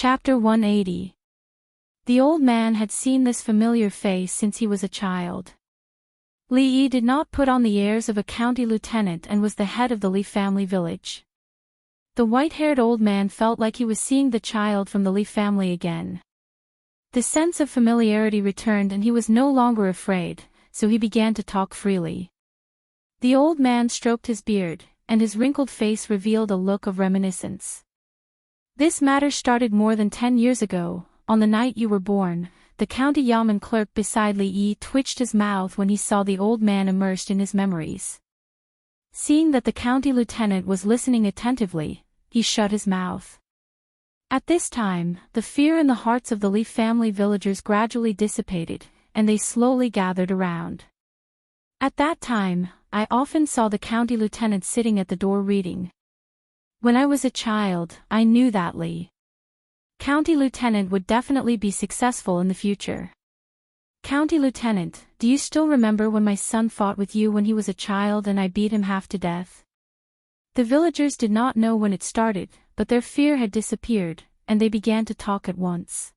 Chapter 180. The old man had seen this familiar face since he was a child. Li Yi did not put on the airs of a county lieutenant and was the head of the Li family village. The white-haired old man felt like he was seeing the child from the Li family again. The sense of familiarity returned and he was no longer afraid, so he began to talk freely. The old man stroked his beard, and his wrinkled face revealed a look of reminiscence. This matter started more than 10 years ago. On the night you were born, the county yamen clerk beside Li Yi twitched his mouth when he saw the old man immersed in his memories. Seeing that the county lieutenant was listening attentively, he shut his mouth. At this time, the fear in the hearts of the Li family villagers gradually dissipated, and they slowly gathered around. At that time, I often saw the county lieutenant sitting at the door reading. When I was a child, I knew that Li County Lieutenant would definitely be successful in the future. County Lieutenant, do you still remember when my son fought with you when he was a child and I beat him half to death? The villagers did not know when it started, but their fear had disappeared, and they began to talk at once.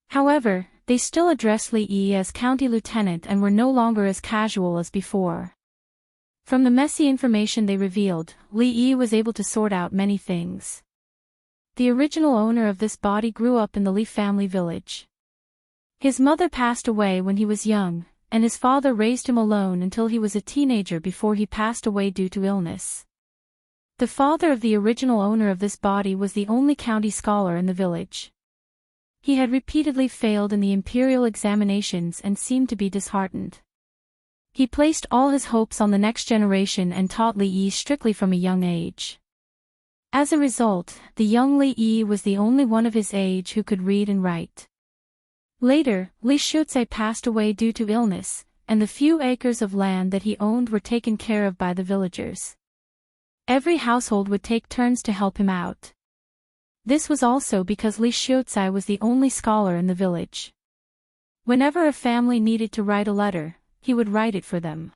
However, they still addressed Li Yi as County Lieutenant and were no longer as casual as before. From the messy information they revealed, Li Yi was able to sort out many things. The original owner of this body grew up in the Li family village. His mother passed away when he was young, and his father raised him alone until he was a teenager before he passed away due to illness. The father of the original owner of this body was the only county scholar in the village. He had repeatedly failed in the imperial examinations and seemed to be disheartened. He placed all his hopes on the next generation and taught Li Yi strictly from a young age. As a result, the young Li Yi was the only one of his age who could read and write. Later, Li Shucai passed away due to illness, and the few acres of land that he owned were taken care of by the villagers. Every household would take turns to help him out. This was also because Li Shucai was the only scholar in the village. Whenever a family needed to write a letter, he would write it for them.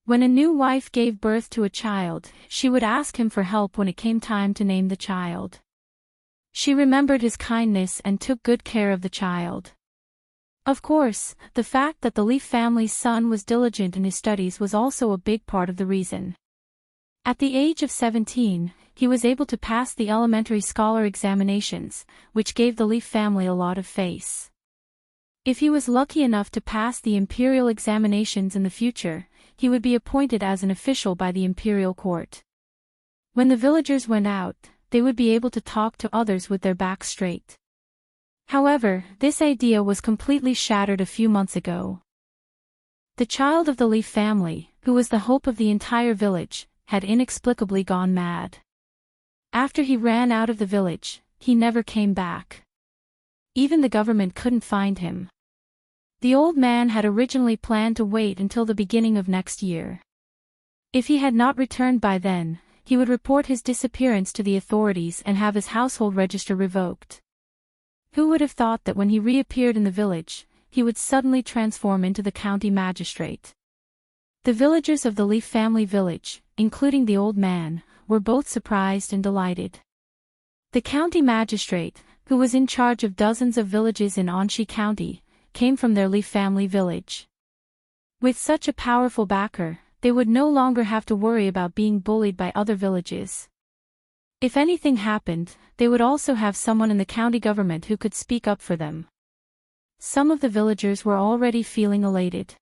When a new wife gave birth to a child, she would ask him for help when it came time to name the child. She remembered his kindness and took good care of the child. Of course, the fact that the Li family's son was diligent in his studies was also a big part of the reason. At the age of 17, he was able to pass the elementary scholar examinations, which gave the Li family a lot of faith. If he was lucky enough to pass the imperial examinations in the future, he would be appointed as an official by the imperial court. When the villagers went out, they would be able to talk to others with their backs straight. However, this idea was completely shattered a few months ago. The child of the Li family, who was the hope of the entire village, had inexplicably gone mad. After he ran out of the village, he never came back. Even the government couldn't find him. The old man had originally planned to wait until the beginning of next year. If he had not returned by then, he would report his disappearance to the authorities and have his household register revoked. Who would have thought that when he reappeared in the village, he would suddenly transform into the county magistrate? The villagers of the Li family village, including the old man, were both surprised and delighted. The county magistrate, who was in charge of dozens of villages in Anxi County, came from their Li family village. With such a powerful backer, they would no longer have to worry about being bullied by other villages. If anything happened, they would also have someone in the county government who could speak up for them. Some of the villagers were already feeling elated.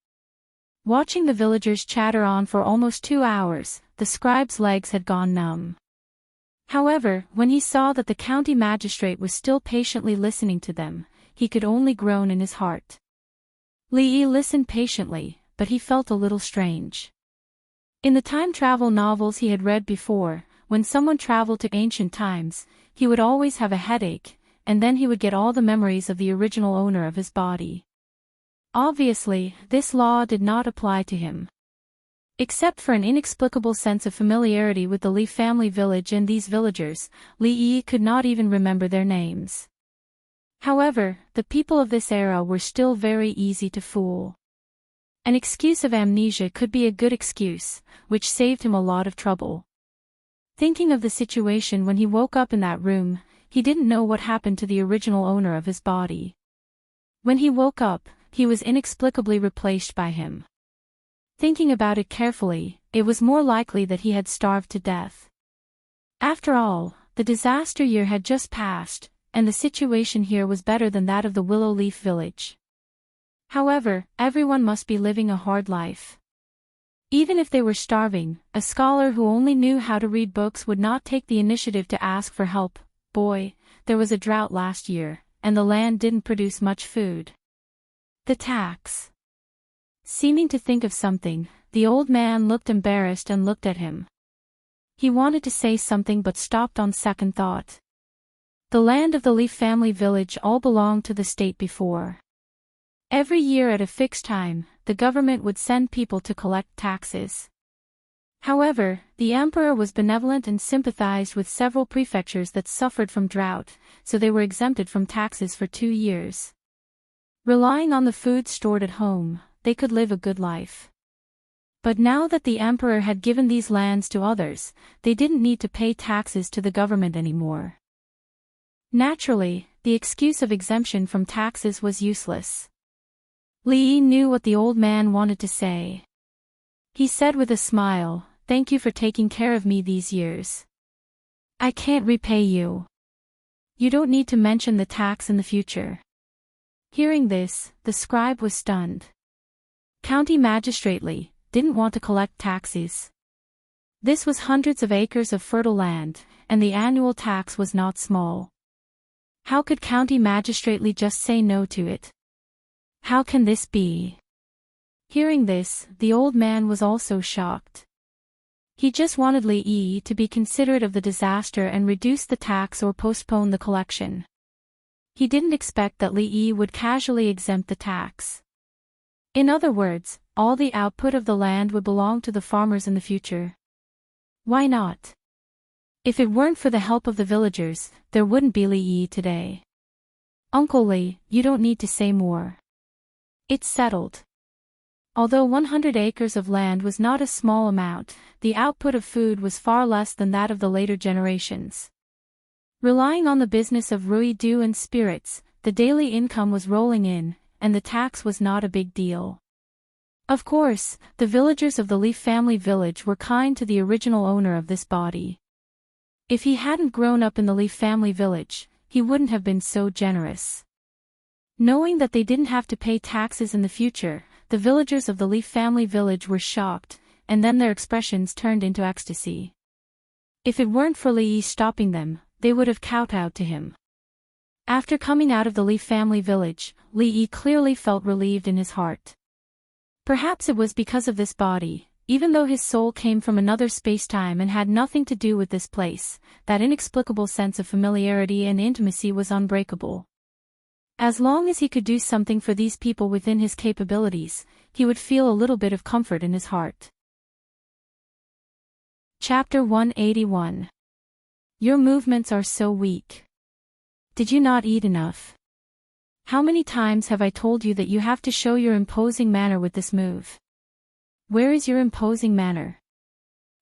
Watching the villagers chatter on for almost 2 hours, the scribe's legs had gone numb. However, when he saw that the county magistrate was still patiently listening to them, he could only groan in his heart. Li Yi listened patiently, but he felt a little strange. In the time travel novels he had read before, when someone traveled to ancient times, he would always have a headache, and then he would get all the memories of the original owner of his body. Obviously, this law did not apply to him. Except for an inexplicable sense of familiarity with the Li family village and these villagers, Li Yi could not even remember their names. However, the people of this era were still very easy to fool. An excuse of amnesia could be a good excuse, which saved him a lot of trouble. Thinking of the situation when he woke up in that room, he didn't know what happened to the original owner of his body. When he woke up, he was inexplicably replaced by him. Thinking about it carefully, it was more likely that he had starved to death. After all, the disaster year had just passed, and the situation here was better than that of the Willow Leaf Village. However, everyone must be living a hard life. Even if they were starving, a scholar who only knew how to read books would not take the initiative to ask for help. Boy, there was a drought last year, and the land didn't produce much food. The tax. Seeming to think of something, the old man looked embarrassed and looked at him. He wanted to say something but stopped on second thought. The land of the Leaf family village all belonged to the state before. Every year at a fixed time, the government would send people to collect taxes. However, the emperor was benevolent and sympathized with several prefectures that suffered from drought, so they were exempted from taxes for 2 years. Relying on the food stored at home, they could live a good life. But now that the emperor had given these lands to others, they didn't need to pay taxes to the government anymore. Naturally, the excuse of exemption from taxes was useless. Li Yi knew what the old man wanted to say. He said with a smile, "Thank you for taking care of me these years. I can't repay you. You don't need to mention the tax in the future." Hearing this, the scribe was stunned. County magistrate Li didn't want to collect taxes. This was hundreds of acres of fertile land, and the annual tax was not small. How could county magistrate Li just say no to it? How can this be? Hearing this, the old man was also shocked. He just wanted Li Yi to be considerate of the disaster and reduce the tax or postpone the collection. He didn't expect that Li Yi would casually exempt the tax. In other words, all the output of the land would belong to the farmers in the future. Why not? If it weren't for the help of the villagers, there wouldn't be Li Yi today. Uncle Li, you don't need to say more. It's settled. Although 100 acres of land was not a small amount, the output of food was far less than that of the later generations. Relying on the business of Rui Du and spirits, the daily income was rolling in, and the tax was not a big deal. Of course, the villagers of the Leaf family village were kind to the original owner of this body. If he hadn't grown up in the Leaf family village, he wouldn't have been so generous. Knowing that they didn't have to pay taxes in the future, the villagers of the Leaf family village were shocked, and then their expressions turned into ecstasy. If it weren't for Li Yi stopping them, they would have kowtowed to him. After coming out of the Leaf family village, Li Yi clearly felt relieved in his heart. Perhaps it was because of this body, even though his soul came from another spacetime and had nothing to do with this place, that inexplicable sense of familiarity and intimacy was unbreakable. As long as he could do something for these people within his capabilities, he would feel a little bit of comfort in his heart. Chapter 181. Your movements are so weak. Did you not eat enough? How many times have I told you that you have to show your imposing manner with this move? Where is your imposing manner?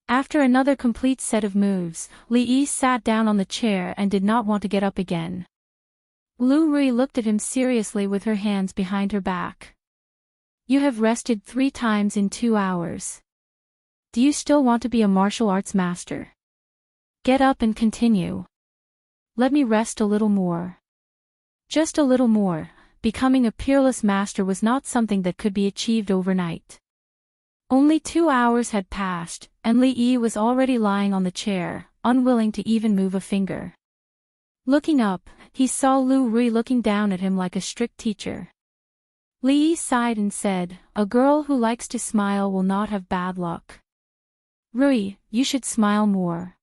After another complete set of moves, Li Yi sat down on the chair and did not want to get up again. Lu Rui looked at him seriously with her hands behind her back. You have rested 3 times in 2 hours. Do you still want to be a martial arts master? Get up and continue. Let me rest a little more. Just a little more. Becoming a peerless master was not something that could be achieved overnight. Only 2 hours had passed, and Li Yi was already lying on the chair, unwilling to even move a finger. Looking up, he saw Lu Rui looking down at him like a strict teacher. Li Yi sighed and said, "A girl who likes to smile will not have bad luck. Rui, you should smile more."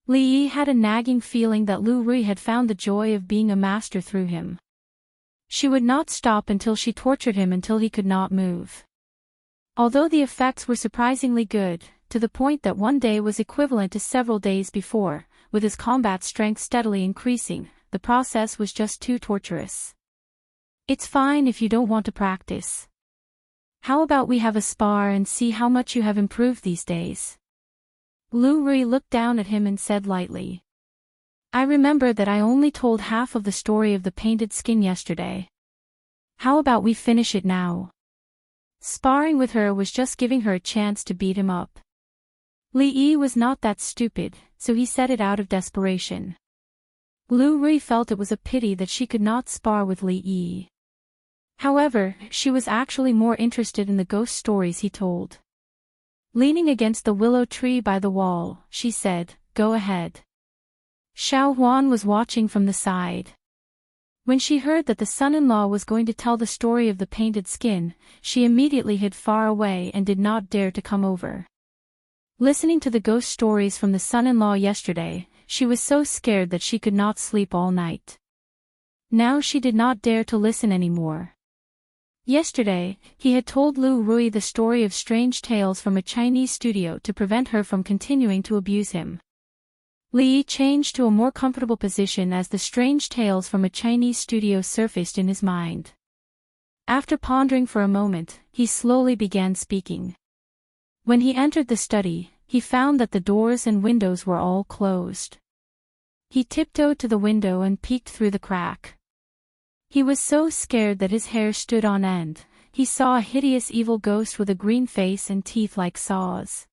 Li Yi had a nagging feeling that Lu Rui had found the joy of being a master through him. She would not stop until she tortured him until he could not move. Although the effects were surprisingly good, to the point that one day was equivalent to several days before, with his combat strength steadily increasing, the process was just too torturous. It's fine if you don't want to practice. How about we have a spar and see how much you have improved these days? Lu Rui looked down at him and said lightly. I remember that I only told half of the story of the painted skin yesterday. How about we finish it now? Sparring with her was just giving her a chance to beat him up. Li Yi was not that stupid, so he said it out of desperation. Lu Rui felt it was a pity that she could not spar with Li Yi. However, she was actually more interested in the ghost stories he told. Leaning against the willow tree by the wall, she said, "Go ahead." Xiao Huan was watching from the side. When she heard that the son-in-law was going to tell the story of the painted skin, she immediately hid far away and did not dare to come over. Listening to the ghost stories from the son-in-law yesterday, she was so scared that she could not sleep all night. Now she did not dare to listen anymore. Yesterday, he had told Lu Rui the story of strange tales from a Chinese studio to prevent her from continuing to abuse him. Li changed to a more comfortable position as the strange tales from a Chinese studio surfaced in his mind. After pondering for a moment, he slowly began speaking. When he entered the study, he found that the doors and windows were all closed. He tiptoed to the window and peeked through the crack. He was so scared that his hair stood on end. He saw a hideous evil ghost with a green face and teeth like saws.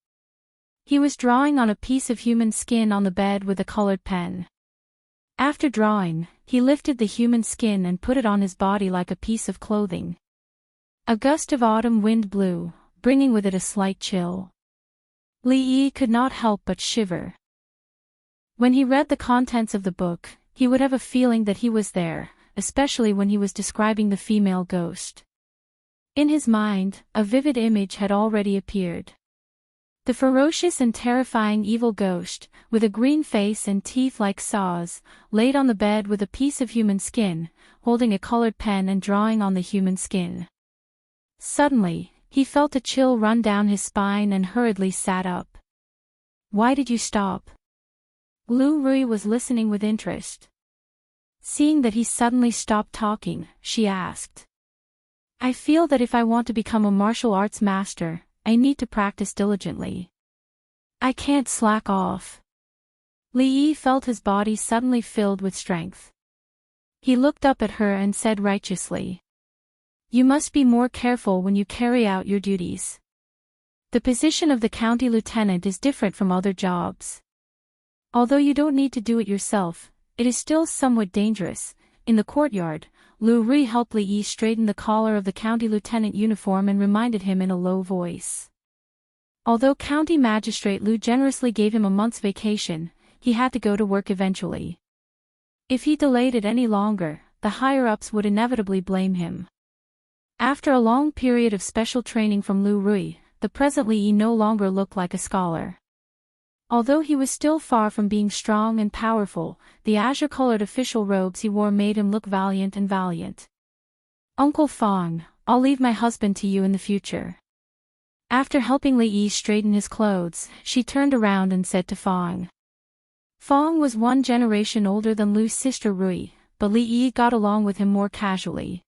He was drawing on a piece of human skin on the bed with a colored pen. After drawing, he lifted the human skin and put it on his body like a piece of clothing. A gust of autumn wind blew, bringing with it a slight chill. Li Yi could not help but shiver. When he read the contents of the book, he would have a feeling that he was there, especially when he was describing the female ghost. In his mind, a vivid image had already appeared. The ferocious and terrifying evil ghost, with a green face and teeth like saws, laid on the bed with a piece of human skin, holding a colored pen and drawing on the human skin. Suddenly, he felt a chill run down his spine and hurriedly sat up. "Why did you stop?" Lu Rui was listening with interest. Seeing that he suddenly stopped talking, she asked. "I feel that if I want to become a martial arts master, I need to practice diligently. I can't slack off." Li Yi felt his body suddenly filled with strength. He looked up at her and said righteously, "You must be more careful when you carry out your duties. The position of the county lieutenant is different from other jobs. Although you don't need to do it yourself, it is still somewhat dangerous." In the courtyard, Lu Rui helped Li Yi straighten the collar of the county lieutenant uniform and reminded him in a low voice. Although County Magistrate Lu generously gave him a month's vacation, he had to go to work eventually. If he delayed it any longer, the higher-ups would inevitably blame him. After a long period of special training from Lu Rui, the present Li Yi no longer looked like a scholar. Although he was still far from being strong and powerful, the azure-colored official robes he wore made him look valiant and valiant. "Uncle Fong, I'll leave my husband to you in the future." After helping Li Yi straighten his clothes, she turned around and said to Fong. Fong was 1 generation older than Lu's sister Rui, but Li Yi got along with him more casually.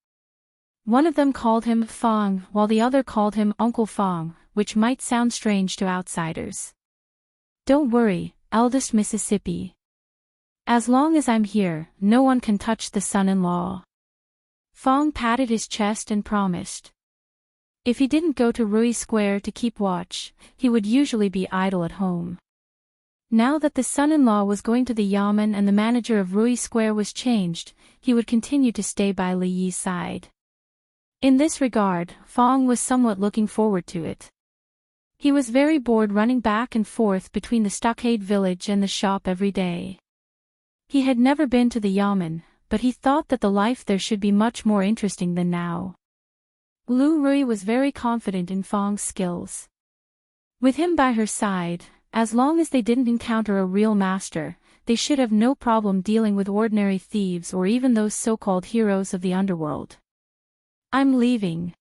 One of them called him Fong, while the other called him Uncle Fong, which might sound strange to outsiders. "Don't worry, eldest Mississippi. As long as I'm here, no one can touch the son-in-law." Fong patted his chest and promised. If he didn't go to Rui Square to keep watch, he would usually be idle at home. Now that the son-in-law was going to the Yamen and the manager of Rui Square was changed, he would continue to stay by Li Yi's side. In this regard, Fong was somewhat looking forward to it. He was very bored running back and forth between the stockade village and the shop every day. He had never been to the Yamen, but he thought that the life there should be much more interesting than now. Lu Rui was very confident in Fong's skills. With him by her side, as long as they didn't encounter a real master, they should have no problem dealing with ordinary thieves or even those so-called heroes of the underworld. "I'm leaving."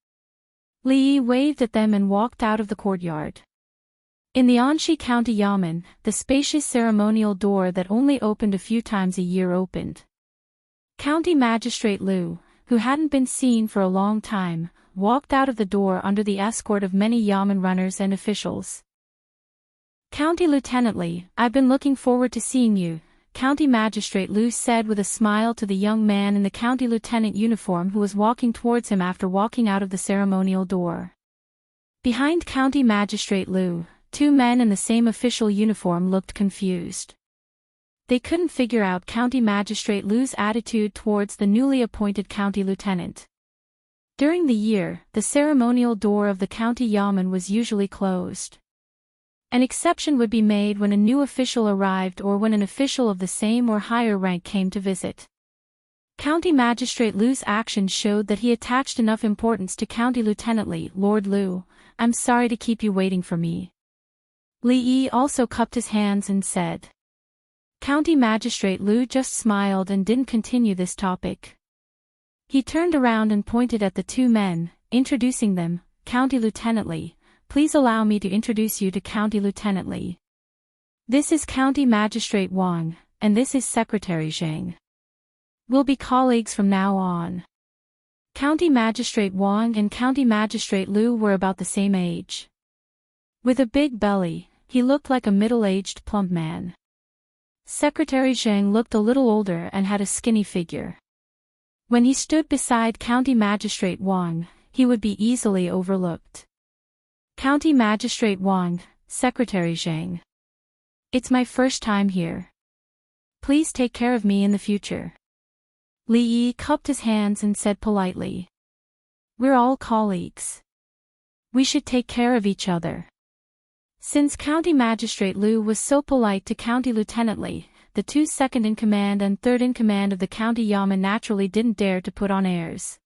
Li Yi waved at them and walked out of the courtyard. In the Anxi County Yamen, the spacious ceremonial door that only opened a few times a year opened. County Magistrate Lu, who hadn't been seen for a long time, walked out of the door under the escort of many Yamen runners and officials. "County Lieutenant Li, I've been looking forward to seeing you," County Magistrate Lu said with a smile to the young man in the county lieutenant uniform who was walking towards him after walking out of the ceremonial door. Behind County Magistrate Lu, two men in the same official uniform looked confused. They couldn't figure out County Magistrate Lu's attitude towards the newly appointed county lieutenant. During the year, the ceremonial door of the county yamen was usually closed. An exception would be made when a new official arrived or when an official of the same or higher rank came to visit. County Magistrate Lu's actions showed that he attached enough importance to County Lieutenant Li. Lord Lu, I'm sorry to keep you waiting for me. Li Yi also cupped his hands and said. County Magistrate Lu just smiled and didn't continue this topic. He turned around and pointed at the two men, introducing them. County Lieutenant Li, please allow me to introduce you to County Lieutenant Li. This is County Magistrate Wang, and this is Secretary Zhang. We'll be colleagues from now on. County Magistrate Wang and County Magistrate Lu were about the same age. With a big belly, he looked like a middle-aged plump man. Secretary Zhang looked a little older and had a skinny figure. When he stood beside County Magistrate Wang, he would be easily overlooked. County Magistrate Wang, Secretary Zhang. It's my first time here. Please take care of me in the future. Li Yi cupped his hands and said politely. We're all colleagues. We should take care of each other. Since County Magistrate Lu was so polite to County Lieutenant Li, the two second-in-command and third-in-command of the county yamen naturally didn't dare to put on airs.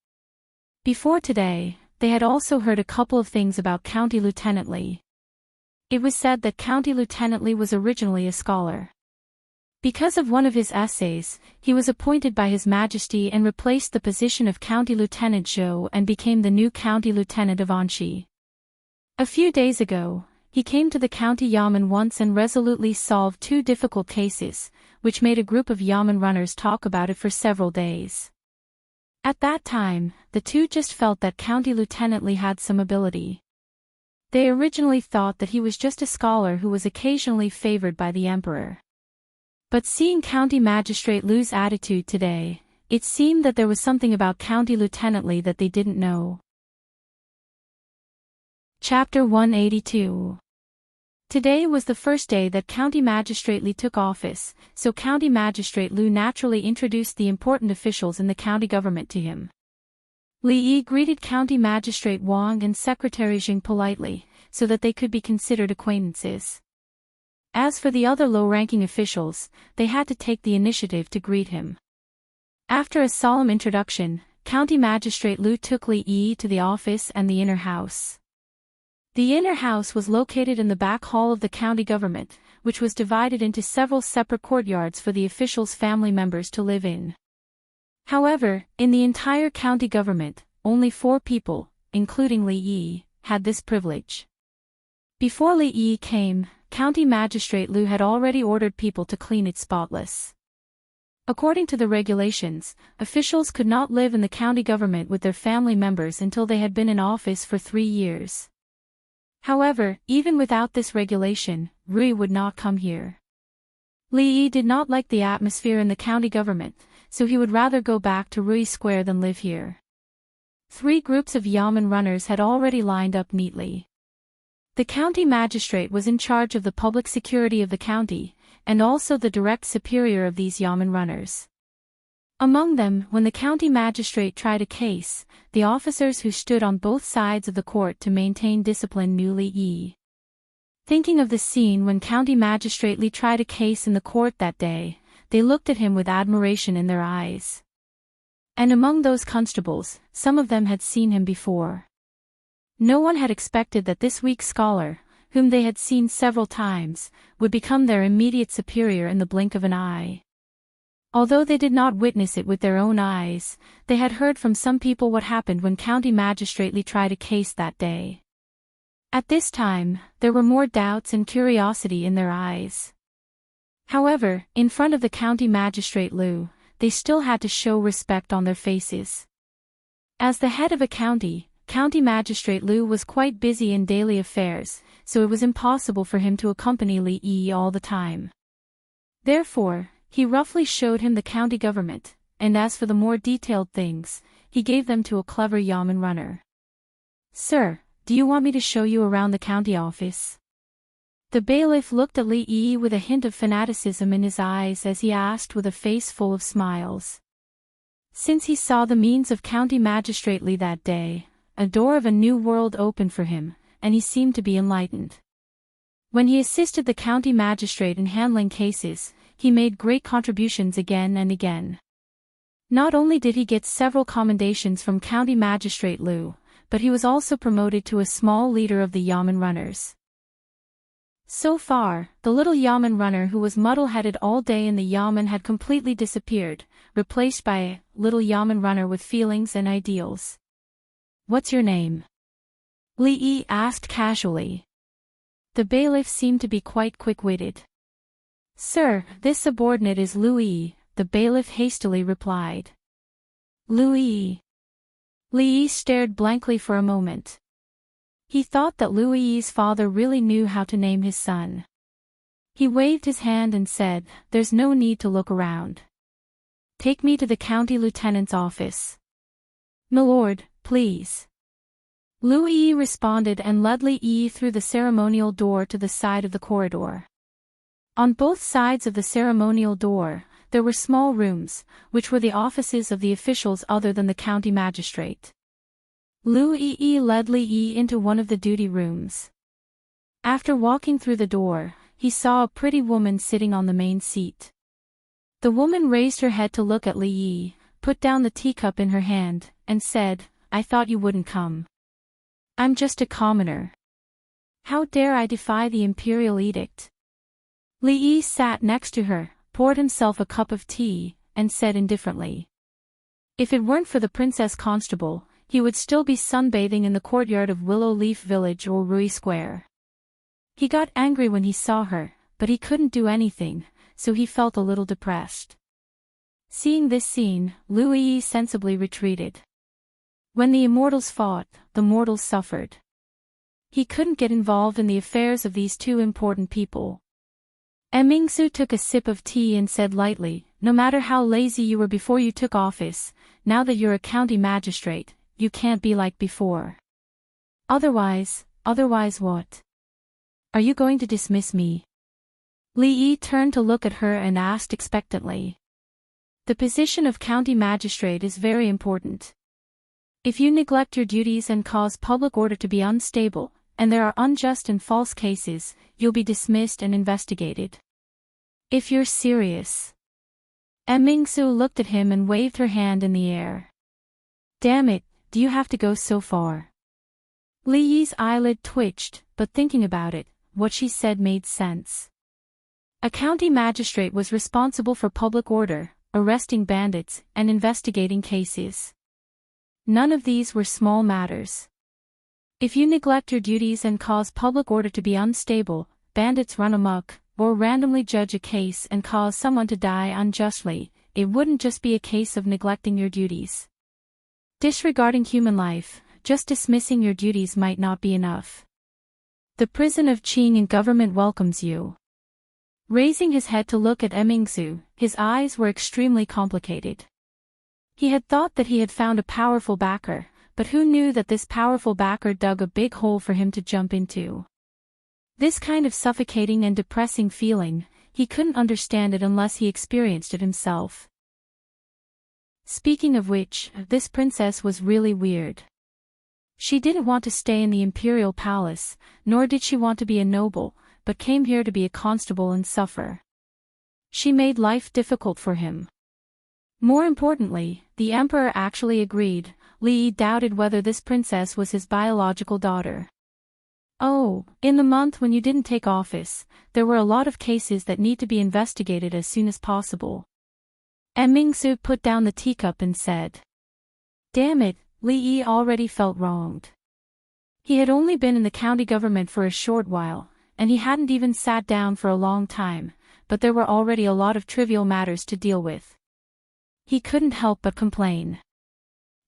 Before today, they had also heard a couple of things about County Lieutenant Li. It was said that County Lieutenant Li was originally a scholar. Because of one of his essays, he was appointed by His Majesty and replaced the position of County Lieutenant Zhou and became the new County Lieutenant of Anxi. A few days ago, he came to the county yamen once and resolutely solved two difficult cases, which made a group of yamen runners talk about it for several days. At that time, the two just felt that County Lieutenant Li had some ability. They originally thought that he was just a scholar who was occasionally favored by the emperor. But seeing County Magistrate Lu's attitude today, it seemed that there was something about County Lieutenant Li that they didn't know. Chapter 182. Today was the first day that County Magistrate Li took office, so County Magistrate Lu naturally introduced the important officials in the county government to him. Li Yi greeted County Magistrate Wang and Secretary Zhang politely, so that they could be considered acquaintances. As for the other low-ranking officials, they had to take the initiative to greet him. After a solemn introduction, County Magistrate Lu took Li Yi to the office and the inner house. The inner house was located in the back hall of the county government, which was divided into several separate courtyards for the officials' family members to live in. However, in the entire county government, only 4 people, including Li Yi, had this privilege. Before Li Yi came, County Magistrate Lu had already ordered people to clean it spotless. According to the regulations, officials could not live in the county government with their family members until they had been in office for 3 years. However, even without this regulation, Rui would not come here. Li Yi did not like the atmosphere in the county government, so he would rather go back to Rui Square than live here. 3 groups of yamen runners had already lined up neatly. The county magistrate was in charge of the public security of the county, and also the direct superior of these yamen runners. Among them, when the county magistrate tried a case, the officers who stood on both sides of the court to maintain discipline knew Li Yi. Thinking of the scene when County Magistrate Li tried a case in the court that day, they looked at him with admiration in their eyes. And among those constables, some of them had seen him before. No one had expected that this weak scholar, whom they had seen several times, would become their immediate superior in the blink of an eye. Although they did not witness it with their own eyes, they had heard from some people what happened when County Magistrate Li tried a case that day. At this time, there were more doubts and curiosity in their eyes. However, in front of the County Magistrate Lu, they still had to show respect on their faces. As the head of a county, County Magistrate Lu was quite busy in daily affairs, so it was impossible for him to accompany Li Yi all the time. Therefore, He roughly showed him the county government, and as for the more detailed things, he gave them to a clever yamen runner. "Sir, do you want me to show you around the county office?" The bailiff looked at Li Yi with a hint of fanaticism in his eyes as he asked with a face full of smiles. Since he saw the means of county magistrate Li that day, a door of a new world opened for him, and he seemed to be enlightened. When he assisted the county magistrate in handling cases, he made great contributions again and again. Not only did he get several commendations from County Magistrate Liu, but he was also promoted to a small leader of the yamen runners. So far, the little yamen runner who was muddle-headed all day in the yamen had completely disappeared, replaced by a little yamen runner with feelings and ideals. "What's your name?" Li Yi asked casually. The bailiff seemed to be quite quick-witted. "Sir, this subordinate is Louis," the bailiff hastily replied. "Louis." Li Yi stared blankly for a moment. He thought that Louis's father really knew how to name his son. He waved his hand and said, "There's no need to look around. Take me to the county lieutenant's office." "Milord, please." Louis responded and led Li Yi through the ceremonial door to the side of the corridor. On both sides of the ceremonial door, there were small rooms, which were the offices of the officials other than the county magistrate. Louis led Li Yi into one of the duty rooms. After walking through the door, he saw a pretty woman sitting on the main seat. The woman raised her head to look at Li Yi, put down the teacup in her hand, and said, "I thought you wouldn't come. I'm just a commoner. How dare I defy the imperial edict?" Li Yi sat next to her, poured himself a cup of tea, and said indifferently, "If it weren't for the princess constable, he would still be sunbathing in the courtyard of Willow Leaf Village or Rui Square." He got angry when he saw her, but he couldn't do anything, so he felt a little depressed. Seeing this scene, Louis sensibly retreated. When the immortals fought, the mortals suffered. He couldn't get involved in the affairs of these two important people. Mingsu took a sip of tea and said lightly, "No matter how lazy you were before you took office, now that you're a county magistrate, you can't be like before. Otherwise what? Are you going to dismiss me?" Li Yi turned to look at her and asked expectantly. "The position of county magistrate is very important. If you neglect your duties and cause public order to be unstable, and there are unjust and false cases, you'll be dismissed and investigated. If you're serious." Mingsu looked at him and waved her hand in the air. "Damn it, do you have to go so far?" Li Yi's eyelid twitched, but thinking about it, what she said made sense. A county magistrate was responsible for public order, arresting bandits, and investigating cases. None of these were small matters. If you neglect your duties and cause public order to be unstable, bandits run amok, or randomly judge a case and cause someone to die unjustly, it wouldn't just be a case of neglecting your duties. Disregarding human life, just dismissing your duties might not be enough. The prison of Qing and government welcomes you. Raising his head to look at Mingsu, his eyes were extremely complicated. He had thought that he had found a powerful backer, but who knew that this powerful backer dug a big hole for him to jump into? This kind of suffocating and depressing feeling, he couldn't understand it unless he experienced it himself. Speaking of which, this princess was really weird. She didn't want to stay in the imperial palace, nor did she want to be a noble, but came here to be a constable and suffer. She made life difficult for him. More importantly, the emperor actually agreed. Li Yi doubted whether this princess was his biological daughter. "Oh, in the month when you didn't take office, there were a lot of cases that need to be investigated as soon as possible." Mingsu put down the teacup and said. Damn it, Li Yi already felt wronged. He had only been in the county government for a short while, and he hadn't even sat down for a long time, but there were already a lot of trivial matters to deal with. He couldn't help but complain.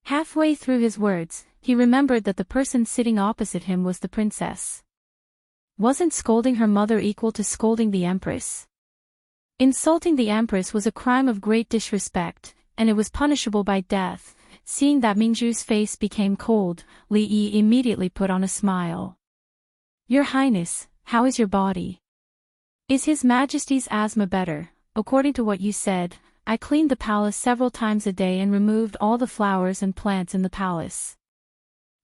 Halfway through his words, he remembered that the person sitting opposite him was the princess. Wasn't scolding her mother equal to scolding the empress? Insulting the empress was a crime of great disrespect, and it was punishable by death. Seeing that Mingzhu's face became cold, Li Yi immediately put on a smile. Your Highness, how is your body? Is His Majesty's asthma better? According to what you said, I cleaned the palace several times a day and removed all the flowers and plants in the palace.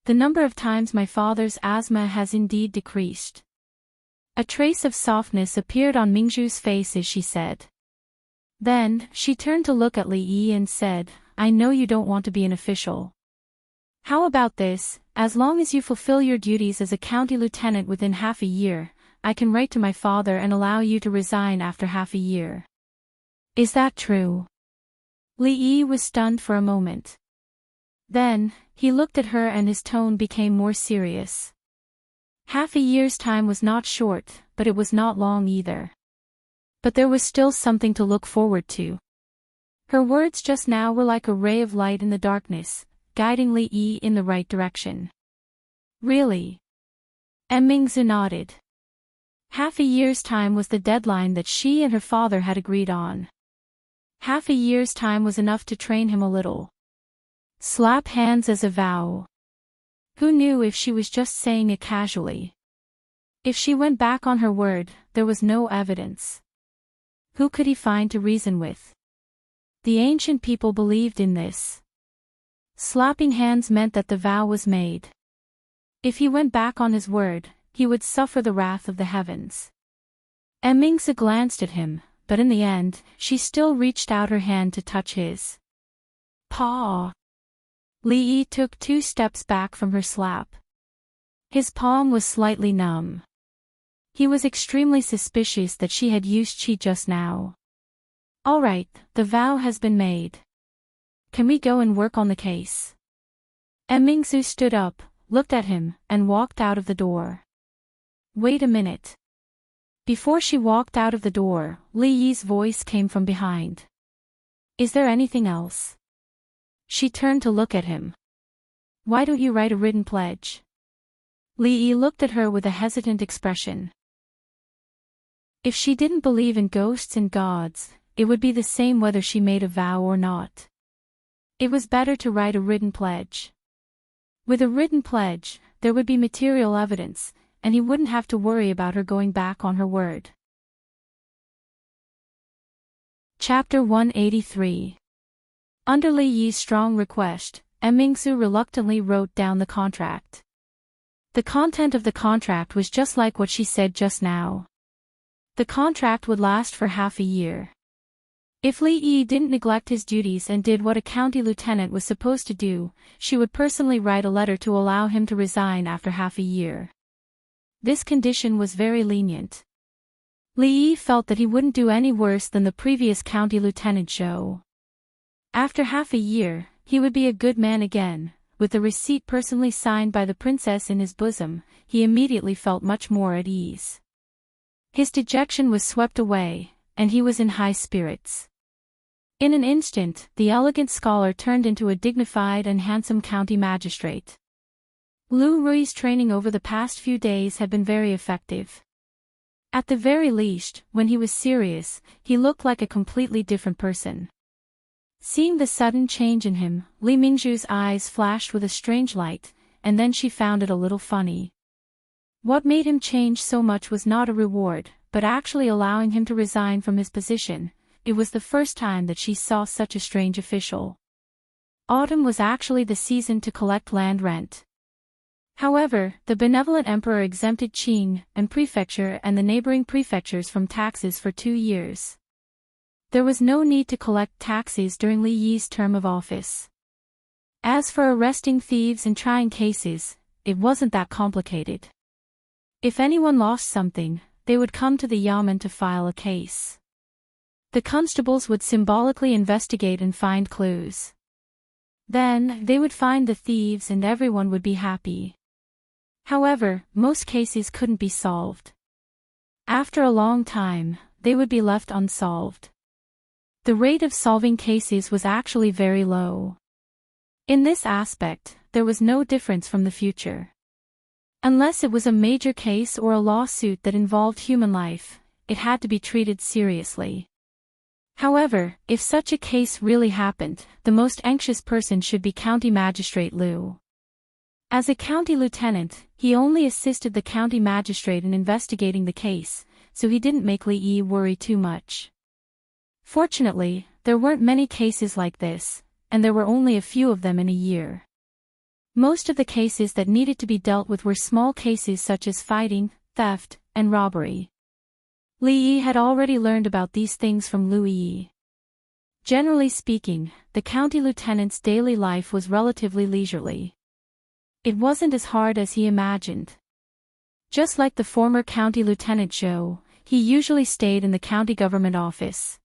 The number of times my father's asthma has indeed decreased. A trace of softness appeared on Mingzhu's face as she said. Then, she turned to look at Li Yi and said, I know you don't want to be an official. How about this, as long as you fulfill your duties as a county lieutenant within half a year, I can write to my father and allow you to resign after half a year. Is that true? Li Yi was stunned for a moment. Then, he looked at her and his tone became more serious. Half a year's time was not short, but it was not long either. But there was still something to look forward to. Her words just now were like a ray of light in the darkness, guiding Li Yi in the right direction. Really? Mingzhu nodded. Half a year's time was the deadline that she and her father had agreed on. Half a year's time was enough to train him a little. Slap hands as a vow. Who knew if she was just saying it casually? If she went back on her word, there was no evidence. Who could he find to reason with? The ancient people believed in this. Slapping hands meant that the vow was made. If he went back on his word, he would suffer the wrath of the heavens. Mingzhu glanced at him, but in the end, she still reached out her hand to touch his paw. Li Yi took 2 steps back from her slap. His palm was slightly numb. He was extremely suspicious that she had used qi just now. All right, the vow has been made. Can we go and work on the case? Mingzhu stood up, looked at him, and walked out of the door. Wait a minute. Before she walked out of the door, Li Yi's voice came from behind. Is there anything else? She turned to look at him. Why don't you write a written pledge? Li Yi looked at her with a hesitant expression. If she didn't believe in ghosts and gods, it would be the same whether she made a vow or not. It was better to write a written pledge. With a written pledge, there would be material evidence, and he wouldn't have to worry about her going back on her word. Chapter 183. Under Li Yi's strong request, Mingzhu reluctantly wrote down the contract. The content of the contract was just like what she said just now. The contract would last for half a year. If Li Yi didn't neglect his duties and did what a county lieutenant was supposed to do, she would personally write a letter to allow him to resign after half a year. This condition was very lenient. Li Yi felt that he wouldn't do any worse than the previous county lieutenant Zhou. After half a year, he would be a good man again. With the receipt personally signed by the princess in his bosom, he immediately felt much more at ease. His dejection was swept away, and he was in high spirits. In an instant, the elegant scholar turned into a dignified and handsome county magistrate. Lu Rui's training over the past few days had been very effective. At the very least, when he was serious, he looked like a completely different person. Seeing the sudden change in him, Li Mingzhu's eyes flashed with a strange light, and then she found it a little funny. What made him change so much was not a reward, but actually allowing him to resign from his position. It was the first time that she saw such a strange official. Autumn was actually the season to collect land rent. However, the benevolent emperor exempted Qing and prefecture and the neighboring prefectures from taxes for 2 years. There was no need to collect taxes during Li Yi's term of office. As for arresting thieves and trying cases, it wasn't that complicated. If anyone lost something, they would come to the yamen to file a case. The constables would symbolically investigate and find clues. Then, they would find the thieves and everyone would be happy. However, most cases couldn't be solved. After a long time, they would be left unsolved. The rate of solving cases was actually very low. In this aspect, there was no difference from the future. Unless it was a major case or a lawsuit that involved human life, it had to be treated seriously. However, if such a case really happened, the most anxious person should be County Magistrate Liu. As a county lieutenant, he only assisted the county magistrate in investigating the case, so he didn't make Li Yi worry too much. Fortunately, there weren't many cases like this, and there were only a few of them in a year. Most of the cases that needed to be dealt with were small cases such as fighting, theft, and robbery. Li Yi had already learned about these things from Liu Yi. Generally speaking, the county lieutenant's daily life was relatively leisurely. It wasn't as hard as he imagined. Just like the former county lieutenant Zhou, he usually stayed in the county government office.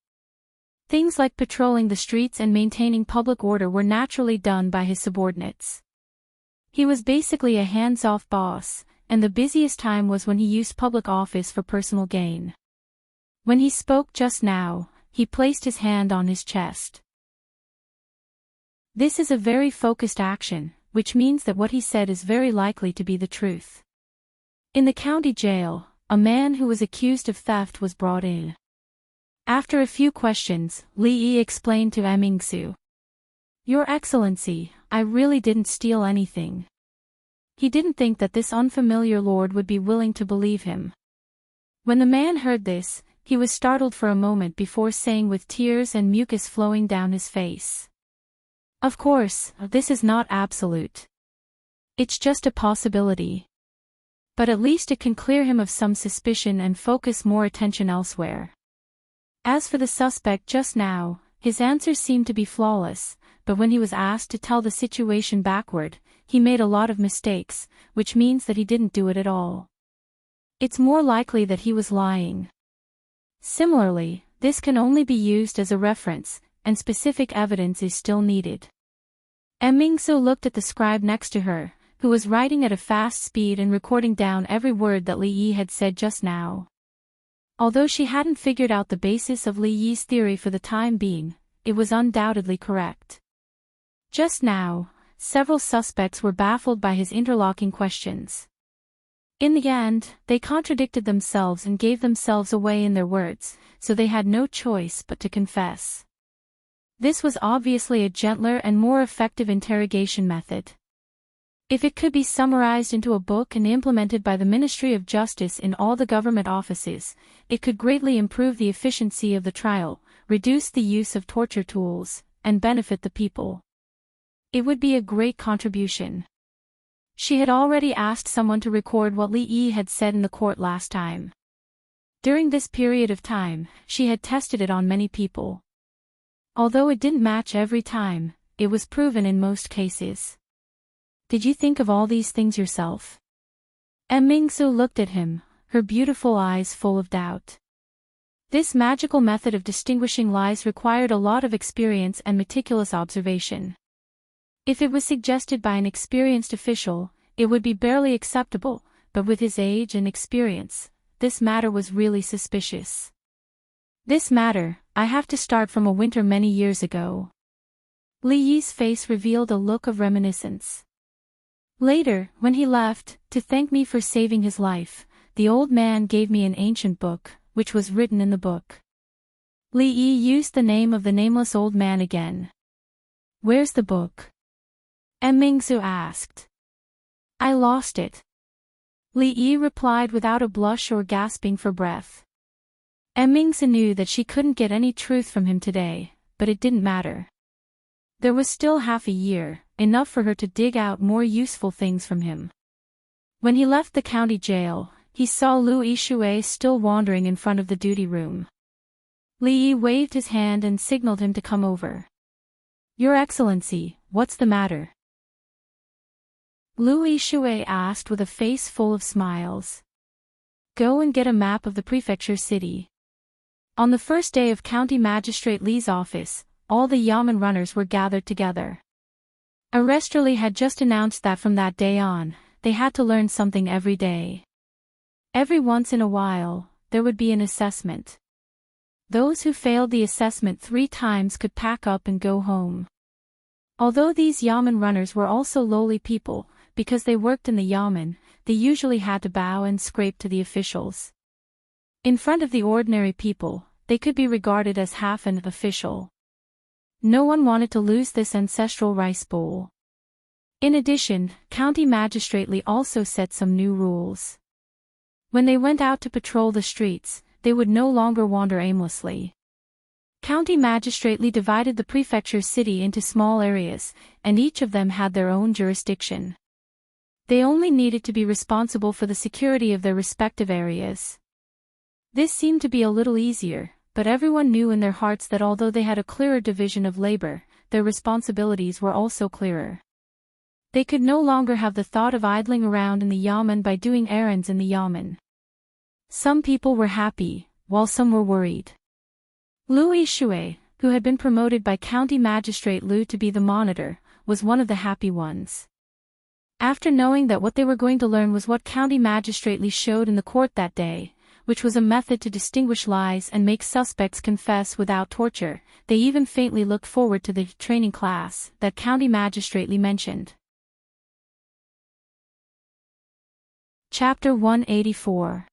Things like patrolling the streets and maintaining public order were naturally done by his subordinates. He was basically a hands-off boss, and the busiest time was when he used public office for personal gain. When he spoke just now, he placed his hand on his chest. This is a very focused action, which means that what he said is very likely to be the truth. In the county jail, a man who was accused of theft was brought in. After a few questions, Li Yi explained to Mingsu. "Your Excellency, I really didn't steal anything." He didn't think that this unfamiliar lord would be willing to believe him. When the man heard this, he was startled for a moment before saying with tears and mucus flowing down his face. "Of course, this is not absolute. It's just a possibility. But at least it can clear him of some suspicion and focus more attention elsewhere." As for the suspect just now, his answers seemed to be flawless, but when he was asked to tell the situation backward, he made a lot of mistakes, which means that he didn't do it at all. It's more likely that he was lying. Similarly, this can only be used as a reference, and specific evidence is still needed. Mingsu looked at the scribe next to her, who was writing at a fast speed and recording down every word that Li Yi had said just now. Although she hadn't figured out the basis of Li Yi's theory for the time being, it was undoubtedly correct. Just now, several suspects were baffled by his interlocking questions. In the end, they contradicted themselves and gave themselves away in their words, so they had no choice but to confess. This was obviously a gentler and more effective interrogation method. If it could be summarized into a book and implemented by the Ministry of Justice in all the government offices, it could greatly improve the efficiency of the trial, reduce the use of torture tools, and benefit the people. It would be a great contribution. She had already asked someone to record what Li Yi had said in the court last time. During this period of time, she had tested it on many people. Although it didn't match every time, it was proven in most cases. "Did you think of all these things yourself?" Mingsu looked at him, her beautiful eyes full of doubt. This magical method of distinguishing lies required a lot of experience and meticulous observation. If it was suggested by an experienced official, it would be barely acceptable, but with his age and experience, this matter was really suspicious. "This matter, I have to start from a winter many years ago." Li Yi's face revealed a look of reminiscence. "Later, when he left, to thank me for saving his life, the old man gave me an ancient book, which was written in the book." Li Yi used the name of the nameless old man again. "Where's the book?" Mingsu asked. "I lost it." Li Yi replied without a blush or gasping for breath. Mingsu knew that she couldn't get any truth from him today, but it didn't matter. There was still half a year, enough for her to dig out more useful things from him. When he left the county jail, he saw Liu Yishui still wandering in front of the duty room. Li Yi waved his hand and signaled him to come over. "Your Excellency, what's the matter?" Liu Yishui asked with a face full of smiles. "Go and get a map of the prefecture city." On the first day of County Magistrate Li's office, all the yamen runners were gathered together. Arresterly had just announced that from that day on, they had to learn something every day. Every once in a while, there would be an assessment. Those who failed the assessment 3 times could pack up and go home. Although these yamen runners were also lowly people, because they worked in the yamen, they usually had to bow and scrape to the officials. In front of the ordinary people, they could be regarded as half an official. No one wanted to lose this ancestral rice bowl. In addition, County Magistrate Lee also set some new rules. When they went out to patrol the streets, they would no longer wander aimlessly. County Magistrate Lee divided the prefecture city into small areas, and each of them had their own jurisdiction. They only needed to be responsible for the security of their respective areas. This seemed to be a little easier, but everyone knew in their hearts that although they had a clearer division of labor, their responsibilities were also clearer. They could no longer have the thought of idling around in the yamen by doing errands in the yamen. Some people were happy, while some were worried. Louis Shui, who had been promoted by County Magistrate Liu to be the monitor, was one of the happy ones. After knowing that what they were going to learn was what County Magistrate Lee showed in the court that day, which was a method to distinguish lies and make suspects confess without torture, they even faintly looked forward to the training class that County Magistrate Lee mentioned. Chapter 184.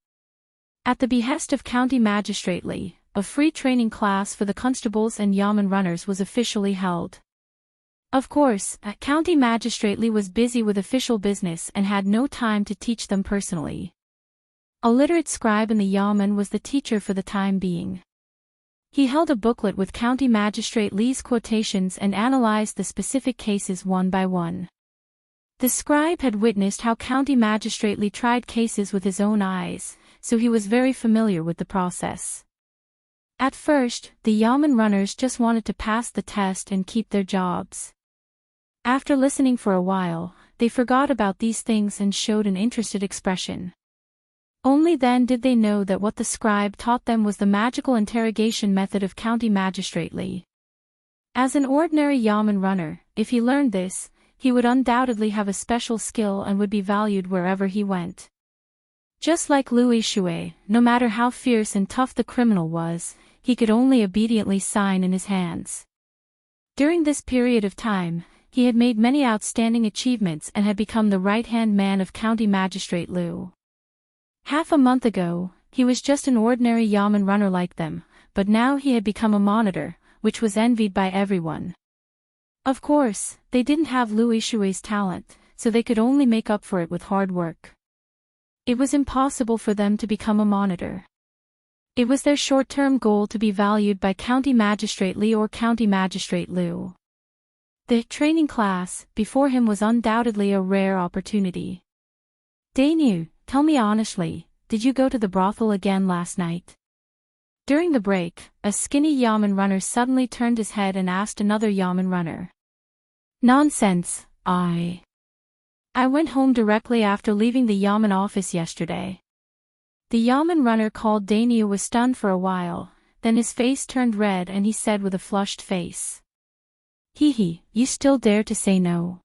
At the behest of County Magistrate Lee, a free training class for the constables and yamen runners was officially held. Of course, County Magistrate Lee was busy with official business and had no time to teach them personally. A literate scribe in the yamen was the teacher for the time being. He held a booklet with County Magistrate Lee's quotations and analyzed the specific cases one by one. The scribe had witnessed how County Magistrate Lee tried cases with his own eyes, so he was very familiar with the process. At first, the yamen runners just wanted to pass the test and keep their jobs. After listening for a while, they forgot about these things and showed an interested expression. Only then did they know that what the scribe taught them was the magical interrogation method of County Magistrate Lee. As an ordinary yamen runner, if he learned this, he would undoubtedly have a special skill and would be valued wherever he went. Just like Louis Shui, no matter how fierce and tough the criminal was, he could only obediently sign in his hands. During this period of time, he had made many outstanding achievements and had become the right-hand man of County Magistrate Liu. Half a month ago, he was just an ordinary yamen runner like them, but now he had become a monitor, which was envied by everyone. Of course, they didn't have Louis Shui's talent, so they could only make up for it with hard work. It was impossible for them to become a monitor. It was their short-term goal to be valued by County Magistrate Lee or County Magistrate Liu. The training class before him was undoubtedly a rare opportunity. Dainu, tell me honestly, did you go to the brothel again last night? During the break, a skinny yamen runner suddenly turned his head and asked another yamen runner. Nonsense, I went home directly after leaving the yamen office yesterday. The yamen runner called Dainu was stunned for a while, then his face turned red and he said with a flushed face. Hee, you still dare to say no?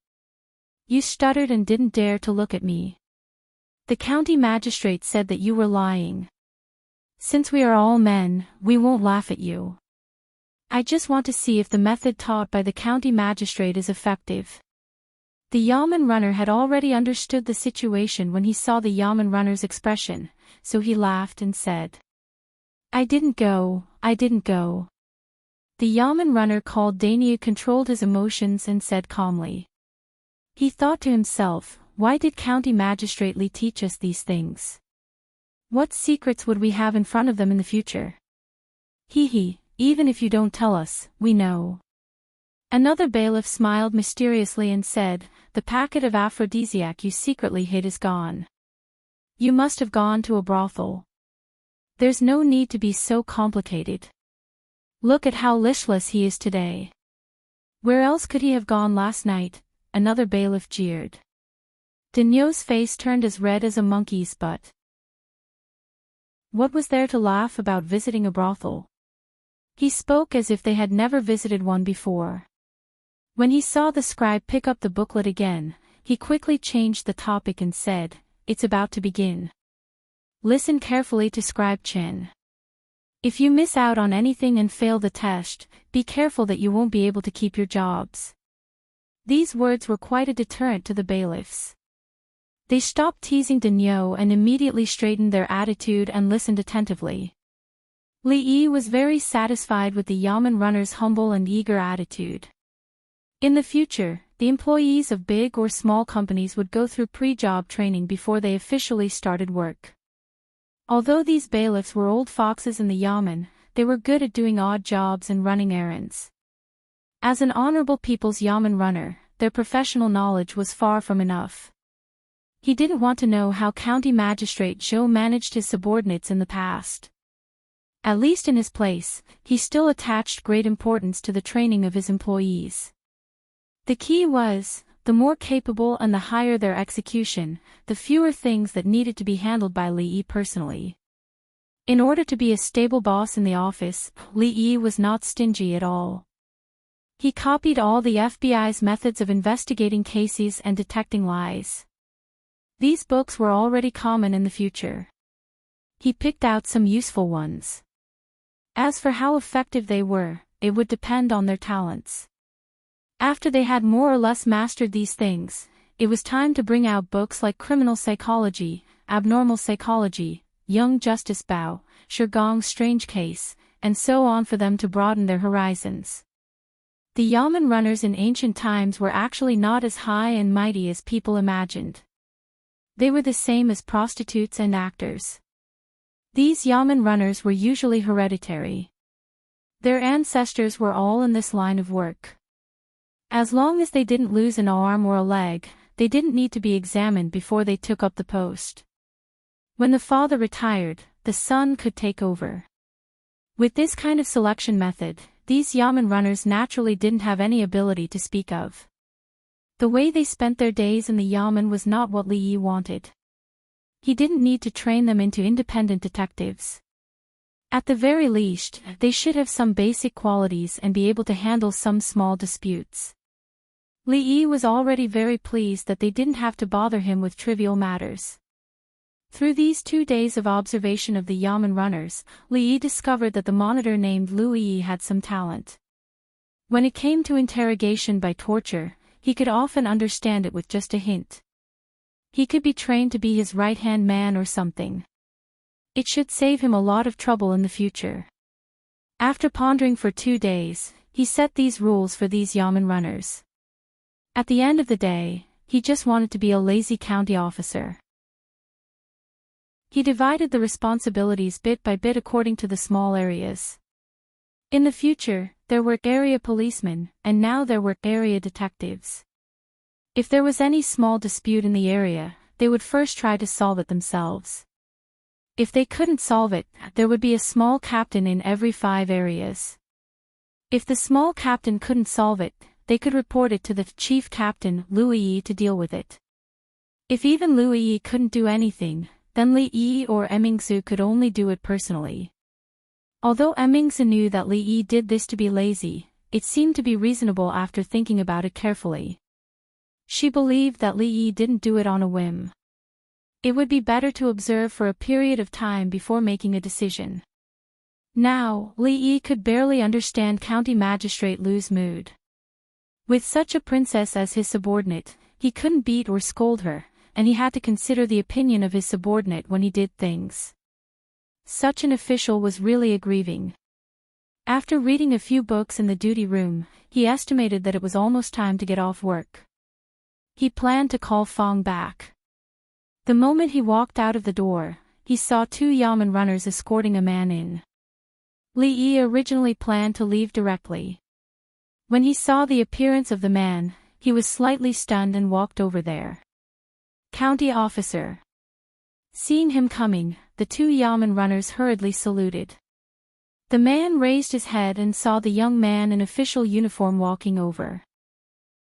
You stuttered and didn't dare to look at me. The county magistrate said that you were lying. Since we are all men, we won't laugh at you. I just want to see if the method taught by the county magistrate is effective. The yamen runner had already understood the situation when he saw the yamen runner's expression, so he laughed and said, I didn't go. The yamen runner called Dainu controlled his emotions and said calmly. He thought to himself, why did County Magistrate Lee teach us these things? What secrets would we have in front of them in the future? Even if you don't tell us, we know. Another bailiff smiled mysteriously and said, the packet of aphrodisiac you secretly hid is gone. You must have gone to a brothel. There's no need to be so complicated. Look at how listless he is today. Where else could he have gone last night? Another bailiff jeered. Daigneau's face turned as red as a monkey's butt. What was there to laugh about visiting a brothel? He spoke as if they had never visited one before. When he saw the scribe pick up the booklet again, he quickly changed the topic and said, it's about to begin. Listen carefully to Scribe Chen. If you miss out on anything and fail the test, be careful that you won't be able to keep your jobs. These words were quite a deterrent to the bailiffs. They stopped teasing Daigneux and immediately straightened their attitude and listened attentively. Li Yi was very satisfied with the Yamen runner's humble and eager attitude. In the future, the employees of big or small companies would go through pre-job training before they officially started work. Although these bailiffs were old foxes in the Yamen, they were good at doing odd jobs and running errands. As an honorable people's Yamen runner, their professional knowledge was far from enough. He didn't want to know how County Magistrate Zhou managed his subordinates in the past. At least in his place, he still attached great importance to the training of his employees. The key was, the more capable and the higher their execution, the fewer things that needed to be handled by Li Yi personally. In order to be a stable boss in the office, Li Yi was not stingy at all. He copied all the FBI's methods of investigating cases and detecting lies. These books were already common in the future. He picked out some useful ones. As for how effective they were, it would depend on their talents. After they had more or less mastered these things, it was time to bring out books like Criminal Psychology, Abnormal Psychology, Young Justice Bao, Shigong's Strange Case, and so on for them to broaden their horizons. The Yamen runners in ancient times were actually not as high and mighty as people imagined. They were the same as prostitutes and actors. These Yamen runners were usually hereditary. Their ancestors were all in this line of work. As long as they didn't lose an arm or a leg, they didn't need to be examined before they took up the post. When the father retired, the son could take over. With this kind of selection method, these Yamen runners naturally didn't have any ability to speak of. The way they spent their days in the Yamen was not what Li Yi wanted. He didn't need to train them into independent detectives. At the very least, they should have some basic qualities and be able to handle some small disputes. Li Yi was already very pleased that they didn't have to bother him with trivial matters. Through these 2 days of observation of the Yamen runners, Li Yi discovered that the monitor named Lu Yi had some talent. When it came to interrogation by torture, he could often understand it with just a hint. He could be trained to be his right-hand man or something. It should save him a lot of trouble in the future. After pondering for 2 days, he set these rules for these Yamen runners. At the end of the day, he just wanted to be a lazy county officer. He divided the responsibilities bit by bit according to the small areas. In the future, there were area policemen, and now there were area detectives. If there was any small dispute in the area, they would first try to solve it themselves. If they couldn't solve it, there would be a small captain in every 5 areas. If the small captain couldn't solve it, they could report it to the chief captain, Lu Yi, to deal with it. If even Lu Yi couldn't do anything, then Li Yi or Emingzu could only do it personally. Although Emingzu knew that Li Yi did this to be lazy, it seemed to be reasonable after thinking about it carefully. She believed that Li Yi didn't do it on a whim. It would be better to observe for a period of time before making a decision. Now, Li Yi could barely understand County Magistrate Lu's mood. With such a princess as his subordinate, he couldn't beat or scold her, and he had to consider the opinion of his subordinate when he did things. Such an official was really aggrieving. After reading a few books in the duty room, he estimated that it was almost time to get off work. He planned to call Fong back. The moment he walked out of the door, he saw 2 Yamen runners escorting a man in. Li Yi originally planned to leave directly. When he saw the appearance of the man, he was slightly stunned and walked over there. County officer. Seeing him coming, the 2 Yamen runners hurriedly saluted. The man raised his head and saw the young man in official uniform walking over.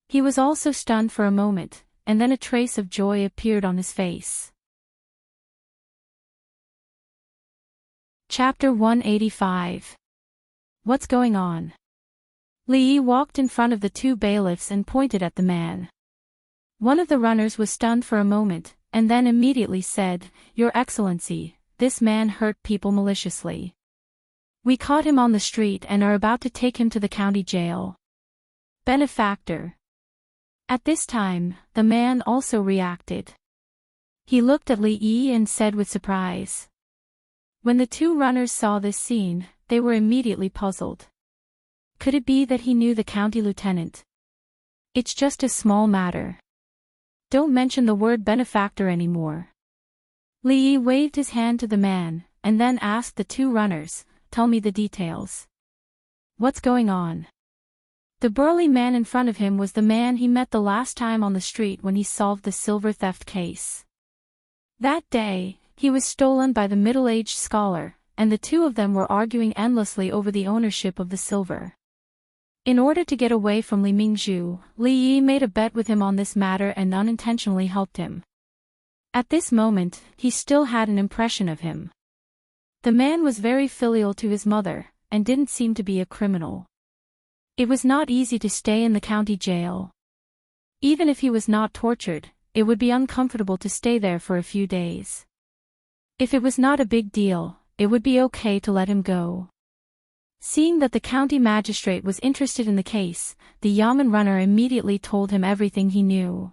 He was also stunned for a moment, and then a trace of joy appeared on his face. Chapter 185. What's going on? Li Yi walked in front of the 2 bailiffs and pointed at the man. One of the runners was stunned for a moment, and then immediately said, "Your Excellency, this man hurt people maliciously. We caught him on the street and are about to take him to the county jail." Benefactor. At this time, the man also reacted. He looked at Li Yi and said with surprise. When the 2 runners saw this scene, they were immediately puzzled. Could it be that he knew the county lieutenant? It's just a small matter. Don't mention the word benefactor anymore. Li Yi waved his hand to the man, and then asked the two runners, "Tell me the details. What's going on?" The burly man in front of him was the man he met the last time on the street when he solved the silver theft case. That day, he was stolen by the middle-aged scholar, and the two of them were arguing endlessly over the ownership of the silver. In order to get away from Li Mingzhu, Li Yi made a bet with him on this matter and unintentionally helped him. At this moment, he still had an impression of him. The man was very filial to his mother, and didn't seem to be a criminal. It was not easy to stay in the county jail. Even if he was not tortured, it would be uncomfortable to stay there for a few days. If it was not a big deal, it would be okay to let him go. Seeing that the county magistrate was interested in the case, the Yamen runner immediately told him everything he knew.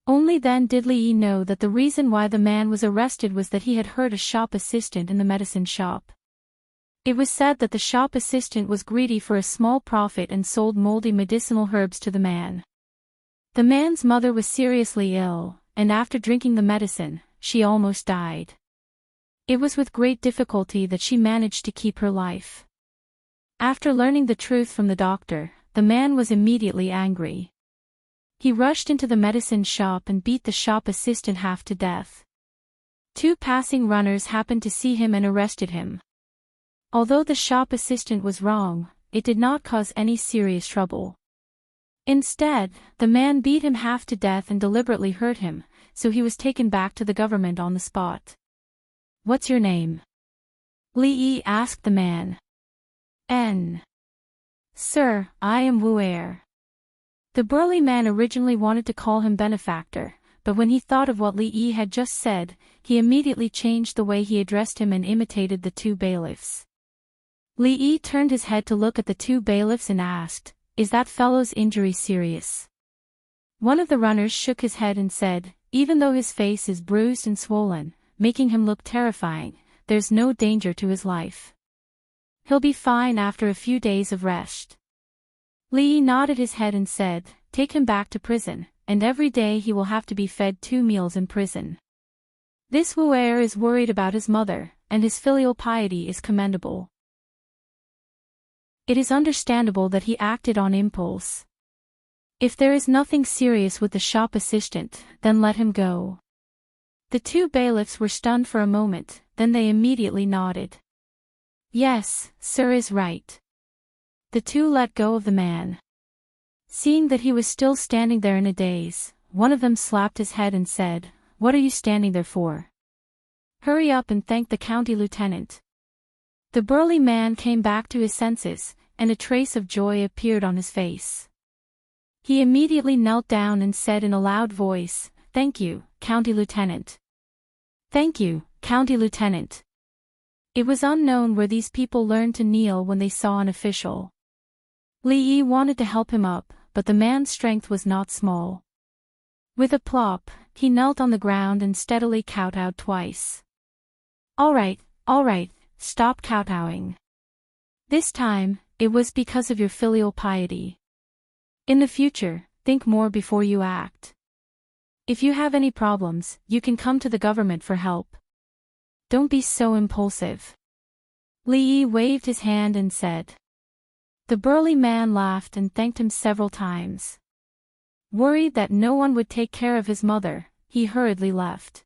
Only then did Li Yi know that the reason why the man was arrested was that he had hurt a shop assistant in the medicine shop. It was said that the shop assistant was greedy for a small profit and sold moldy medicinal herbs to the man. The man's mother was seriously ill, and after drinking the medicine, she almost died. It was with great difficulty that she managed to keep her life. After learning the truth from the doctor, the man was immediately angry. He rushed into the medicine shop and beat the shop assistant half to death. Two passing runners happened to see him and arrested him. Although the shop assistant was wrong, it did not cause any serious trouble. Instead, the man beat him half to death and deliberately hurt him, so he was taken back to the government on the spot. "What's your name?" Li Yi asked the man. "Sir, I am Wu Er." The burly man originally wanted to call him benefactor, but when he thought of what Li Yi had just said, he immediately changed the way he addressed him and imitated the two bailiffs. Li Yi turned his head to look at the two bailiffs and asked, "Is that fellow's injury serious?" One of the runners shook his head and said, "Even though his face is bruised and swollen, making him look terrifying, there's no danger to his life. He'll be fine after a few days of rest." Li Yi nodded his head and said, "Take him back to prison, and every day he will have to be fed 2 meals in prison." This Wu Er is worried about his mother, and his filial piety is commendable. It is understandable that he acted on impulse. If there is nothing serious with the shop assistant, then let him go. The two bailiffs were stunned for a moment, then they immediately nodded. "Yes, sir is right." The two let go of the man. Seeing that he was still standing there in a daze, one of them slapped his head and said, "What are you standing there for? Hurry up and thank the county lieutenant." The burly man came back to his senses, and a trace of joy appeared on his face. He immediately knelt down and said in a loud voice, "Thank you, county lieutenant. Thank you, county lieutenant." It was unknown where these people learned to kneel when they saw an official. Li Yi wanted to help him up, but the man's strength was not small. With a plop, he knelt on the ground and steadily kowtowed twice. All right, stop kowtowing. This time, it was because of your filial piety. In the future, think more before you act. If you have any problems, you can come to the government for help. Don't be so impulsive." Li Yi waved his hand and said. The burly man laughed and thanked him several times. Worried that no one would take care of his mother, he hurriedly left.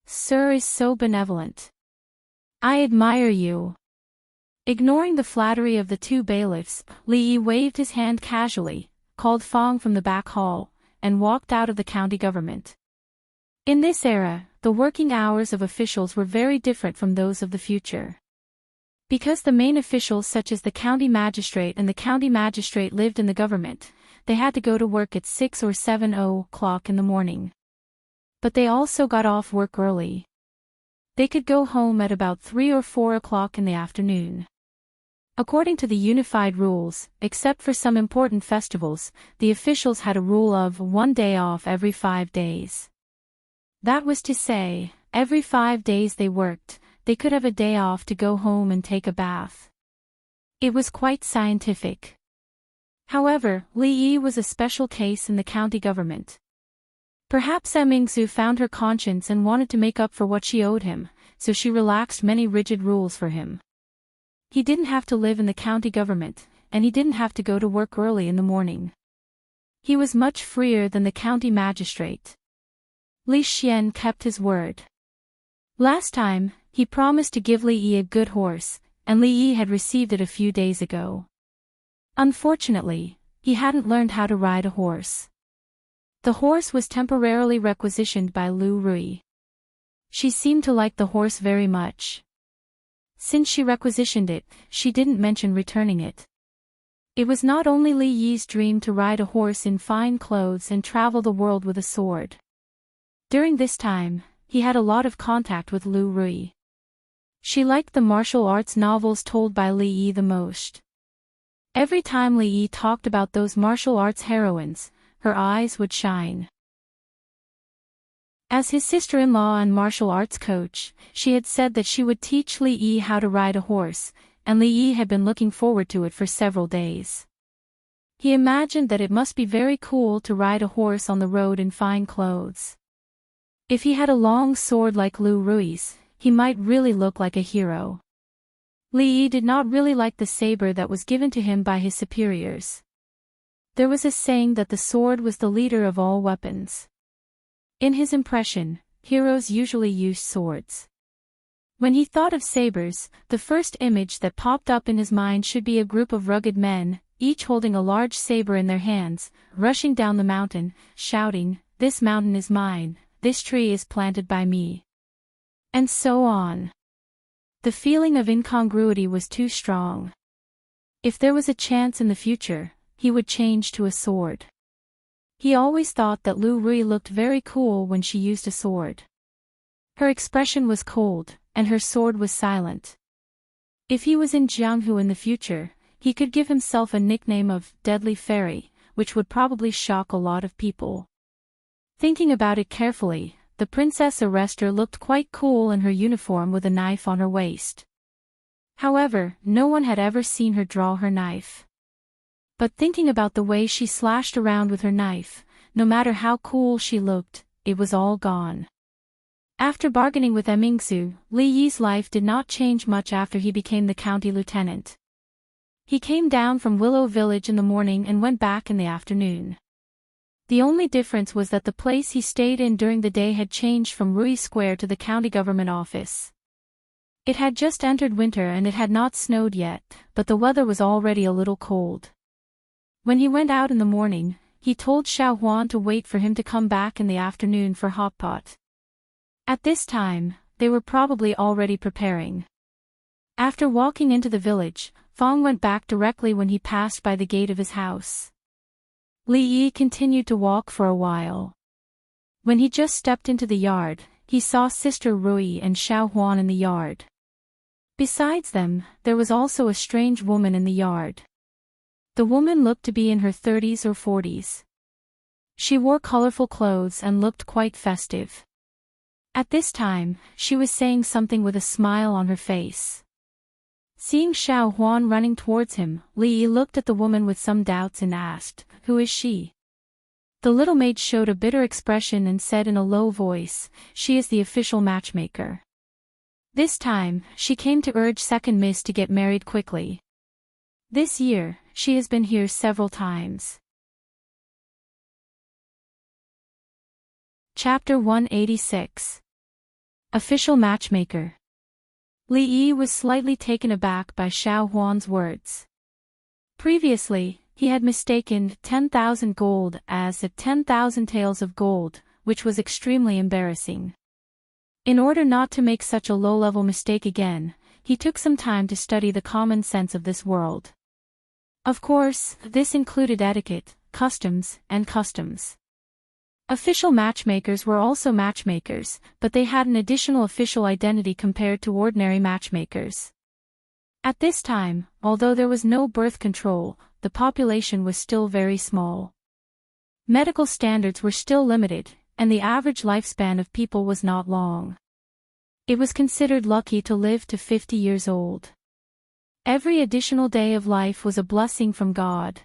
"Sir is so benevolent. I admire you." Ignoring the flattery of the two bailiffs, Li Yi waved his hand casually, called Fong from the back hall, and walked out of the county government. In this era, the working hours of officials were very different from those of the future. Because the main officials such as the county magistrate and the county magistrate lived in the government, they had to go to work at 6 or 7 o'clock in the morning. But they also got off work early. They could go home at about 3 or 4 o'clock in the afternoon. According to the unified rules, except for some important festivals, the officials had a rule of 1 day off every 5 days. That was to say, every 5 days they worked, they could have a day off to go home and take a bath. It was quite scientific. However, Li Yi was a special case in the county government. Perhaps Mingzu found her conscience and wanted to make up for what she owed him, so she relaxed many rigid rules for him. He didn't have to live in the county government, and he didn't have to go to work early in the morning. He was much freer than the county magistrate. Li Xian kept his word. Last time, he promised to give Li Yi a good horse, and Li Yi had received it a few days ago. Unfortunately, he hadn't learned how to ride a horse. The horse was temporarily requisitioned by Lu Rui. She seemed to like the horse very much. Since she requisitioned it, she didn't mention returning it. It was not only Li Yi's dream to ride a horse in fine clothes and travel the world with a sword. During this time, he had a lot of contact with Lu Rui. She liked the martial arts novels told by Li Yi the most. Every time Li Yi talked about those martial arts heroines, her eyes would shine. As his sister-in-law and martial arts coach, she had said that she would teach Li Yi how to ride a horse, and Li Yi had been looking forward to it for several days. He imagined that it must be very cool to ride a horse on the road in fine clothes. If he had a long sword like Lu Rui's, he might really look like a hero. Li Yi did not really like the saber that was given to him by his superiors. There was a saying that the sword was the leader of all weapons. In his impression, heroes usually used swords. When he thought of sabers, the first image that popped up in his mind should be a group of rugged men, each holding a large saber in their hands, rushing down the mountain, shouting, "This mountain is mine, this tree is planted by me." And so on. The feeling of incongruity was too strong. If there was a chance in the future, he would change to a sword. He always thought that Lu Rui looked very cool when she used a sword. Her expression was cold, and her sword was silent. If he was in Jianghu in the future, he could give himself a nickname of Deadly Fairy, which would probably shock a lot of people. Thinking about it carefully, the Princess Arrestor looked quite cool in her uniform with a knife on her waist. However, no one had ever seen her draw her knife. But thinking about the way she slashed around with her knife, no matter how cool she looked, it was all gone. After bargaining with Mingzu, Li Yi's life did not change much after he became the county lieutenant. He came down from Willow Village in the morning and went back in the afternoon. The only difference was that the place he stayed in during the day had changed from Rui Square to the county government office. It had just entered winter and it had not snowed yet, but the weather was already a little cold. When he went out in the morning, he told Xiao Huan to wait for him to come back in the afternoon for hot pot. At this time, they were probably already preparing. After walking into the village, Fong went back directly when he passed by the gate of his house. Li Yi continued to walk for a while. When he just stepped into the yard, he saw Sister Rui and Xiao Huan in the yard. Besides them, there was also a strange woman in the yard. The woman looked to be in her 30s or 40s. She wore colorful clothes and looked quite festive. At this time, she was saying something with a smile on her face. Seeing Xiao Huan running towards him, Li Yi looked at the woman with some doubts and asked, "Who is she?" The little maid showed a bitter expression and said in a low voice, "She is the official matchmaker." This time, she came to urge Second Miss to get married quickly. This year, she has been here several times. Chapter 186. Official Matchmaker. Li Yi was slightly taken aback by Xiao Huan's words. Previously, he had mistaken 10,000 gold as 10,000 taels of gold, which was extremely embarrassing. In order not to make such a low-level mistake again, he took some time to study the common sense of this world. Of course, this included etiquette, customs. Official matchmakers were also matchmakers, but they had an additional official identity compared to ordinary matchmakers. At this time, although there was no birth control, the population was still very small. Medical standards were still limited, and the average lifespan of people was not long. It was considered lucky to live to 50 years old. Every additional day of life was a blessing from God.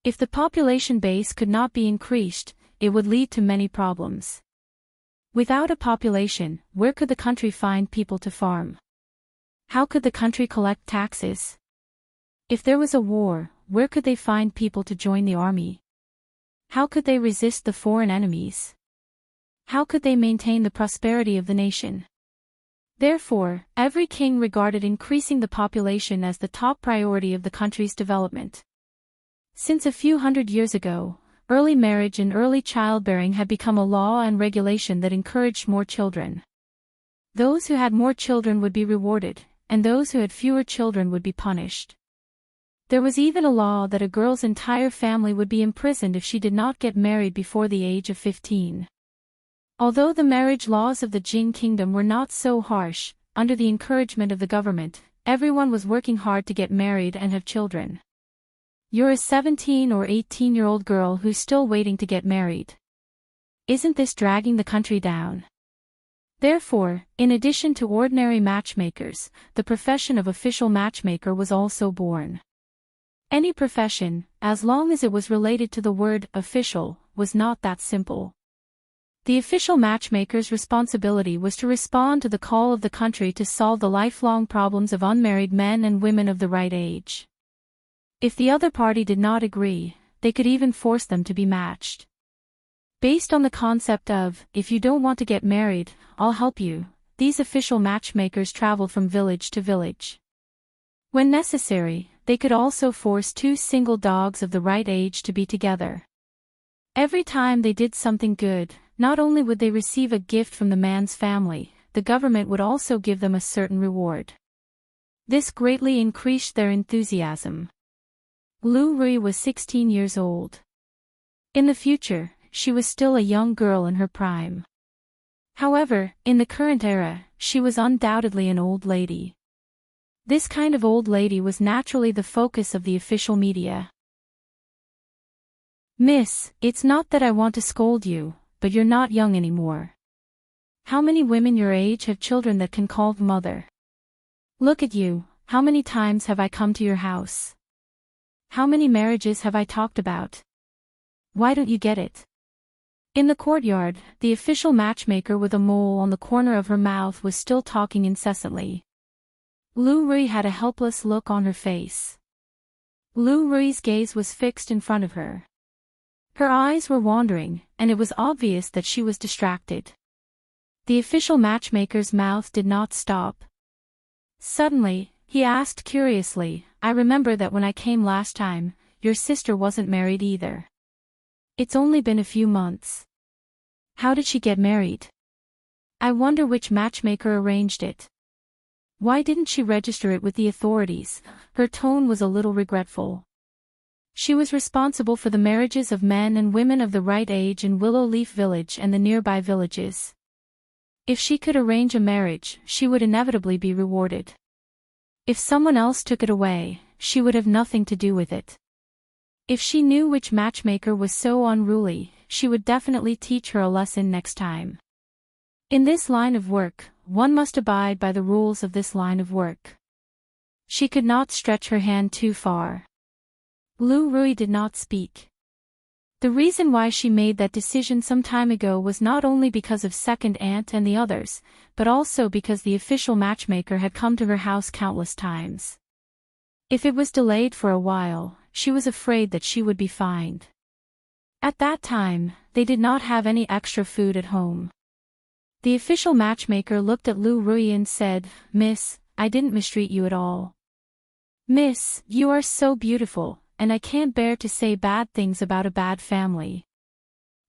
If the population base could not be increased, it would lead to many problems. Without a population, where could the country find people to farm? How could the country collect taxes? If there was a war, where could they find people to join the army? How could they resist the foreign enemies? How could they maintain the prosperity of the nation? Therefore, every king regarded increasing the population as the top priority of the country's development. Since a few hundred years ago, early marriage and early childbearing had become a law and regulation that encouraged more children. Those who had more children would be rewarded, and those who had fewer children would be punished. There was even a law that a girl's entire family would be imprisoned if she did not get married before the age of 15. Although the marriage laws of the Jin kingdom were not so harsh, under the encouragement of the government, everyone was working hard to get married and have children. You're a 17 or 18-year-old girl who's still waiting to get married. Isn't this dragging the country down? Therefore, in addition to ordinary matchmakers, the profession of official matchmaker was also born. Any profession, as long as it was related to the word official, was not that simple. The official matchmaker's responsibility was to respond to the call of the country to solve the lifelong problems of unmarried men and women of the right age. If the other party did not agree, they could even force them to be matched. Based on the concept of, if you don't want to get married, I'll help you, these official matchmakers traveled from village to village. When necessary, they could also force two single dogs of the right age to be together. Every time they did something good, not only would they receive a gift from the man's family, the government would also give them a certain reward. This greatly increased their enthusiasm. Lu Rui was 16 years old. In the future, she was still a young girl in her prime. However, in the current era, she was undoubtedly an old lady. This kind of old lady was naturally the focus of the official media. Miss, it's not that I want to scold you, but you're not young anymore. How many women your age have children that can call mother? Look at you, how many times have I come to your house? How many marriages have I talked about? Why don't you get it? In the courtyard, the official matchmaker with a mole on the corner of her mouth was still talking incessantly. Lu Rui had a helpless look on her face. Lu Rui's gaze was fixed in front of her. Her eyes were wandering, and it was obvious that she was distracted. The official matchmaker's mouth did not stop. Suddenly, he asked curiously, I remember that when I came last time, your sister wasn't married either. It's only been a few months. How did she get married? I wonder which matchmaker arranged it. Why didn't she register it with the authorities? Her tone was a little regretful. She was responsible for the marriages of men and women of the right age in Willow Leaf Village and the nearby villages. If she could arrange a marriage, she would inevitably be rewarded. If someone else took it away, she would have nothing to do with it. If she knew which matchmaker was so unruly, she would definitely teach her a lesson next time. In this line of work, one must abide by the rules of this line of work. She could not stretch her hand too far. Lu Rui did not speak. The reason why she made that decision some time ago was not only because of Second Aunt and the others, but also because the official matchmaker had come to her house countless times. If it was delayed for a while, she was afraid that she would be fined. At that time, they did not have any extra food at home. The official matchmaker looked at Lu Rui and said, Miss, I didn't mistreat you at all. Miss, you are so beautiful, and I can't bear to say bad things about a bad family.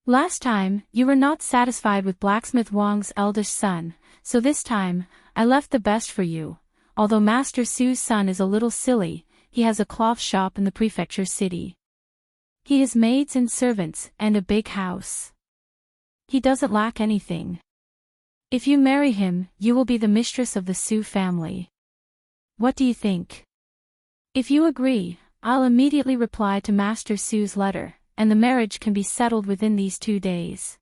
Last time, you were not satisfied with Blacksmith Wang's eldest son, so this time, I left the best for you. Although Master Su's son is a little silly, he has a cloth shop in the prefecture city. He has maids and servants, and a big house. He doesn't lack anything. If you marry him, you will be the mistress of the Su family. What do you think? If you agree, I'll immediately reply to Master Su's letter, and the marriage can be settled within these 2 days.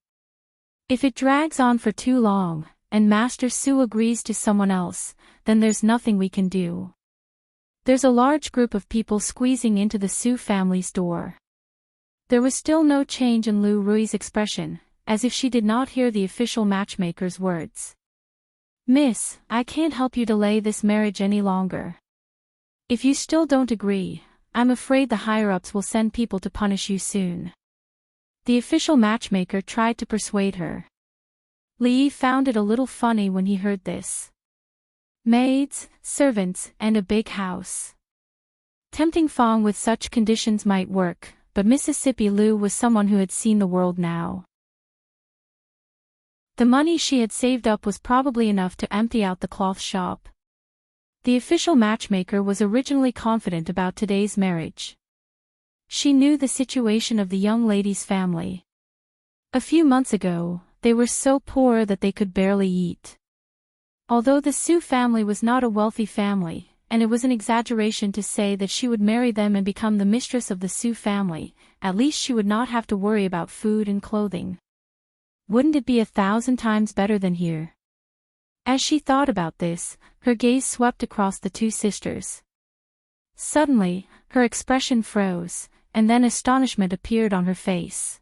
If it drags on for too long, and Master Su agrees to someone else, then there's nothing we can do. There's a large group of people squeezing into the Su family's door. There was still no change in Lu Rui's expression, as if she did not hear the official matchmaker's words. Miss, I can't help you delay this marriage any longer. If you still don't agree, I'm afraid the higher-ups will send people to punish you soon. The official matchmaker tried to persuade her. Li Yi found it a little funny when he heard this. Maids, servants, and a big house. Tempting Fong with such conditions might work, but Mississippi Lu was someone who had seen the world now. The money she had saved up was probably enough to empty out the cloth shop. The official matchmaker was originally confident about today's marriage. She knew the situation of the young lady's family. A few months ago, they were so poor that they could barely eat. Although the Su family was not a wealthy family, and it was an exaggeration to say that she would marry them and become the mistress of the Su family, at least she would not have to worry about food and clothing. Wouldn't it be 1,000 times better than here? As she thought about this, her gaze swept across the two sisters. Suddenly, her expression froze, and then astonishment appeared on her face.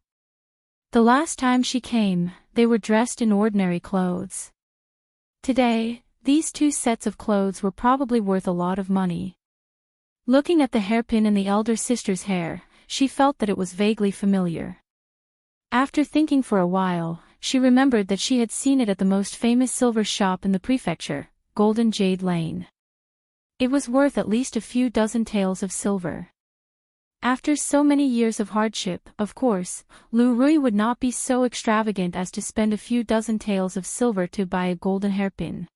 The last time she came, they were dressed in ordinary clothes. Today, these two sets of clothes were probably worth a lot of money. Looking at the hairpin in the elder sister's hair, she felt that it was vaguely familiar. After thinking for a while, she remembered that she had seen it at the most famous silver shop in the prefecture, Golden Jade Lane. It was worth at least a few dozen taels of silver. After so many years of hardship, of course, Lu Rui would not be so extravagant as to spend a few dozen taels of silver to buy a golden hairpin.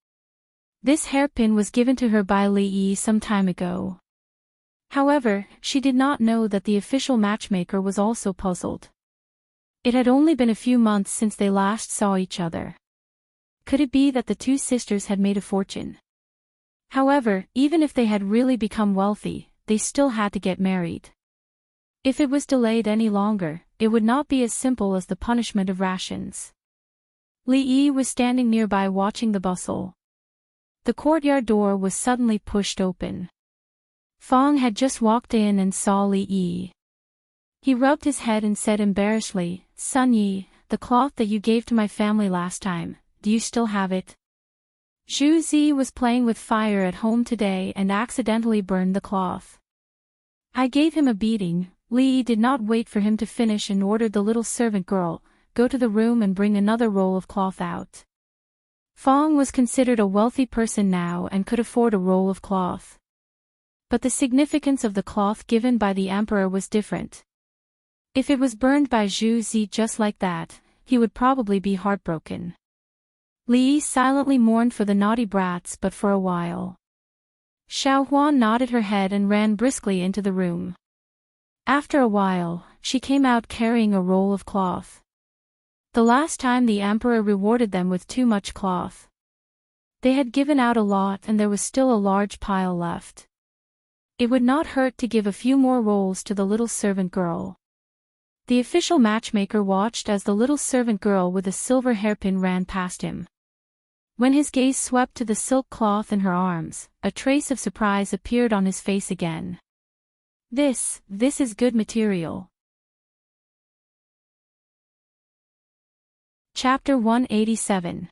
This hairpin was given to her by Li Yi some time ago. However, she did not know that the official matchmaker was also puzzled. It had only been a few months since they last saw each other. Could it be that the two sisters had made a fortune? However, even if they had really become wealthy, they still had to get married. If it was delayed any longer, it would not be as simple as the punishment of rations. Li Yi was standing nearby watching the bustle. The courtyard door was suddenly pushed open. Fong had just walked in and saw Li Yi. He rubbed his head and said embarrassedly, "Sun Yi, the cloth that you gave to my family last time, do you still have it?" Zhu Zi was playing with fire at home today and accidentally burned the cloth. I gave him a beating. Li Yi did not wait for him to finish and ordered the little servant girl, "Go to the room and bring another roll of cloth out." Fong was considered a wealthy person now and could afford a roll of cloth. But the significance of the cloth given by the emperor was different. If it was burned by Zhu Zi just like that, he would probably be heartbroken. Li Yi silently mourned for the naughty brats but for a while. Xiao Huan nodded her head and ran briskly into the room. After a while, she came out carrying a roll of cloth. The last time the emperor rewarded them with too much cloth. They had given out a lot and there was still a large pile left. It would not hurt to give a few more rolls to the little servant girl. The official matchmaker watched as the little servant girl with a silver hairpin ran past him. When his gaze swept to the silk cloth in her arms, a trace of surprise appeared on his face again. This is good material. Chapter 187.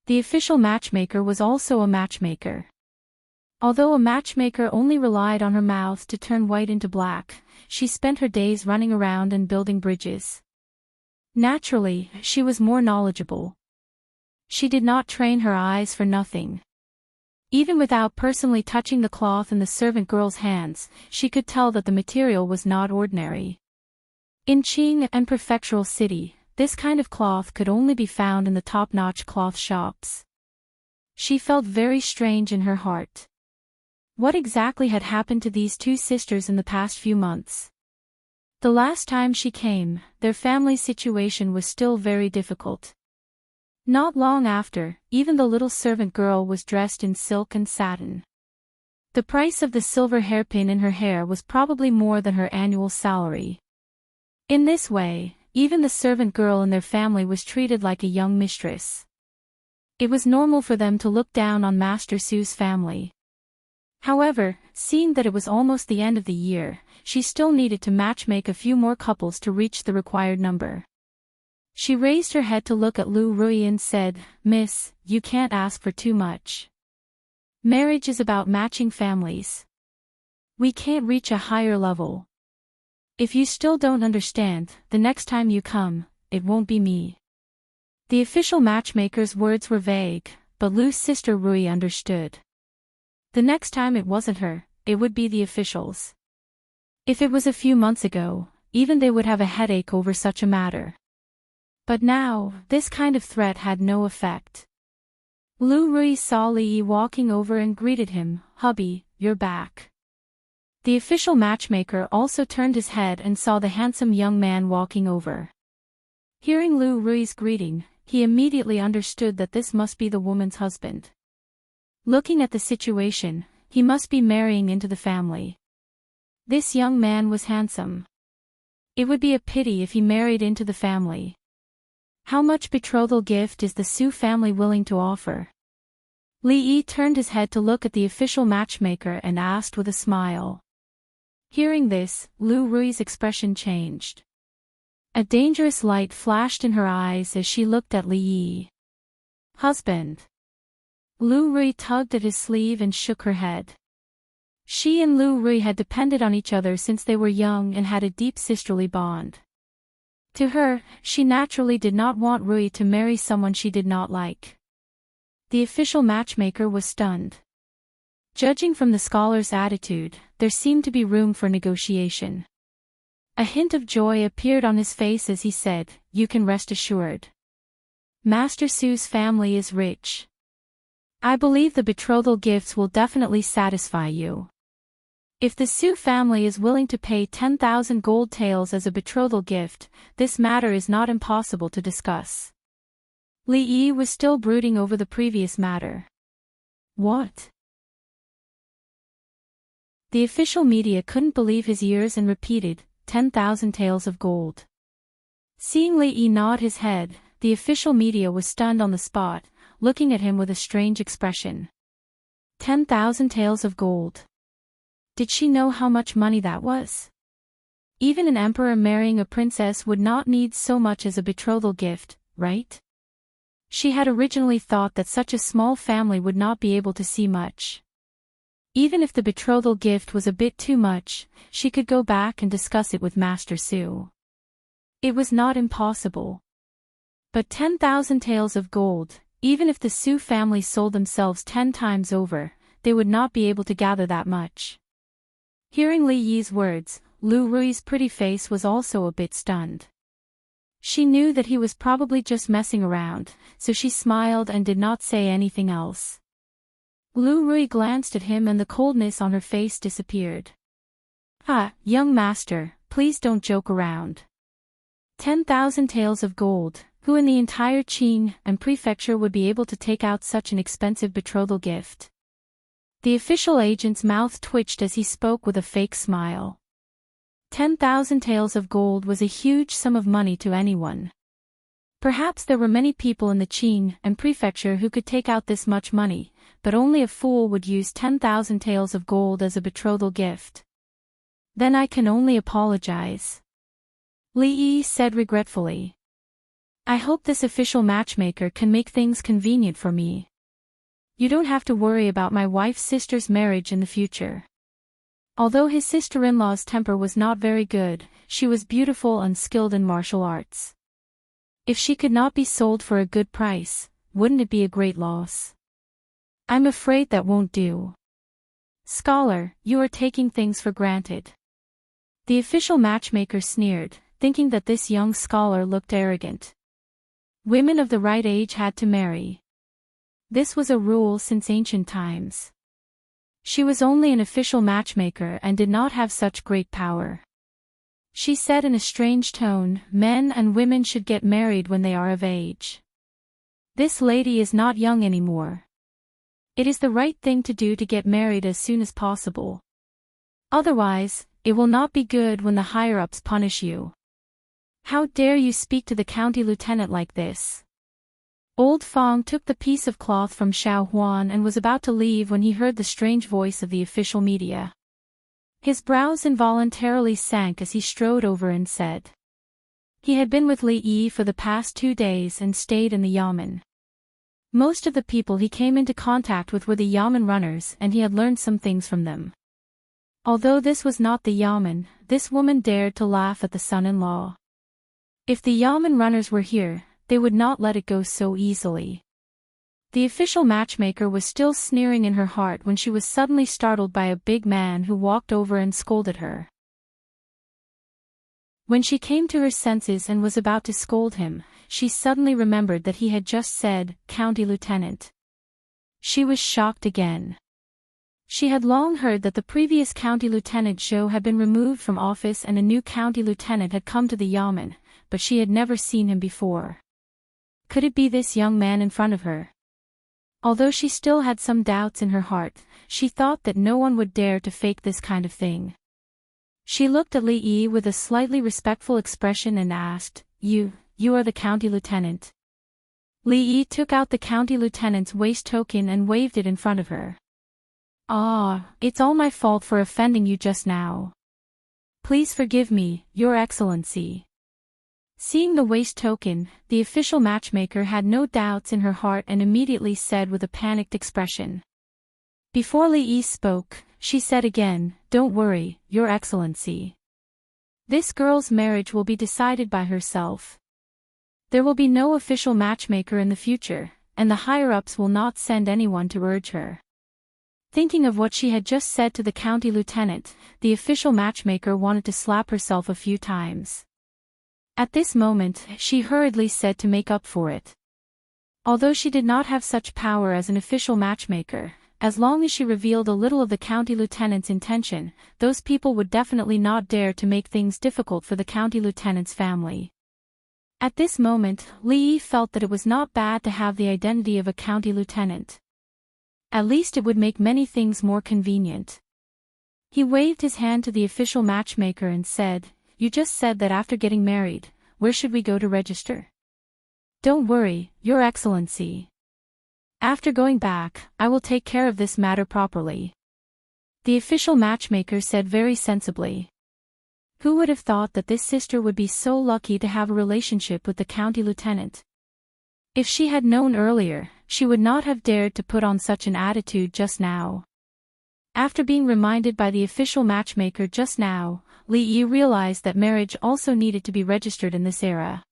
The official matchmaker was also a matchmaker. Although a matchmaker only relied on her mouth to turn white into black, she spent her days running around and building bridges. Naturally, she was more knowledgeable. She did not train her eyes for nothing. Even without personally touching the cloth in the servant girl's hands, she could tell that the material was not ordinary. In Qing and Prefectural City, this kind of cloth could only be found in the top-notch cloth shops. She felt very strange in her heart. What exactly had happened to these two sisters in the past few months? The last time she came, their family situation was still very difficult. Not long after, even the little servant girl was dressed in silk and satin. The price of the silver hairpin in her hair was probably more than her annual salary. In this way, even the servant girl in their family was treated like a young mistress. It was normal for them to look down on Master Su's family. However, seeing that it was almost the end of the year, she still needed to matchmake a few more couples to reach the required number. She raised her head to look at Lu Rui and said, "Miss, you can't ask for too much. Marriage is about matching families. We can't reach a higher level. If you still don't understand, the next time you come, it won't be me." The official matchmaker's words were vague, but Lu's sister Rui understood. The next time it wasn't her, it would be the officials. If it was a few months ago, even they would have a headache over such a matter. But now, this kind of threat had no effect. Lu Rui saw Li walking over and greeted him, "Hubby, you're back." The official matchmaker also turned his head and saw the handsome young man walking over. Hearing Lu Rui's greeting, he immediately understood that this must be the woman's husband. Looking at the situation, he must be marrying into the family. This young man was handsome. It would be a pity if he married into the family. How much betrothal gift is the Su family willing to offer? Li Yi turned his head to look at the official matchmaker and asked with a smile. Hearing this, Lu Rui's expression changed. A dangerous light flashed in her eyes as she looked at Li Yi. "Husband." Lu Rui tugged at his sleeve and shook her head. She and Lu Rui had depended on each other since they were young and had a deep sisterly bond. To her, she naturally did not want Rui to marry someone she did not like. The official matchmaker was stunned. Judging from the scholar's attitude, there seemed to be room for negotiation. A hint of joy appeared on his face as he said, "You can rest assured. Master Su's family is rich. I believe the betrothal gifts will definitely satisfy you. If the Su family is willing to pay 10,000 gold taels as a betrothal gift, this matter is not impossible to discuss." Li Yi was still brooding over the previous matter. What? The official media couldn't believe his ears and repeated, 10,000 taels of gold. Seeing Li Yi nod his head, the official media was stunned on the spot, looking at him with a strange expression. 10,000 taels of gold. Did she know how much money that was? Even an emperor marrying a princess would not need so much as a betrothal gift, right? She had originally thought that such a small family would not be able to see much. Even if the betrothal gift was a bit too much, she could go back and discuss it with Master Su. It was not impossible. But 10,000 taels of gold, even if the Su family sold themselves 10 times over, they would not be able to gather that much. Hearing Li Yi's words, Lu Rui's pretty face was also a bit stunned. She knew that he was probably just messing around, so she smiled and did not say anything else. Lu Rui glanced at him and the coldness on her face disappeared. "Ah, young master, please don't joke around. 10,000 taels of gold, who in the entire Qing and prefecture would be able to take out such an expensive betrothal gift?" The official agent's mouth twitched as he spoke with a fake smile. 10,000 taels of gold was a huge sum of money to anyone. Perhaps there were many people in the Qing and prefecture who could take out this much money, but only a fool would use 10,000 taels of gold as a betrothal gift. "Then I can only apologize," Li Yi said regretfully. "I hope this official matchmaker can make things convenient for me. You don't have to worry about my wife's sister's marriage in the future." Although his sister-in-law's temper was not very good, she was beautiful and skilled in martial arts. If she could not be sold for a good price, wouldn't it be a great loss? "I'm afraid that won't do. Scholar, you are taking things for granted." The official matchmaker sneered, thinking that this young scholar looked arrogant. Women of the right age had to marry. This was a rule since ancient times. She was only an official matchmaker and did not have such great power. She said in a strange tone, "Men and women should get married when they are of age. This lady is not young anymore. It is the right thing to do to get married as soon as possible. Otherwise, it will not be good when the higher-ups punish you. How dare you speak to the county lieutenant like this?" Old Fong took the piece of cloth from Xiao Huan and was about to leave when he heard the strange voice of the official media. His brows involuntarily sank as he strode over and said. He had been with Li Yi for the past 2 days and stayed in the yamen. Most of the people he came into contact with were the yamen runners, and he had learned some things from them. Although this was not the yamen, this woman dared to laugh at the son-in-law. If the yamen runners were here, they would not let it go so easily. The official matchmaker was still sneering in her heart when she was suddenly startled by a big man who walked over and scolded her. When she came to her senses and was about to scold him, she suddenly remembered that he had just said, "County Lieutenant." She was shocked again. She had long heard that the previous county lieutenant Zhou had been removed from office and a new county lieutenant had come to the yamen, but she had never seen him before. Could it be this young man in front of her? Although she still had some doubts in her heart, she thought that no one would dare to fake this kind of thing. She looked at Li Yi with a slightly respectful expression and asked, You are the county lieutenant." Li Yi took out the county lieutenant's waist token and waved it in front of her. "Ah, it's all my fault for offending you just now. Please forgive me, Your Excellency." Seeing the waist token, the official matchmaker had no doubts in her heart and immediately said with a panicked expression. Before Li Yi spoke, she said again, "Don't worry, Your Excellency. This girl's marriage will be decided by herself. There will be no official matchmaker in the future, and the higher-ups will not send anyone to urge her." Thinking of what she had just said to the county lieutenant, the official matchmaker wanted to slap herself a few times. At this moment, she hurriedly said to make up for it. Although she did not have such power as an official matchmaker, as long as she revealed a little of the county lieutenant's intention, those people would definitely not dare to make things difficult for the county lieutenant's family. At this moment, Li Yi felt that it was not bad to have the identity of a county lieutenant. At least it would make many things more convenient. He waved his hand to the official matchmaker and said, "You just said that after getting married, where should we go to register?" "Don't worry, Your Excellency. After going back, I will take care of this matter properly," the official matchmaker said very sensibly. Who would have thought that this sister would be so lucky to have a relationship with the county lieutenant? If she had known earlier, she would not have dared to put on such an attitude just now. After being reminded by the official matchmaker just now, Li Yi realized that marriage also needed to be registered in this era.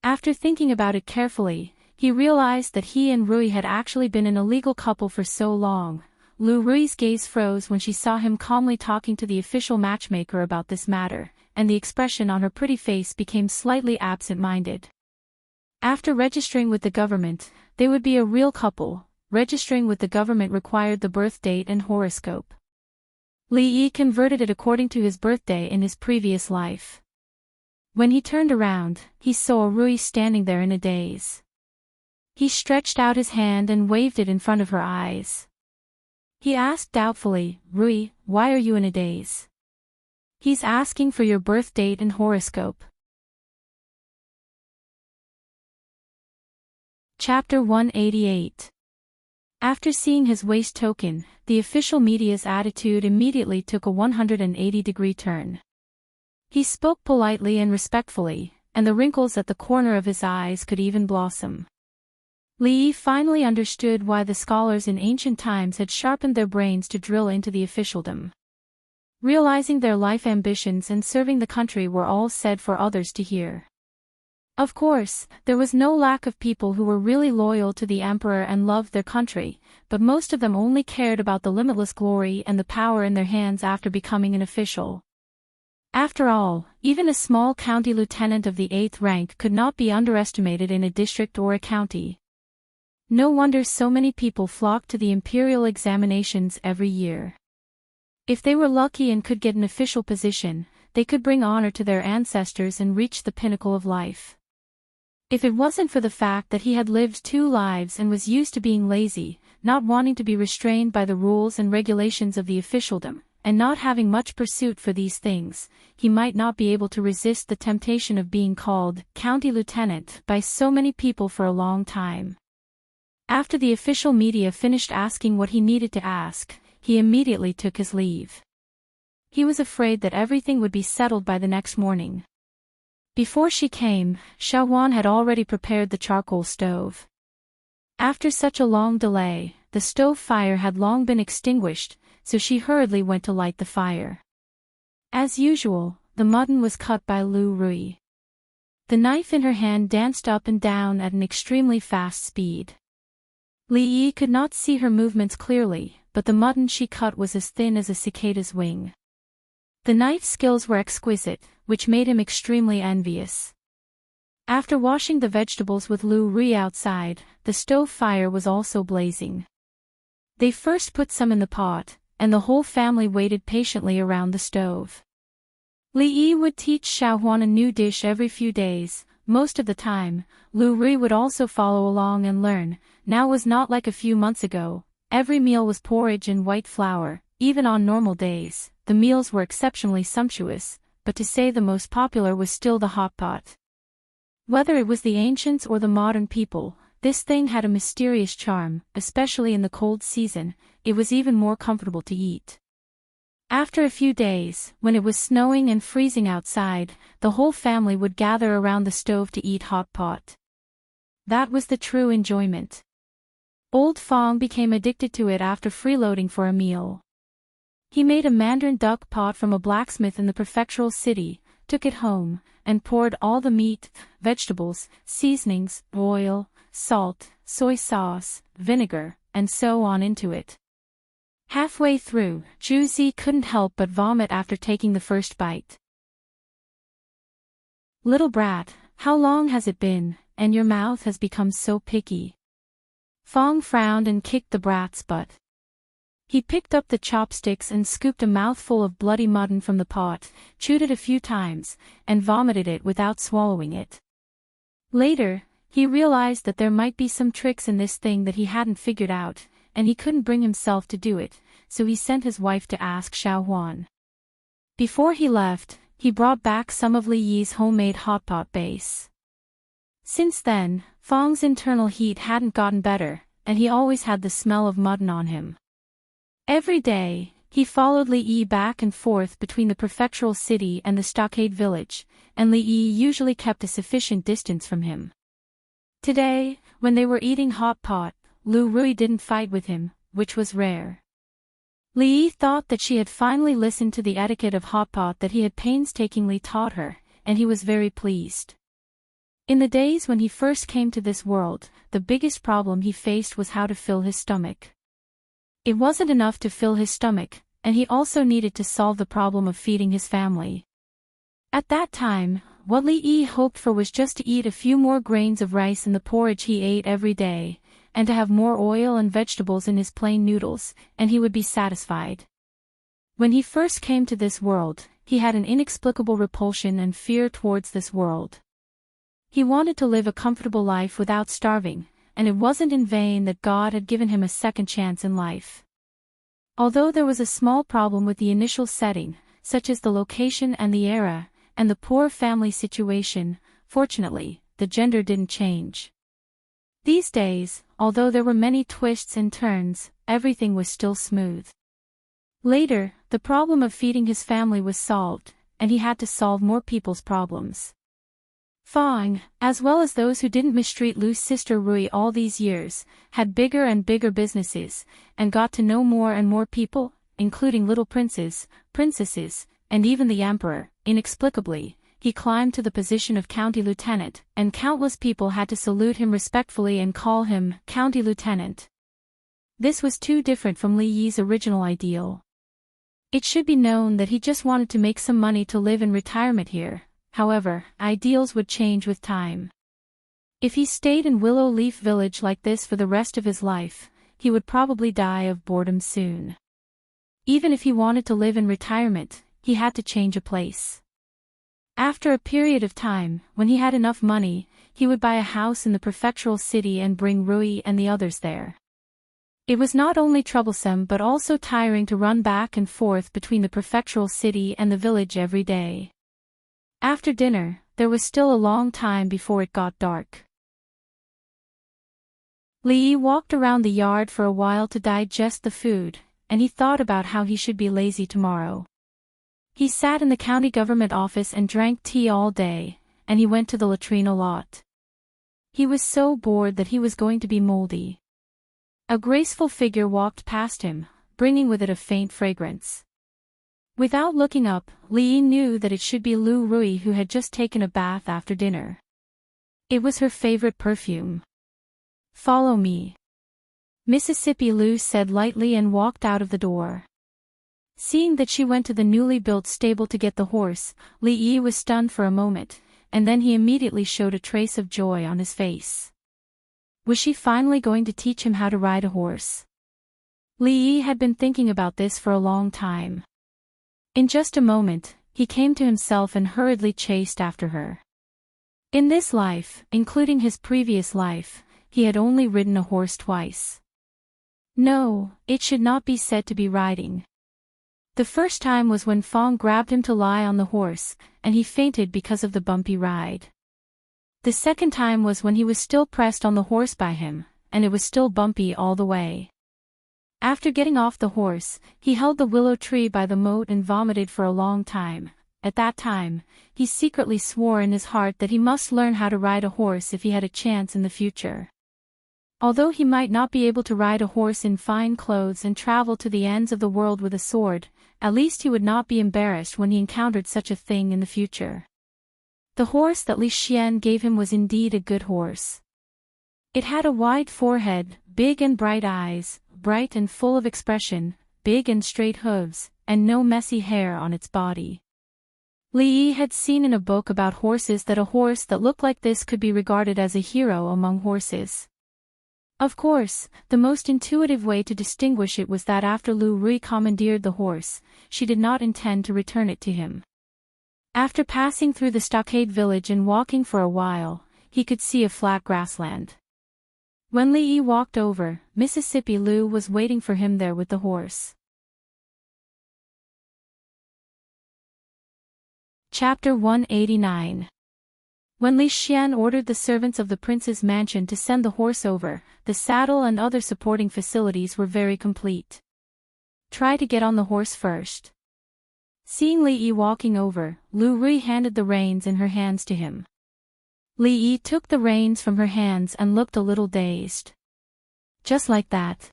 After thinking about it carefully, he realized that he and Rui had actually been an illegal couple for so long. Lu Rui's gaze froze when she saw him calmly talking to the official matchmaker about this matter, and the expression on her pretty face became slightly absent-minded. After registering with the government, they would be a real couple. Registering with the government required the birth date and horoscope. Li Yi converted it according to his birthday in his previous life. When he turned around, he saw Rui standing there in a daze. He stretched out his hand and waved it in front of her eyes. He asked doubtfully, "Rui, why are you in a daze?" "He's asking for your birth date and horoscope." Chapter 188. After seeing his waist token, the official media's attitude immediately took a 180-degree turn. He spoke politely and respectfully, and the wrinkles at the corner of his eyes could even blossom. Li Yi finally understood why the scholars in ancient times had sharpened their brains to drill into the officialdom. Realizing their life ambitions and serving the country were all said for others to hear. Of course, there was no lack of people who were really loyal to the emperor and loved their country, but most of them only cared about the limitless glory and the power in their hands after becoming an official. After all, even a small county lieutenant of the 8th rank could not be underestimated in a district or a county. No wonder so many people flocked to the imperial examinations every year. If they were lucky and could get an official position, they could bring honor to their ancestors and reach the pinnacle of life. If it wasn't for the fact that he had lived 2 lives and was used to being lazy, not wanting to be restrained by the rules and regulations of the officialdom, and not having much pursuit for these things, he might not be able to resist the temptation of being called county lieutenant by so many people for a long time. After the official media finished asking what he needed to ask, he immediately took his leave. He was afraid that everything would be settled by the next morning. Before she came, Xiaohuan had already prepared the charcoal stove. After such a long delay, the stove fire had long been extinguished, so she hurriedly went to light the fire. As usual, the mutton was cut by Lu Rui. The knife in her hand danced up and down at an extremely fast speed. Li Yi could not see her movements clearly, but the mutton she cut was as thin as a cicada's wing. The knife skills were exquisite, which made him extremely envious. After washing the vegetables with Lu Rui outside, the stove fire was also blazing. They first put some in the pot, and the whole family waited patiently around the stove. Li Yi would teach Xiaohuan a new dish every few days. Most of the time, Lu Rui would also follow along and learn. Now was not like a few months ago. Every meal was porridge and white flour. Even on normal days, the meals were exceptionally sumptuous, but to say the most popular was still the hot pot. Whether it was the ancients or the modern people, this thing had a mysterious charm, especially in the cold season. It was even more comfortable to eat. After a few days, when it was snowing and freezing outside, the whole family would gather around the stove to eat hot pot. That was the true enjoyment. Old Fong became addicted to it after freeloading for a meal. He made a mandarin duck pot from a blacksmith in the prefectural city, took it home, and poured all the meat, vegetables, seasonings, oil, salt, soy sauce, vinegar, and so on into it. Halfway through, Zhu couldn't help but vomit after taking the first bite. "Little brat, how long has it been, and your mouth has become so picky?" Fong frowned and kicked the brat's butt. He picked up the chopsticks and scooped a mouthful of bloody mutton from the pot, chewed it a few times, and vomited it without swallowing it. Later, he realized that there might be some tricks in this thing that he hadn't figured out, and he couldn't bring himself to do it, so he sent his wife to ask Xiaohuan. Before he left, he brought back some of Li Yi's homemade hot pot base. Since then, Fong's internal heat hadn't gotten better, and he always had the smell of mutton on him. Every day, he followed Li Yi back and forth between the prefectural city and the stockade village, and Li Yi usually kept a sufficient distance from him. Today, when they were eating hot pot, Lu Rui didn't fight with him, which was rare. Li Yi thought that she had finally listened to the etiquette of hot pot that he had painstakingly taught her, and he was very pleased. In the days when he first came to this world, the biggest problem he faced was how to fill his stomach. It wasn't enough to fill his stomach, and he also needed to solve the problem of feeding his family. At that time, what Li Yi hoped for was just to eat a few more grains of rice in the porridge he ate every day, and to have more oil and vegetables in his plain noodles, and he would be satisfied. When he first came to this world, he had an inexplicable repulsion and fear towards this world. He wanted to live a comfortable life without starving, and it wasn't in vain that God had given him a second chance in life. Although there was a small problem with the initial setting, such as the location and the era, and the poor family situation, fortunately, the gender didn't change. These days, although there were many twists and turns, everything was still smooth. Later, the problem of feeding his family was solved, and he had to solve more people's problems. Fong, as well as those who didn't mistreat Lu's sister Rui all these years, had bigger and bigger businesses, and got to know more and more people, including little princes, princesses, and even the emperor. Inexplicably, he climbed to the position of county lieutenant, and countless people had to salute him respectfully and call him county lieutenant. This was too different from Li Yi's original ideal. It should be known that he just wanted to make some money to live in retirement here. However, ideals would change with time. If he stayed in Willow Leaf Village like this for the rest of his life, he would probably die of boredom soon. Even if he wanted to live in retirement, he had to change a place. After a period of time, when he had enough money, he would buy a house in the prefectural city and bring Rui and the others there. It was not only troublesome but also tiring to run back and forth between the prefectural city and the village every day. After dinner, there was still a long time before it got dark. Li Yi walked around the yard for a while to digest the food, and he thought about how he should be lazy tomorrow. He sat in the county government office and drank tea all day, and he went to the latrine a lot. He was so bored that he was going to be moldy. A graceful figure walked past him, bringing with it a faint fragrance. Without looking up, Li Yi knew that it should be Lu Rui, who had just taken a bath after dinner. It was her favorite perfume. "Follow me," Mississippi Lu said lightly and walked out of the door. Seeing that she went to the newly built stable to get the horse, Li Yi was stunned for a moment, and then he immediately showed a trace of joy on his face. Was she finally going to teach him how to ride a horse? Li Yi had been thinking about this for a long time. In just a moment, he came to himself and hurriedly chased after her. In this life, including his previous life, he had only ridden a horse twice. No, it should not be said to be riding. The first time was when Fong grabbed him to lie on the horse, and he fainted because of the bumpy ride. The second time was when he was still pressed on the horse by him, and it was still bumpy all the way. After getting off the horse, he held the willow tree by the moat and vomited for a long time. At that time, he secretly swore in his heart that he must learn how to ride a horse if he had a chance in the future. Although he might not be able to ride a horse in fine clothes and travel to the ends of the world with a sword, at least he would not be embarrassed when he encountered such a thing in the future. The horse that Li Xian gave him was indeed a good horse. It had a wide forehead, big and bright eyes, bright and full of expression, big and straight hooves, and no messy hair on its body. Li Yi had seen in a book about horses that a horse that looked like this could be regarded as a hero among horses. Of course, the most intuitive way to distinguish it was that after Lu Rui commandeered the horse, she did not intend to return it to him. After passing through the stockade village and walking for a while, he could see a flat grassland. When Li Yi walked over, Mississippi Lu was waiting for him there with the horse. Chapter 189. When Li Xian ordered the servants of the prince's mansion to send the horse over, the saddle and other supporting facilities were very complete. "Try to get on the horse first." Seeing Li Yi walking over, Lu Rui handed the reins in her hands to him. Li Yi took the reins from her hands and looked a little dazed. Just like that.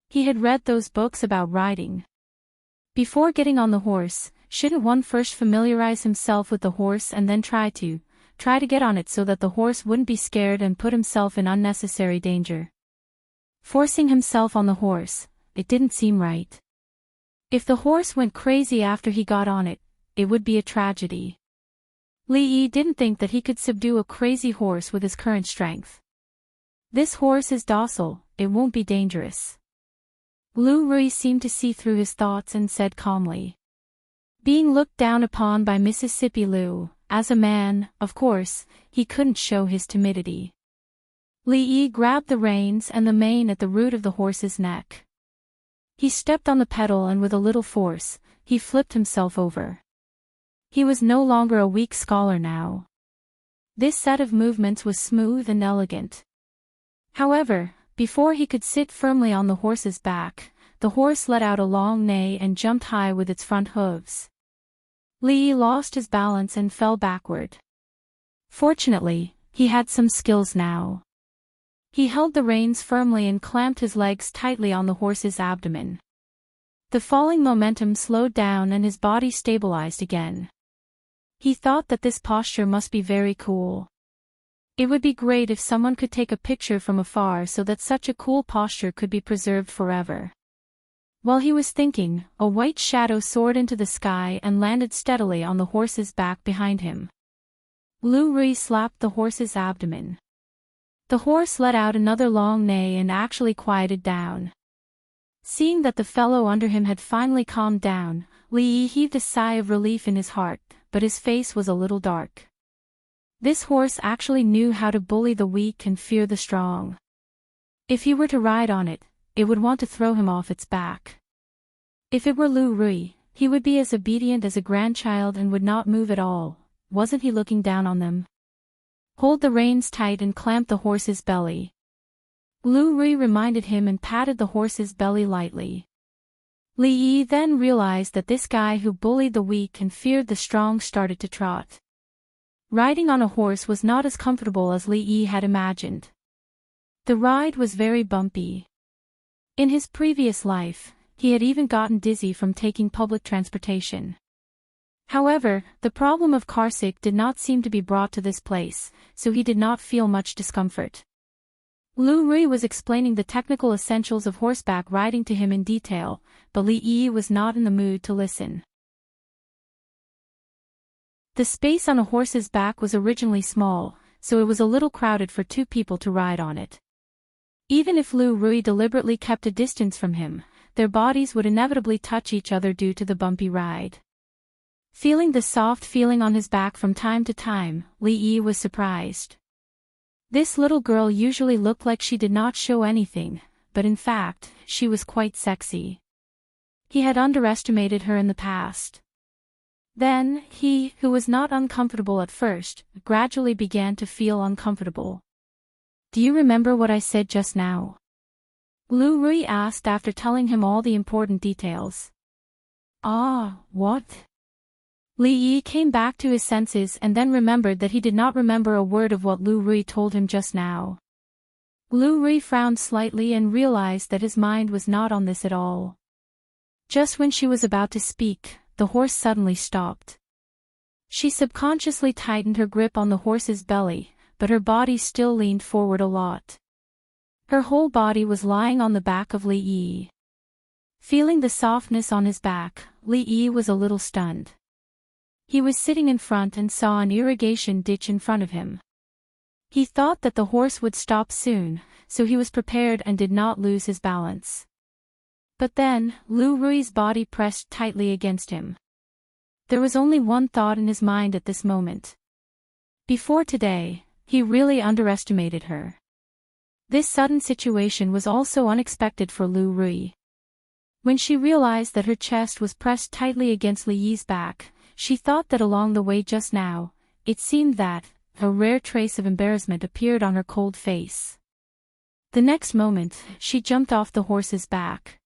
He had read those books about riding. Before getting on the horse, shouldn't one first familiarize himself with the horse and then try to get on it so that the horse wouldn't be scared and put himself in unnecessary danger? Forcing himself on the horse, it didn't seem right. If the horse went crazy after he got on it, it would be a tragedy. Li Yi didn't think that he could subdue a crazy horse with his current strength. "This horse is docile, it won't be dangerous." Lu Rui seemed to see through his thoughts and said calmly. Being looked down upon by Mississippi Lu, as a man, of course, he couldn't show his timidity. Li Yi grabbed the reins and the mane at the root of the horse's neck. He stepped on the pedal and with a little force, he flipped himself over. He was no longer a weak scholar now. This set of movements was smooth and elegant. However, before he could sit firmly on the horse's back, the horse let out a long neigh and jumped high with its front hooves. Li Yi lost his balance and fell backward. Fortunately, he had some skills now. He held the reins firmly and clamped his legs tightly on the horse's abdomen. The falling momentum slowed down and his body stabilized again. He thought that this posture must be very cool. It would be great if someone could take a picture from afar so that such a cool posture could be preserved forever. While he was thinking, a white shadow soared into the sky and landed steadily on the horse's back behind him. Lu Rui slapped the horse's abdomen. The horse let out another long neigh and actually quieted down. Seeing that the fellow under him had finally calmed down, Li Yi heaved a sigh of relief in his heart, but his face was a little dark. This horse actually knew how to bully the weak and fear the strong. If he were to ride on it, it would want to throw him off its back. If it were Lu Rui, he would be as obedient as a grandchild and would not move at all. Wasn't he looking down on them? Hold the reins tight and clamp the horse's belly. Lu Rui reminded him and patted the horse's belly lightly. Li Yi then realized that this guy who bullied the weak and feared the strong started to trot. Riding on a horse was not as comfortable as Li Yi had imagined. The ride was very bumpy. In his previous life, he had even gotten dizzy from taking public transportation. However, the problem of carsick did not seem to be brought to this place, so he did not feel much discomfort. Lu Rui was explaining the technical essentials of horseback riding to him in detail, but Li Yi was not in the mood to listen. The space on a horse's back was originally small, so it was a little crowded for two people to ride on it. Even if Lu Rui deliberately kept a distance from him, their bodies would inevitably touch each other due to the bumpy ride. Feeling the soft feeling on his back from time to time, Li Yi was surprised. This little girl usually looked like she did not show anything, but in fact, she was quite sexy. He had underestimated her in the past. Then, he, who was not uncomfortable at first, gradually began to feel uncomfortable. "Do you remember what I said just now?" Lu Rui asked after telling him all the important details. "Ah, what?" Li Yi came back to his senses and then remembered that he did not remember a word of what Lu Rui told him just now. Lu Rui frowned slightly and realized that his mind was not on this at all. Just when she was about to speak, the horse suddenly stopped. She subconsciously tightened her grip on the horse's belly, but her body still leaned forward a lot. Her whole body was lying on the back of Li Yi. Feeling the softness on his back, Li Yi was a little stunned. He was sitting in front and saw an irrigation ditch in front of him. He thought that the horse would stop soon, so he was prepared and did not lose his balance. But then, Lu Rui's body pressed tightly against him. There was only one thought in his mind at this moment. Before today, he really underestimated her. This sudden situation was also unexpected for Lu Rui. When she realized that her chest was pressed tightly against Li Yi's back, she thought that along the way just now, it seemed that a rare trace of embarrassment appeared on her cold face. The next moment, she jumped off the horse's back.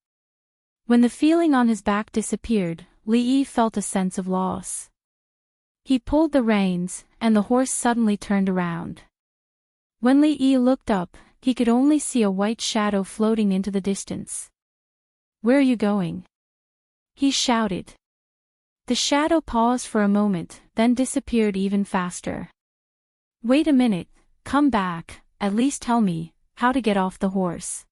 When the feeling on his back disappeared, Li Yi felt a sense of loss. He pulled the reins, and the horse suddenly turned around. When Li Yi looked up, he could only see a white shadow floating into the distance. "Where are you going?" he shouted. The shadow paused for a moment, then disappeared even faster. "Wait a minute, come back, at least tell me how to get off the horse."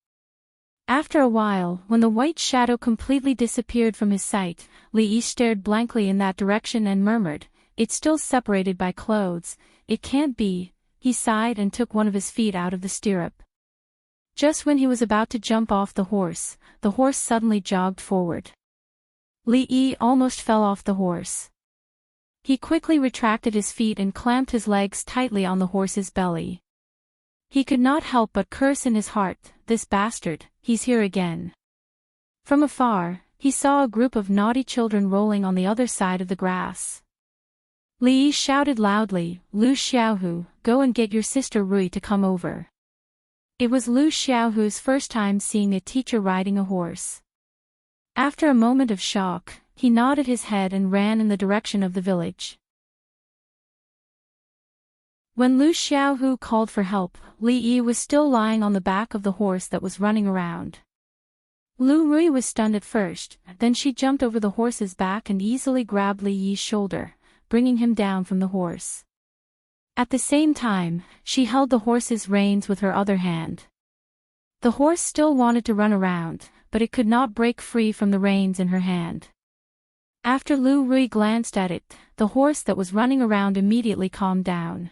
After a while, when the white shadow completely disappeared from his sight, Li Yi stared blankly in that direction and murmured, "It's still separated by clothes, it can't be." He sighed and took one of his feet out of the stirrup. Just when he was about to jump off the horse suddenly jogged forward. Li Yi almost fell off the horse. He quickly retracted his feet and clamped his legs tightly on the horse's belly. He could not help but curse in his heart, "This bastard, he's here again." From afar, he saw a group of naughty children rolling on the other side of the grass. Li Yi shouted loudly, "Lu Xiaohu, go and get your sister Rui to come over." It was Lu Xiaohu's first time seeing a teacher riding a horse. After a moment of shock, he nodded his head and ran in the direction of the village. When Lu Xiaohu called for help, Li Yi was still lying on the back of the horse that was running around. Lu Rui was stunned at first, then she jumped over the horse's back and easily grabbed Li Yi's shoulder, bringing him down from the horse. At the same time, she held the horse's reins with her other hand. The horse still wanted to run around, but it could not break free from the reins in her hand. After Lu Rui glanced at it, the horse that was running around immediately calmed down.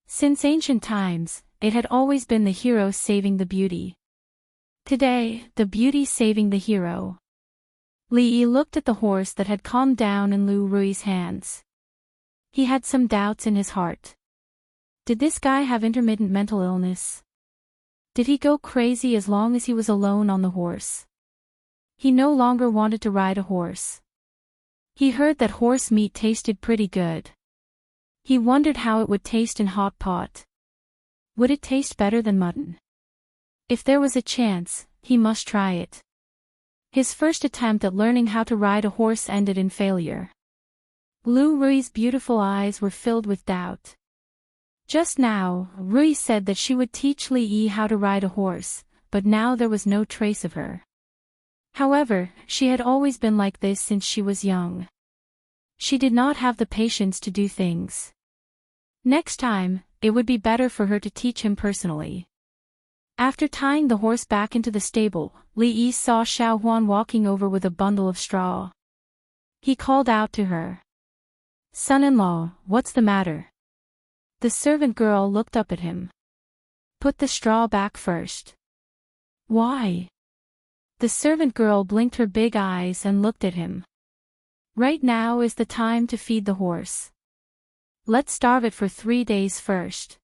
Since ancient times, it had always been the hero saving the beauty. Today, the beauty saving the hero. Li Yi looked at the horse that had calmed down in Lu Rui's hands. He had some doubts in his heart. Did this guy have intermittent mental illness? Did he go crazy as long as he was alone on the horse? He no longer wanted to ride a horse. He heard that horse meat tasted pretty good. He wondered how it would taste in hot pot. Would it taste better than mutton? If there was a chance, he must try it. His first attempt at learning how to ride a horse ended in failure. Lu Rui's beautiful eyes were filled with doubt. Just now, Rui said that she would teach Li Yi how to ride a horse, but now there was no trace of her. However, she had always been like this since she was young. She did not have the patience to do things. Next time, it would be better for her to teach him personally. After tying the horse back into the stable, Li Yi saw Xiao Huan walking over with a bundle of straw. He called out to her. "Son-in-law, what's the matter?" The servant girl looked up at him. "Put the straw back first." "Why?" The servant girl blinked her big eyes and looked at him. "Right now is the time to feed the horse. Let's starve it for 3 days first."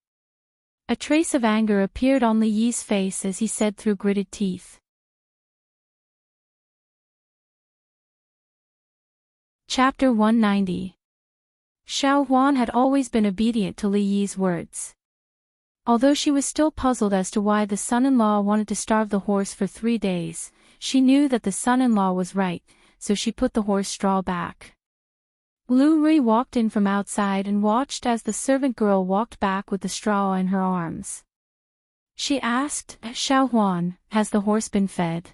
A trace of anger appeared on Li Yi's face as he said through gritted teeth. Chapter 190. Xiao Huan had always been obedient to Li Yi's words. Although she was still puzzled as to why the son-in-law wanted to starve the horse for 3 days, she knew that the son-in-law was right, so she put the horse straw back. Lu Rui walked in from outside and watched as the servant girl walked back with the straw in her arms. She asked, "Xiao Huan, has the horse been fed?"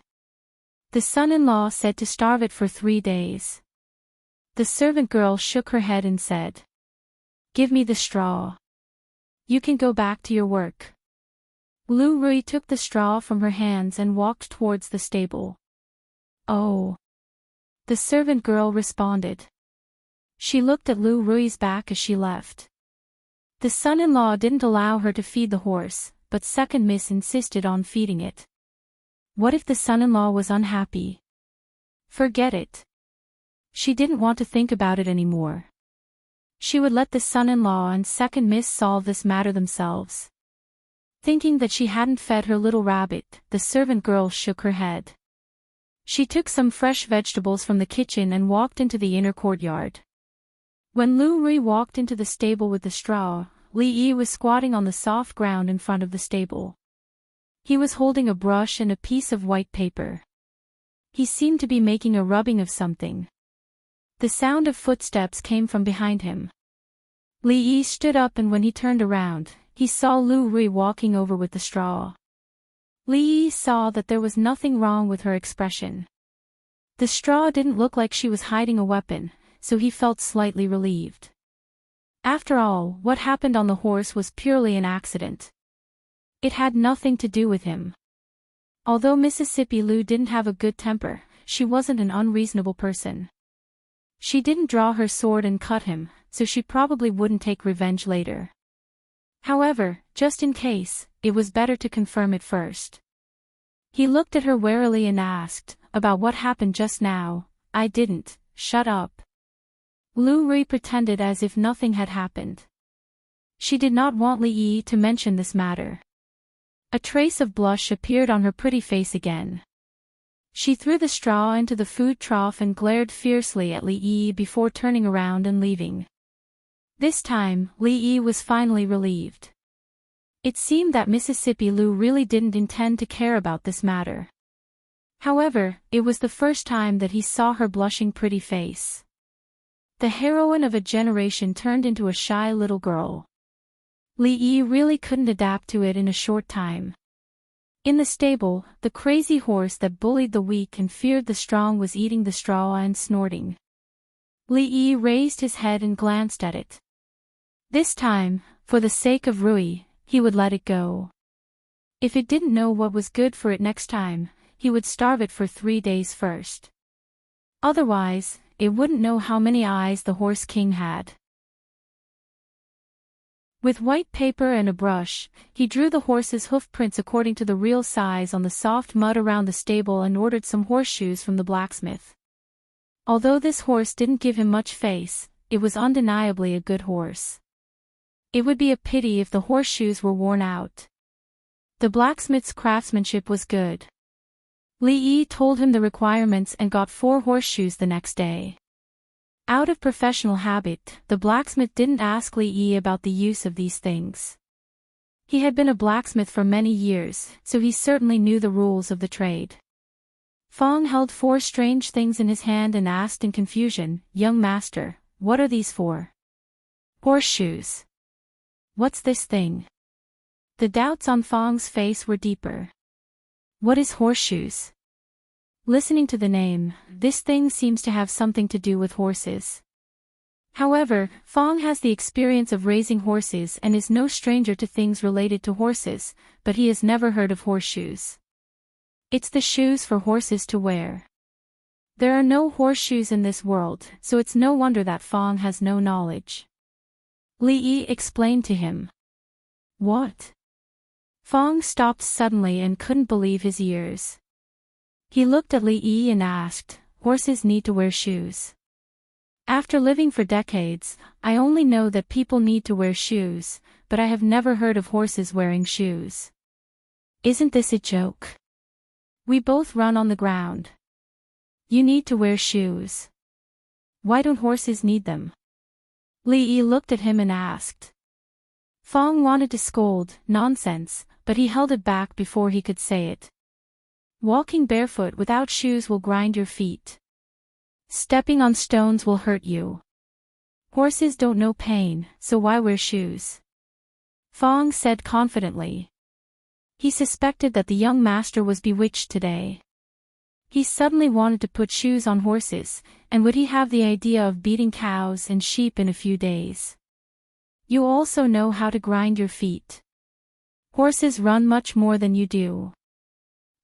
The son-in-law said to starve it for 3 days. The servant girl shook her head and said, "Give me the straw. You can go back to your work." Lu Rui took the straw from her hands and walked towards the stable. "Oh," the servant girl responded. She looked at Lu Rui's back as she left. The son-in-law didn't allow her to feed the horse, but second miss insisted on feeding it. What if the son-in-law was unhappy? Forget it. She didn't want to think about it anymore. She would let the son-in-law and second miss solve this matter themselves. Thinking that she hadn't fed her little rabbit, the servant girl shook her head. She took some fresh vegetables from the kitchen and walked into the inner courtyard. When Lu Rui walked into the stable with the straw, Li Yi was squatting on the soft ground in front of the stable. He was holding a brush and a piece of white paper. He seemed to be making a rubbing of something. The sound of footsteps came from behind him. Li Yi stood up, and when he turned around, he saw Lu Rui walking over with the straw. Li Yi saw that there was nothing wrong with her expression. The straw didn't look like she was hiding a weapon, so he felt slightly relieved. After all, what happened on the horse was purely an accident. It had nothing to do with him. Although Mississippi Lu didn't have a good temper, she wasn't an unreasonable person. She didn't draw her sword and cut him, so she probably wouldn't take revenge later. However, just in case, it was better to confirm it first. He looked at her warily and asked, "About what happened just now?" "I didn't, shut up." Lu Rui pretended as if nothing had happened. She did not want Li Yi to mention this matter. A trace of blush appeared on her pretty face again. She threw the straw into the food trough and glared fiercely at Li Yi before turning around and leaving. This time, Li Yi was finally relieved. It seemed that Mississippi Lu really didn't intend to care about this matter. However, it was the first time that he saw her blushing pretty face. The heroine of a generation turned into a shy little girl. Li Yi really couldn't adapt to it in a short time. In the stable, the crazy horse that bullied the weak and feared the strong was eating the straw and snorting. Li Yi raised his head and glanced at it. This time, for the sake of Rui, he would let it go. If it didn't know what was good for it next time, he would starve it for 3 days first. Otherwise, it wouldn't know how many eyes the horse king had. With white paper and a brush, he drew the horse's hoof prints according to the real size on the soft mud around the stable and ordered some horseshoes from the blacksmith. Although this horse didn't give him much face, it was undeniably a good horse. It would be a pity if the horseshoes were worn out. The blacksmith's craftsmanship was good. Li Yi told him the requirements and got 4 horseshoes the next day. Out of professional habit, the blacksmith didn't ask Li Yi about the use of these things. He had been a blacksmith for many years, so he certainly knew the rules of the trade. Fong held 4 strange things in his hand and asked in confusion, "Young master, what are these for?" "Horseshoes." "What's this thing?" The doubts on Fong's face were deeper. "What is horseshoes?" Listening to the name, this thing seems to have something to do with horses. However, Fong has the experience of raising horses and is no stranger to things related to horses, but he has never heard of horseshoes. It's the shoes for horses to wear. There are no horseshoes in this world, so it's no wonder that Fong has no knowledge. Li Yi explained to him. "What?" Fong stopped suddenly and couldn't believe his ears. He looked at Li Yi and asked, "Horses need to wear shoes?" "After living for decades, I only know that people need to wear shoes, but I have never heard of horses wearing shoes." "Isn't this a joke? We both run on the ground. You need to wear shoes. Why don't horses need them?" Li Yi looked at him and asked. Fong wanted to scold, "Nonsense," but he held it back before he could say it. "Walking barefoot without shoes will grind your feet. Stepping on stones will hurt you. Horses don't know pain, so why wear shoes?" Fong said confidently. He suspected that the young master was bewitched today. He suddenly wanted to put shoes on horses, and would he have the idea of beating cows and sheep in a few days? "You also know how to grind your feet. Horses run much more than you do.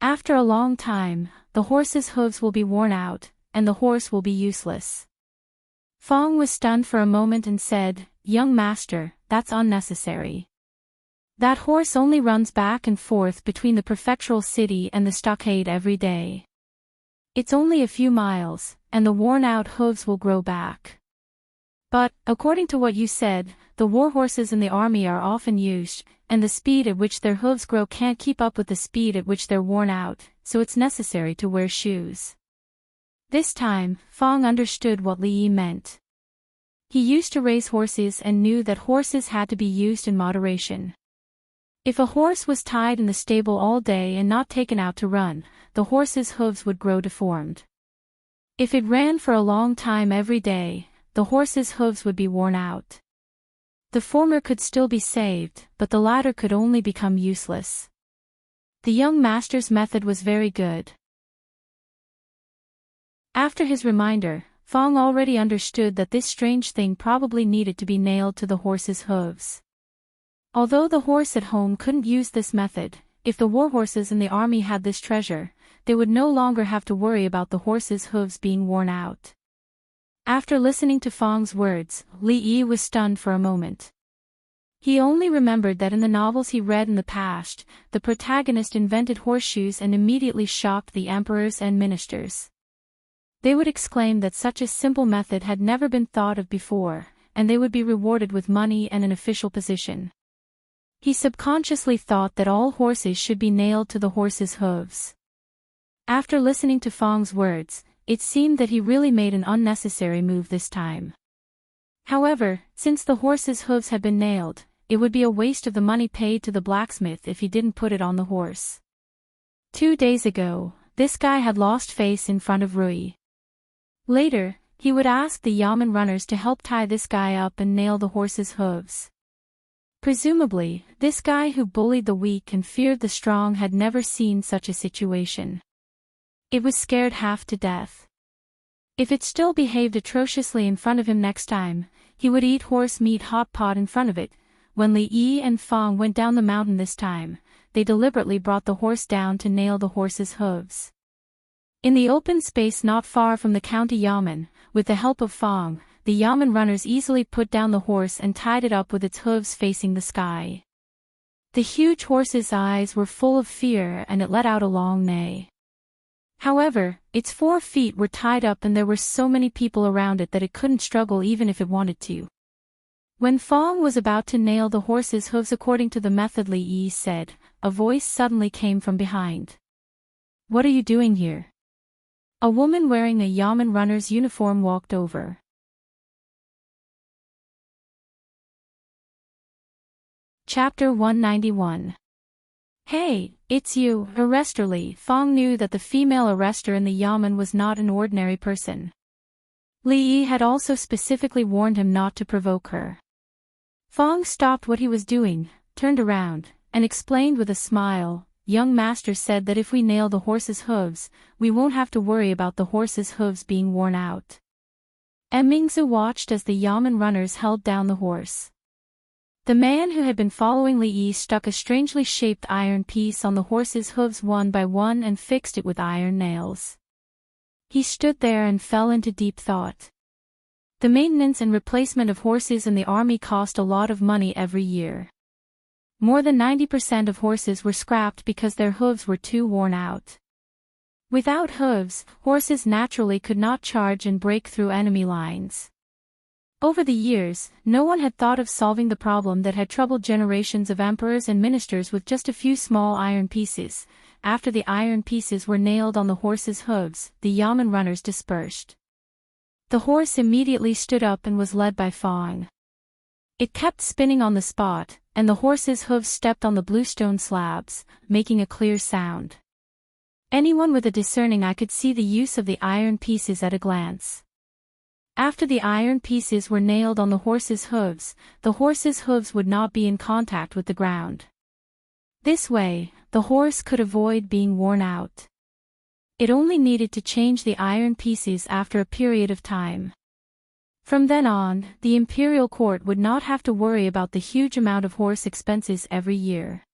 After a long time, the horse's hooves will be worn out, and the horse will be useless." Fong was stunned for a moment and said, "Young master, that's unnecessary. That horse only runs back and forth between the prefectural city and the stockade every day. It's only a few miles, and the worn-out hooves will grow back. But, according to what you said, the war horses in the army are often used, and the speed at which their hooves grow can't keep up with the speed at which they're worn out, so it's necessary to wear shoes." This time, Fong understood what Li Yi meant. He used to raise horses and knew that horses had to be used in moderation. If a horse was tied in the stable all day and not taken out to run, the horse's hooves would grow deformed. If it ran for a long time every day, the horse's hooves would be worn out. The former could still be saved, but the latter could only become useless. The young master's method was very good. After his reminder, Fong already understood that this strange thing probably needed to be nailed to the horse's hooves. Although the horse at home couldn't use this method, if the war horses in the army had this treasure, they would no longer have to worry about the horse's hooves being worn out. After listening to Fong's words, Li Yi was stunned for a moment. He only remembered that in the novels he read in the past, the protagonist invented horseshoes and immediately shocked the emperors and ministers. They would exclaim that such a simple method had never been thought of before, and they would be rewarded with money and an official position. He subconsciously thought that all horses should be nailed to the horse's hooves. After listening to Fong's words, it seemed that he really made an unnecessary move this time. However, since the horse's hooves had been nailed, it would be a waste of the money paid to the blacksmith if he didn't put it on the horse. 2 days ago, this guy had lost face in front of Rui. Later, he would ask the yamen runners to help tie this guy up and nail the horse's hooves. Presumably, this guy who bullied the weak and feared the strong had never seen such a situation. It was scared half to death. If it still behaved atrociously in front of him next time, he would eat horse meat hot pot in front of it. When Li Yi and Fong went down the mountain this time, they deliberately brought the horse down to nail the horse's hooves. In the open space not far from the county yamen, with the help of Fong, the yamen runners easily put down the horse and tied it up with its hooves facing the sky. The huge horse's eyes were full of fear and it let out a long neigh. However, its 4 feet were tied up and there were so many people around it that it couldn't struggle even if it wanted to. When Fong was about to nail the horse's hooves according to the method, Li Yi said, a voice suddenly came from behind. "What are you doing here?" A woman wearing a yamen runner's uniform walked over. Chapter 191. "Hey, it's you, arrestor Li." Fong knew that the female arrestor in the yamen was not an ordinary person. Li Yi had also specifically warned him not to provoke her. Fong stopped what he was doing, turned around, and explained with a smile, "Young master said that if we nail the horse's hooves, we won't have to worry about the horse's hooves being worn out." Mingzu watched as the yamen runners held down the horse. The man who had been following Li Yi stuck a strangely shaped iron piece on the horse's hooves one by one and fixed it with iron nails. He stood there and fell into deep thought. The maintenance and replacement of horses in the army cost a lot of money every year. More than 90% of horses were scrapped because their hooves were too worn out. Without hooves, horses naturally could not charge and break through enemy lines. Over the years, no one had thought of solving the problem that had troubled generations of emperors and ministers with just a few small iron pieces. After the iron pieces were nailed on the horse's hooves, the yamen runners dispersed. The horse immediately stood up and was led by Fong. It kept spinning on the spot, and the horse's hooves stepped on the bluestone slabs, making a clear sound. Anyone with a discerning eye could see the use of the iron pieces at a glance. After the iron pieces were nailed on the horse's hooves, the horse's hooves would not be in contact with the ground. This way, the horse could avoid being worn out. It only needed to change the iron pieces after a period of time. From then on, the imperial court would not have to worry about the huge amount of horse expenses every year.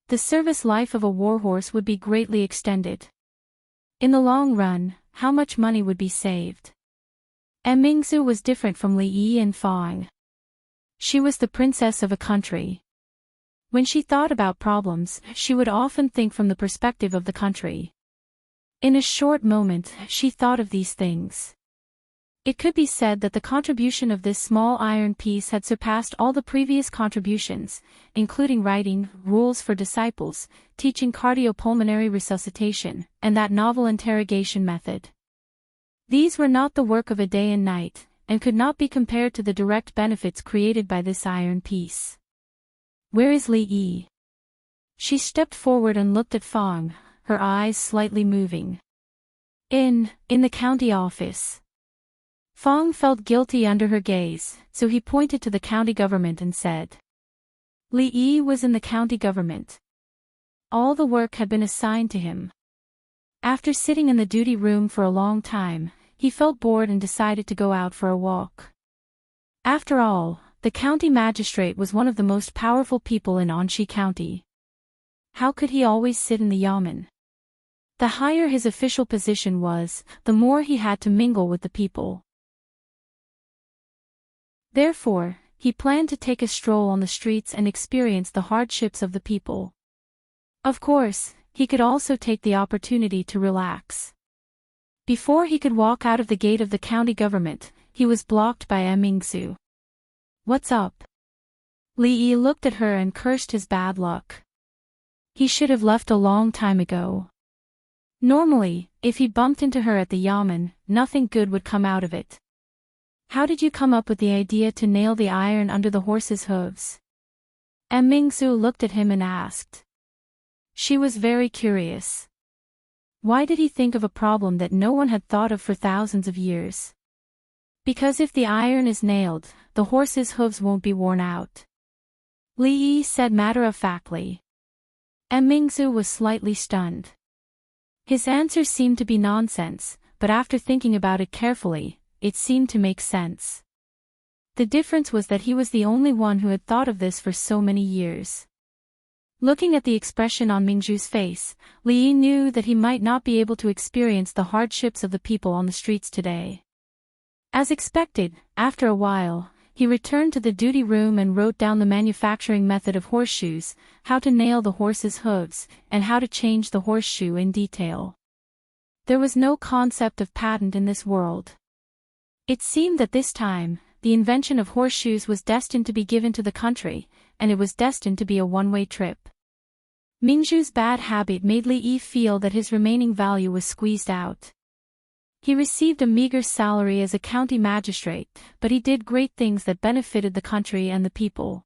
The service life of a warhorse would be greatly extended. In the long run, how much money would be saved? Mingzu was different from Li Yi and Fong. She was the princess of a country. When she thought about problems, she would often think from the perspective of the country. In a short moment, she thought of these things. It could be said that the contribution of this small iron piece had surpassed all the previous contributions, including writing rules for disciples, teaching cardiopulmonary resuscitation, and that novel interrogation method. These were not the work of a day and night, and could not be compared to the direct benefits created by this iron piece. "Where is Li Yi?" She stepped forward and looked at Fong, her eyes slightly moving. In the county office." Fong felt guilty under her gaze, so he pointed to the county government and said. Li Yi was in the county government. All the work had been assigned to him. After sitting in the duty room for a long time, he felt bored and decided to go out for a walk. After all, the county magistrate was one of the most powerful people in Anxi County. How could he always sit in the yamen? The higher his official position was, the more he had to mingle with the people. Therefore, he planned to take a stroll on the streets and experience the hardships of the people. Of course, he could also take the opportunity to relax. Before he could walk out of the gate of the county government, he was blocked by Mingzu. "What's up?" Li Yi looked at her and cursed his bad luck. He should have left a long time ago. Normally, if he bumped into her at the yamen, nothing good would come out of it. "How did you come up with the idea to nail the iron under the horse's hooves?" Mingzu looked at him and asked. She was very curious. Why did he think of a problem that no one had thought of for thousands of years? Because if the iron is nailed, the horse's hooves won't be worn out. Li Yi said matter-of-factly. Mingzu was slightly stunned. His answer seemed to be nonsense, but after thinking about it carefully, it seemed to make sense. The difference was that he was the only one who had thought of this for so many years. Looking at the expression on Mingzhu's face, Li Yi knew that he might not be able to experience the hardships of the people on the streets today. As expected, after a while, he returned to the duty room and wrote down the manufacturing method of horseshoes, how to nail the horse's hooves, and how to change the horseshoe in detail. There was no concept of patent in this world. It seemed that this time, the invention of horseshoes was destined to be given to the country, and it was destined to be a one-way trip. Mingzhu's bad habit made Li Yi feel that his remaining value was squeezed out. He received a meager salary as a county magistrate, but he did great things that benefited the country and the people.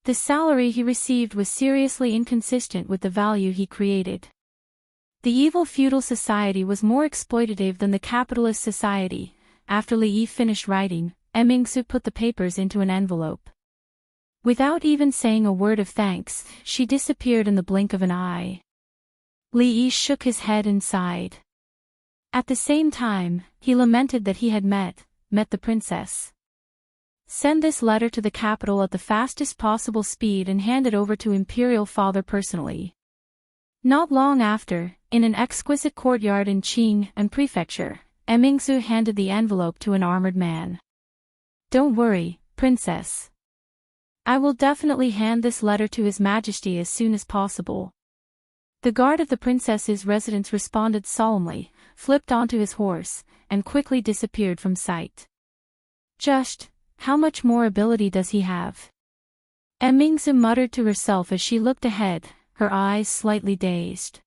The salary he received was seriously inconsistent with the value he created. The evil feudal society was more exploitative than the capitalist society. After Li Yi finished writing, Mingzhu put the papers into an envelope. Without even saying a word of thanks, she disappeared in the blink of an eye. Li Yi shook his head and sighed. At the same time, he lamented that he had met the princess. Send this letter to the capital at the fastest possible speed and hand it over to Imperial Father personally. Not long after, in an exquisite courtyard in Qing and Prefecture, Mingzhu handed the envelope to an armored man. Don't worry, princess. I will definitely hand this letter to His Majesty as soon as possible. The guard of the princess's residence responded solemnly, flipped onto his horse, and quickly disappeared from sight. Just how much more ability does he have? Mingzhu muttered to herself as she looked ahead, her eyes slightly dazed.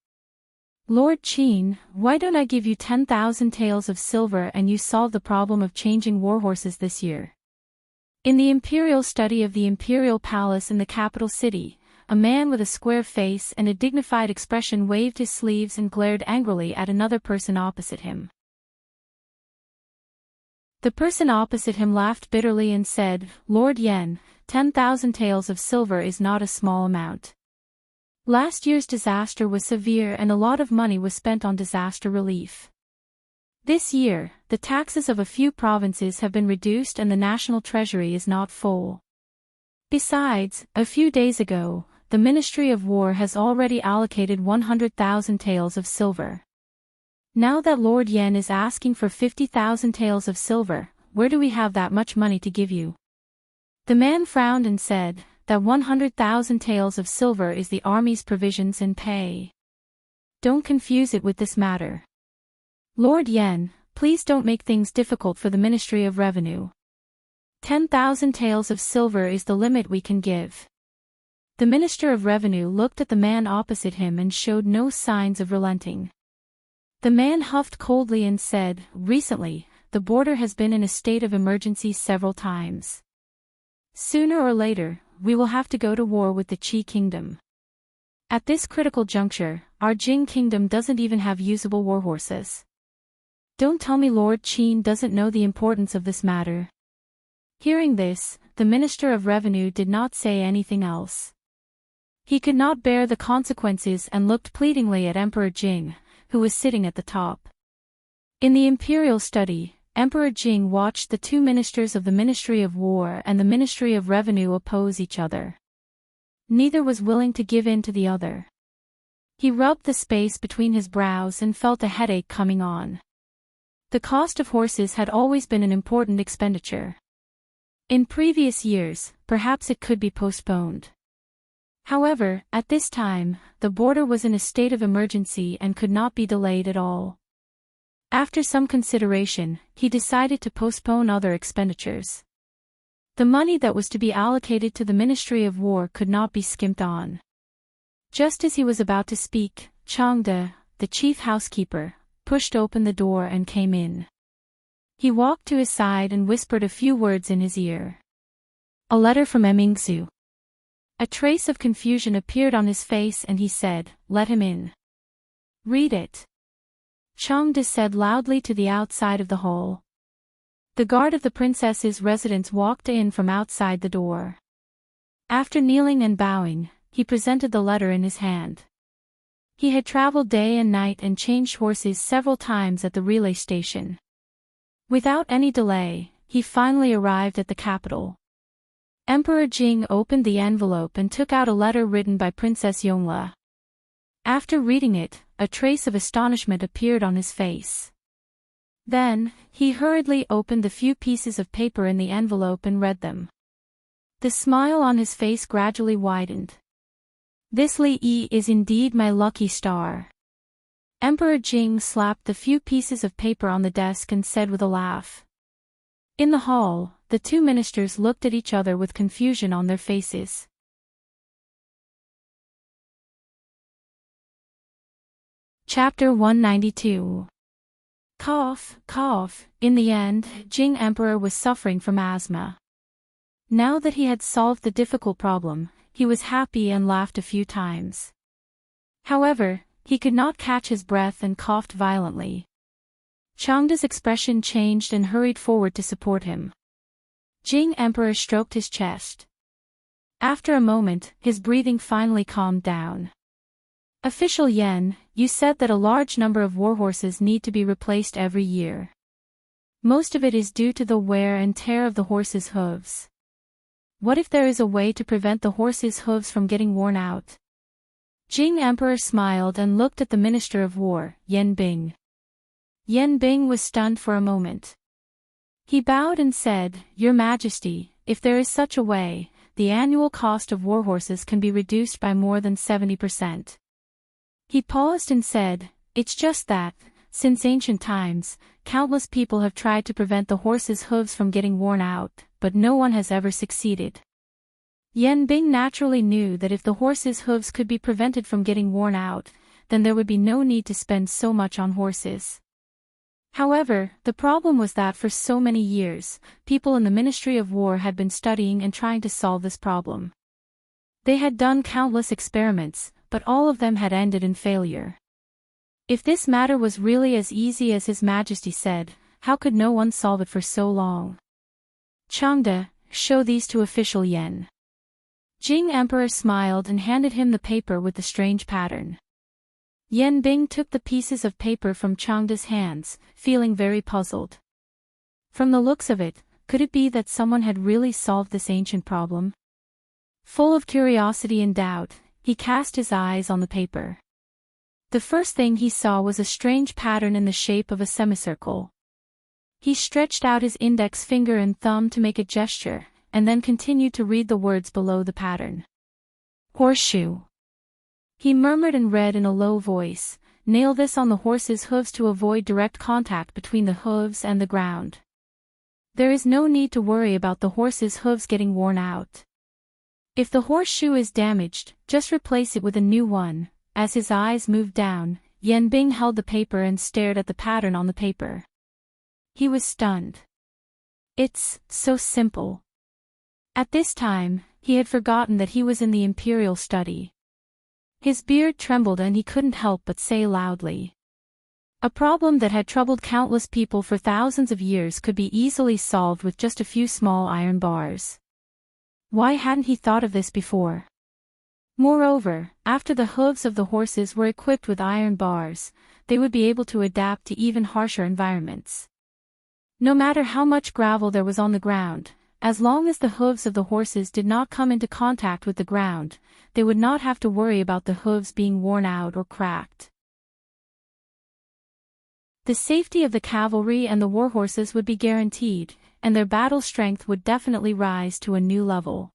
Lord Qin, why don't I give you 10,000 taels of silver and you solve the problem of changing warhorses this year? In the imperial study of the imperial palace in the capital city, a man with a square face and a dignified expression waved his sleeves and glared angrily at another person opposite him. The person opposite him laughed bitterly and said, Lord Yen, 10,000 taels of silver is not a small amount. Last year's disaster was severe and a lot of money was spent on disaster relief. This year, the taxes of a few provinces have been reduced and the national treasury is not full. Besides, a few days ago, the Ministry of War has already allocated 100,000 taels of silver. Now that Lord Yen is asking for 50,000 taels of silver, where do we have that much money to give you? The man frowned and said, that 100,000 taels of silver is the army's provisions and pay. Don't confuse it with this matter. Lord Yen, please don't make things difficult for the Ministry of Revenue. 10,000 taels of silver is the limit we can give. The Minister of Revenue looked at the man opposite him and showed no signs of relenting. The man huffed coldly and said, recently, the border has been in a state of emergency several times. Sooner or later, we will have to go to war with the Qi kingdom. At this critical juncture, our Jing kingdom doesn't even have usable warhorses. Don't tell me Lord Qin doesn't know the importance of this matter. Hearing this, the Minister of Revenue did not say anything else. He could not bear the consequences and looked pleadingly at Emperor Jing, who was sitting at the top. In the imperial study, Emperor Jing watched the two ministers of the Ministry of War and the Ministry of Revenue oppose each other. Neither was willing to give in to the other. He rubbed the space between his brows and felt a headache coming on. The cost of horses had always been an important expenditure. In previous years, perhaps it could be postponed. However, at this time, the border was in a state of emergency and could not be delayed at all. After some consideration, he decided to postpone other expenditures. The money that was to be allocated to the Ministry of War could not be skimped on. Just as he was about to speak, Changde, the chief housekeeper, pushed open the door and came in. He walked to his side and whispered a few words in his ear. A letter from Mingzhu. A trace of confusion appeared on his face and he said, let him in. Read it. Changde said loudly to the outside of the hall. The guard of the princess's residence walked in from outside the door. After kneeling and bowing, he presented the letter in his hand. He had traveled day and night and changed horses several times at the relay station. Without any delay, he finally arrived at the capital. Emperor Jing opened the envelope and took out a letter written by Princess Yongle. After reading it, a trace of astonishment appeared on his face. Then, he hurriedly opened the few pieces of paper in the envelope and read them. The smile on his face gradually widened. This Li Yi is indeed my lucky star. Emperor Jing slapped the few pieces of paper on the desk and said with a laugh. In the hall, the two ministers looked at each other with confusion on their faces. Chapter 192. Cough, cough. In the end, Jing Emperor was suffering from asthma. Now that he had solved the difficult problem, he was happy and laughed a few times. However, he could not catch his breath and coughed violently. Changda's expression changed and hurried forward to support him. Jing Emperor stroked his chest. After a moment, his breathing finally calmed down. Official Yen, you said that a large number of warhorses need to be replaced every year. Most of it is due to the wear and tear of the horse's hooves. What if there is a way to prevent the horse's hooves from getting worn out? Jing Emperor smiled and looked at the Minister of War, Yen Bing. Yen Bing was stunned for a moment. He bowed and said, Your Majesty, if there is such a way, the annual cost of warhorses can be reduced by more than 70%. He paused and said, It's just that, since ancient times, countless people have tried to prevent the horse's hooves from getting worn out, but no one has ever succeeded. Yen Bing naturally knew that if the horse's hooves could be prevented from getting worn out, then there would be no need to spend so much on horses. However, the problem was that for so many years, people in the Ministry of War had been studying and trying to solve this problem. They had done countless experiments, but all of them had ended in failure. If this matter was really as easy as His Majesty said, how could no one solve it for so long? Changda, show these to official Yen. Jing Emperor smiled and handed him the paper with the strange pattern. Yen Bing took the pieces of paper from Changda's hands, feeling very puzzled. From the looks of it, could it be that someone had really solved this ancient problem? Full of curiosity and doubt, he cast his eyes on the paper. The first thing he saw was a strange pattern in the shape of a semicircle. He stretched out his index finger and thumb to make a gesture, and then continued to read the words below the pattern. Horseshoe. He murmured and read in a low voice, nail this on the horse's hooves to avoid direct contact between the hooves and the ground. There is no need to worry about the horse's hooves getting worn out. If the horseshoe is damaged, just replace it with a new one. As his eyes moved down, Yen Bing held the paper and stared at the pattern on the paper. He was stunned. It's so simple. At this time, he had forgotten that he was in the imperial study. His beard trembled and he couldn't help but say loudly. A problem that had troubled countless people for thousands of years could be easily solved with just a few small iron bars. Why hadn't he thought of this before? Moreover, after the hooves of the horses were equipped with iron bars, they would be able to adapt to even harsher environments. No matter how much gravel there was on the ground, as long as the hooves of the horses did not come into contact with the ground, they would not have to worry about the hooves being worn out or cracked. The safety of the cavalry and the warhorses would be guaranteed, and their battle strength would definitely rise to a new level.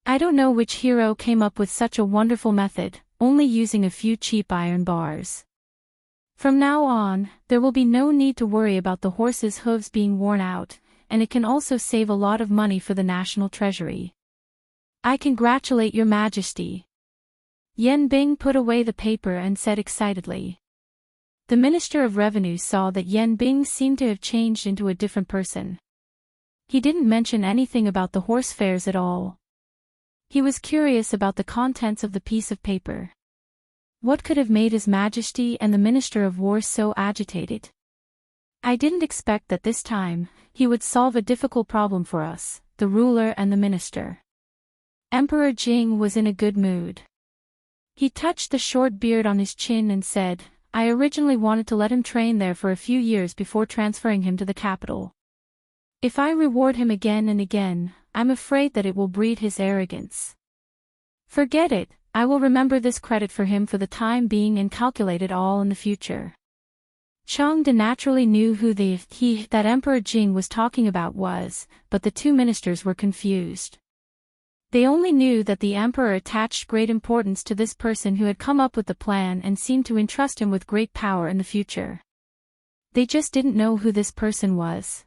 I don't know which hero came up with such a wonderful method, only using a few cheap iron bars. From now on, there will be no need to worry about the horse's hooves being worn out, and it can also save a lot of money for the national treasury. I congratulate Your Majesty. Yen Bing put away the paper and said excitedly. The Minister of Revenue saw that Yen Bing seemed to have changed into a different person. He didn't mention anything about the horse fairs at all. He was curious about the contents of the piece of paper. What could have made His Majesty and the Minister of War so agitated? I didn't expect that this time, he would solve a difficult problem for us, the ruler and the minister. Emperor Jing was in a good mood. He touched the short beard on his chin and said, I originally wanted to let him train there for a few years before transferring him to the capital. If I reward him again and again, I'm afraid that it will breed his arrogance. Forget it, I will remember this credit for him for the time being and calculate it all in the future. Changda naturally knew who the he that Emperor Jing was talking about was, but the two ministers were confused. They only knew that the emperor attached great importance to this person who had come up with the plan and seemed to entrust him with great power in the future. They just didn't know who this person was.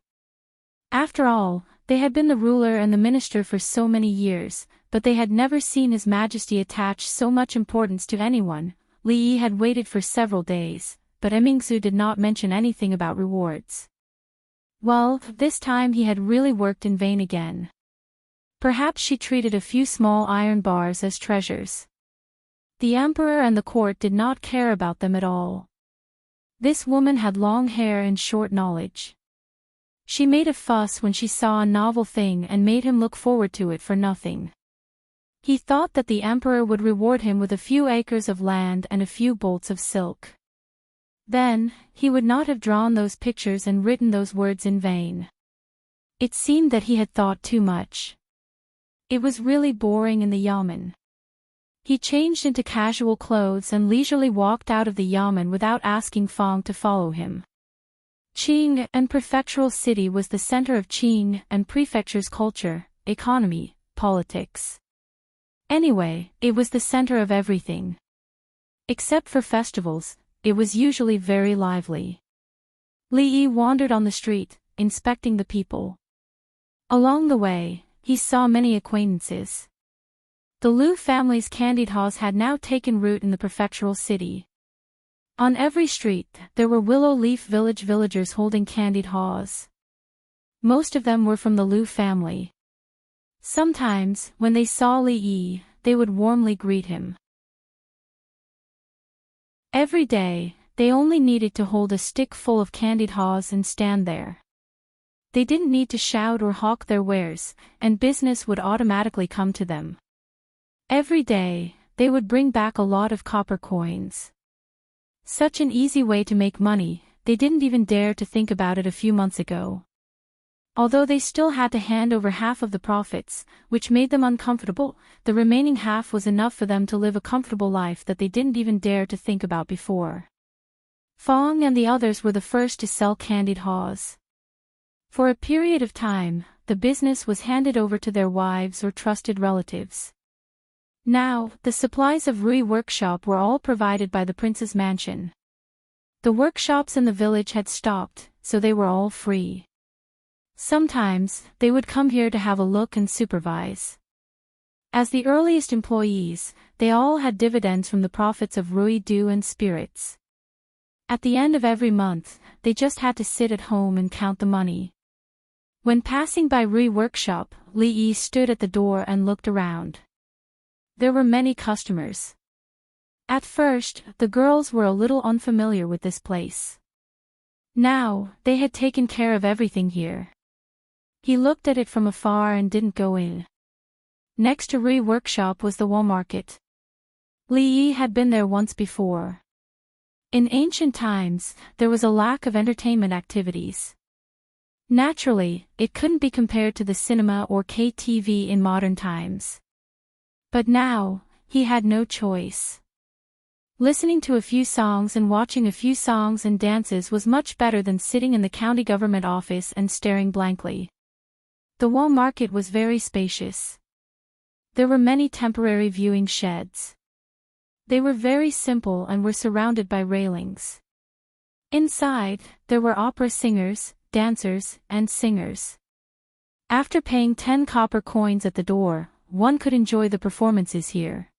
After all, they had been the ruler and the minister for so many years, but they had never seen His Majesty attach so much importance to anyone, Li Yi had waited for several days, but Emingzu did not mention anything about rewards. Well, this time he had really worked in vain again. Perhaps she treated a few small iron bars as treasures. The emperor and the court did not care about them at all. This woman had long hair and short knowledge. She made a fuss when she saw a novel thing and made him look forward to it for nothing. He thought that the emperor would reward him with a few acres of land and a few bolts of silk. Then, he would not have drawn those pictures and written those words in vain. It seemed that he had thought too much. It was really boring in the yamen. He changed into casual clothes and leisurely walked out of the yamen without asking Fang to follow him. Qing and prefectural city was the center of Qing and prefecture's culture, economy, politics. Anyway, it was the center of everything. Except for festivals, it was usually very lively. Li Yi wandered on the street, inspecting the people. Along the way, he saw many acquaintances. The Liu family's candied haws had now taken root in the prefectural city. On every street, there were Willow Leaf Village villagers holding candied haws. Most of them were from the Liu family. Sometimes, when they saw Li Yi, they would warmly greet him. Every day, they only needed to hold a stick full of candied haws and stand there. They didn't need to shout or hawk their wares, and business would automatically come to them. Every day, they would bring back a lot of copper coins. Such an easy way to make money, they didn't even dare to think about it a few months ago. Although they still had to hand over half of the profits, which made them uncomfortable, the remaining half was enough for them to live a comfortable life that they didn't even dare to think about before. Fang and the others were the first to sell candied haws. For a period of time, the business was handed over to their wives or trusted relatives. Now, the supplies of Rui workshop were all provided by the prince's mansion. The workshops in the village had stopped, so they were all free. Sometimes, they would come here to have a look and supervise. As the earliest employees, they all had dividends from the profits of Rui dew and spirits. At the end of every month, they just had to sit at home and count the money. When passing by Rui workshop, Li Yi stood at the door and looked around. There were many customers. At first, the girls were a little unfamiliar with this place. Now, they had taken care of everything here. He looked at it from afar and didn't go in. Next to Rui workshop was the wall market. Li Yi had been there once before. In ancient times, there was a lack of entertainment activities. Naturally, it couldn't be compared to the cinema or KTV in modern times. But now, he had no choice. Listening to a few songs and watching a few songs and dances was much better than sitting in the county government office and staring blankly. The wall market was very spacious. There were many temporary viewing sheds. They were very simple and were surrounded by railings. Inside, there were opera singers, dancers, and singers. After paying 10 copper coins at the door, one could enjoy the performances here.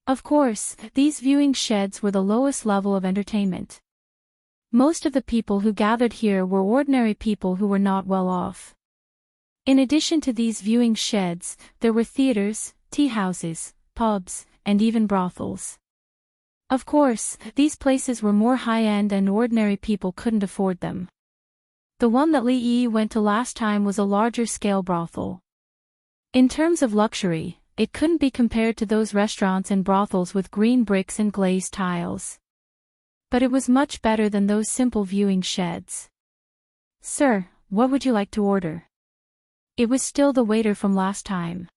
Of course, these viewing sheds were the lowest level of entertainment. Most of the people who gathered here were ordinary people who were not well off. In addition to these viewing sheds, there were theaters, tea houses, pubs, and even brothels. Of course, these places were more high-end and ordinary people couldn't afford them. The one that Li Yi went to last time was a larger-scale brothel. In terms of luxury, it couldn't be compared to those restaurants and brothels with green bricks and glazed tiles. But it was much better than those simple viewing sheds. "Sir, what would you like to order?" It was still the waiter from last time.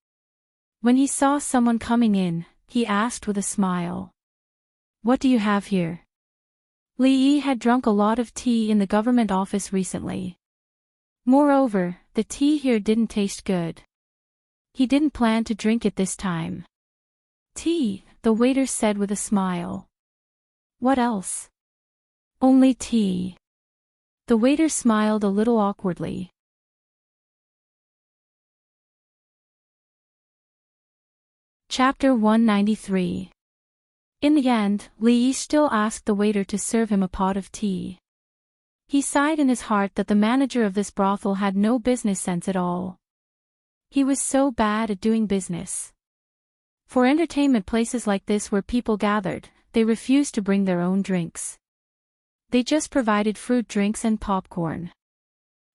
When he saw someone coming in, he asked with a smile. "What do you have here?" Li Yi had drunk a lot of tea in the government office recently. Moreover, the tea here didn't taste good. He didn't plan to drink it this time. "Tea," the waiter said with a smile. "What else?" "Only tea." The waiter smiled a little awkwardly. Chapter 193. In the end, Li Yi still asked the waiter to serve him a pot of tea. He sighed in his heart that the manager of this brothel had no business sense at all. He was so bad at doing business. For entertainment places like this where people gathered, they refused to bring their own drinks. They just provided fruit drinks and popcorn.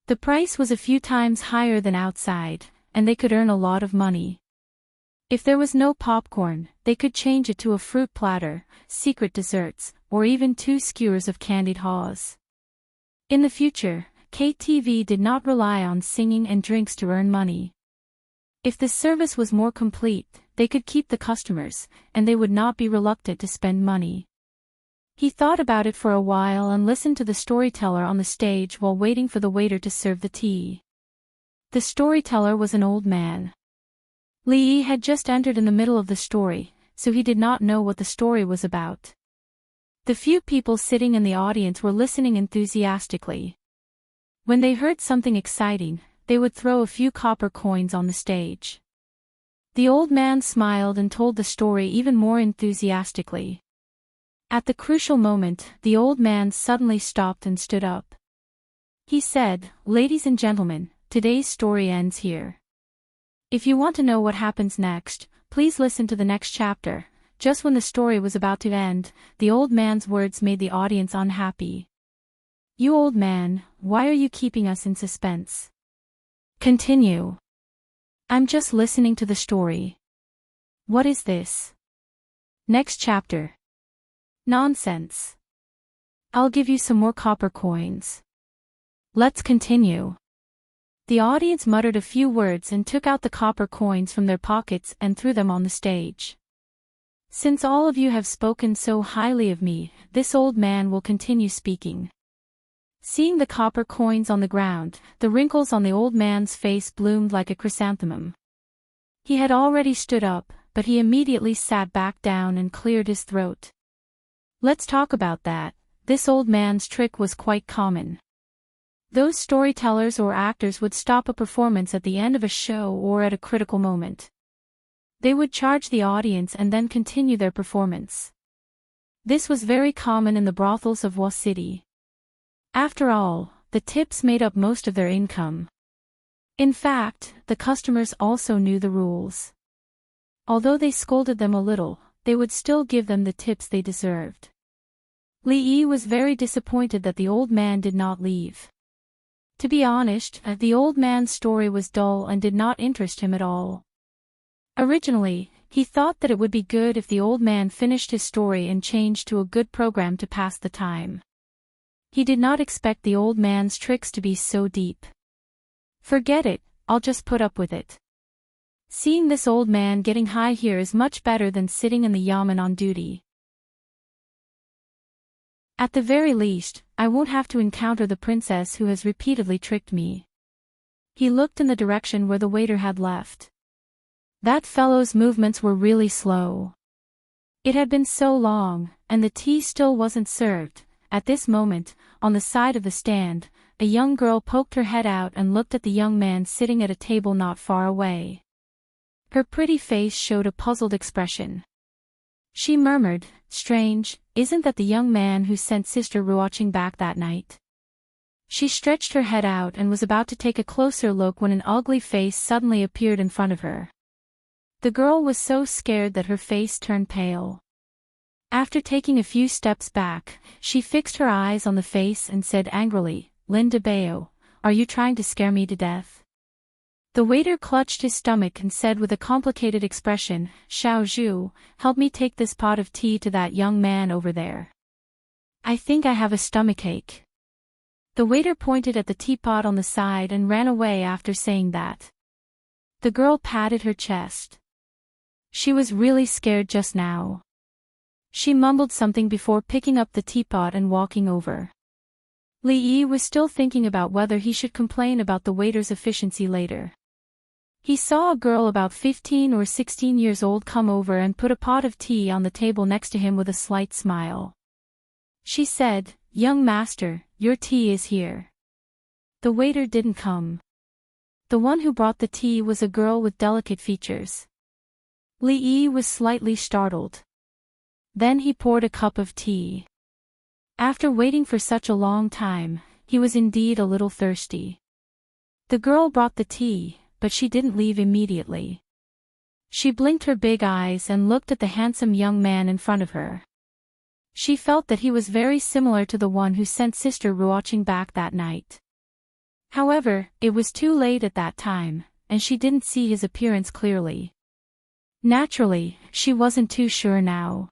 The price was a few times higher than outside, and they could earn a lot of money. If there was no popcorn, they could change it to a fruit platter, secret desserts, or even 2 skewers of candied haws. In the future, KTV did not rely on singing and drinks to earn money. If the service was more complete, they could keep the customers, and they would not be reluctant to spend money. He thought about it for a while and listened to the storyteller on the stage while waiting for the waiter to serve the tea. The storyteller was an old man. Li Yi had just entered in the middle of the story, so he did not know what the story was about. The few people sitting in the audience were listening enthusiastically. When they heard something exciting, they would throw a few copper coins on the stage. The old man smiled and told the story even more enthusiastically. At the crucial moment, the old man suddenly stopped and stood up. He said, "Ladies and gentlemen, today's story ends here. If you want to know what happens next, please listen to the next chapter." Just when the story was about to end, the old man's words made the audience unhappy. "You old man, why are you keeping us in suspense? Continue. I'm just listening to the story. What is this? Next chapter. Nonsense. I'll give you some more copper coins. Let's continue." The audience muttered a few words and took out the copper coins from their pockets and threw them on the stage. "Since all of you have spoken so highly of me, this old man will continue speaking." Seeing the copper coins on the ground, the wrinkles on the old man's face bloomed like a chrysanthemum. He had already stood up, but he immediately sat back down and cleared his throat. Let's talk about that. This old man's trick was quite common. Those storytellers or actors would stop a performance at the end of a show or at a critical moment. They would charge the audience and then continue their performance. This was very common in the brothels of Wa City. After all, the tips made up most of their income. In fact, the customers also knew the rules. Although they scolded them a little, they would still give them the tips they deserved. Li Yi was very disappointed that the old man did not leave. To be honest, the old man's story was dull and did not interest him at all. Originally, he thought that it would be good if the old man finished his story and changed to a good program to pass the time. He did not expect the old man's tricks to be so deep. "Forget it, I'll just put up with it. Seeing this old man getting high here is much better than sitting in the yamen on duty. At the very least, I won't have to encounter the princess who has repeatedly tricked me." He looked in the direction where the waiter had left. That fellow's movements were really slow. It had been so long, and the tea still wasn't served. At this moment, on the side of the stand, a young girl poked her head out and looked at the young man sitting at a table not far away. Her pretty face showed a puzzled expression. She murmured, "Strange, isn't that the young man who sent Sister Ruoching back that night?" She stretched her head out and was about to take a closer look when an ugly face suddenly appeared in front of her. The girl was so scared that her face turned pale. After taking a few steps back, she fixed her eyes on the face and said angrily, "Linda Bayo, are you trying to scare me to death?" The waiter clutched his stomach and said with a complicated expression, "Xiao Zhu, help me take this pot of tea to that young man over there. I think I have a stomachache." The waiter pointed at the teapot on the side and ran away after saying that. The girl patted her chest. She was really scared just now. She mumbled something before picking up the teapot and walking over. Li Yi was still thinking about whether he should complain about the waiter's efficiency later. He saw a girl about 15 or 16 years old come over and put a pot of tea on the table next to him with a slight smile. She said, "Young master, your tea is here." The waiter didn't come. The one who brought the tea was a girl with delicate features. Li Yi was slightly startled. Then he poured a cup of tea. After waiting for such a long time, he was indeed a little thirsty. The girl brought the tea, but she didn't leave immediately. She blinked her big eyes and looked at the handsome young man in front of her. She felt that he was very similar to the one who sent Sister Ruoqing back that night. However, it was too late at that time, and she didn't see his appearance clearly. Naturally, she wasn't too sure now.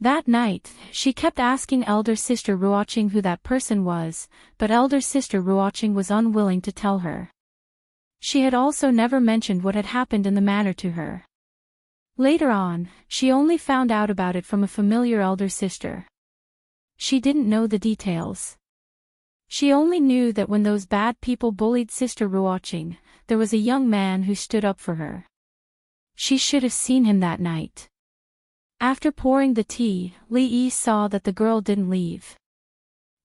That night, she kept asking Elder Sister Ruoqing who that person was, but Elder Sister Ruoqing was unwilling to tell her. She had also never mentioned what had happened in the manor to her. Later on, she only found out about it from a familiar elder sister. She didn't know the details. She only knew that when those bad people bullied Sister Ruoqing, there was a young man who stood up for her. She should have seen him that night. After pouring the tea, Li Yi saw that the girl didn't leave.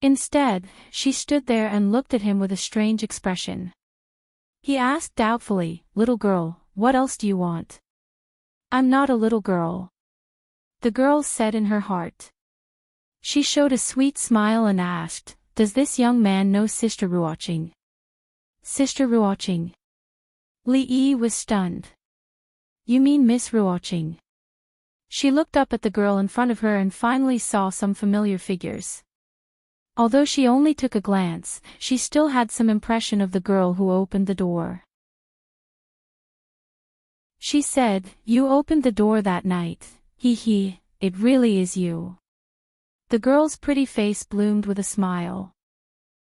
Instead, she stood there and looked at him with a strange expression. He asked doubtfully, "Little girl, what else do you want?" "I'm not a little girl," the girl said in her heart. She showed a sweet smile and asked, "Does this young man know Sister Ruoqing?" "Sister Ruoqing?" Li Yi was stunned. "You mean Miss Ruoqing?" She looked up at the girl in front of her and finally saw some familiar figures. Although she only took a glance, she still had some impression of the girl who opened the door. She said, "You opened the door that night, he, it really is you." The girl's pretty face bloomed with a smile.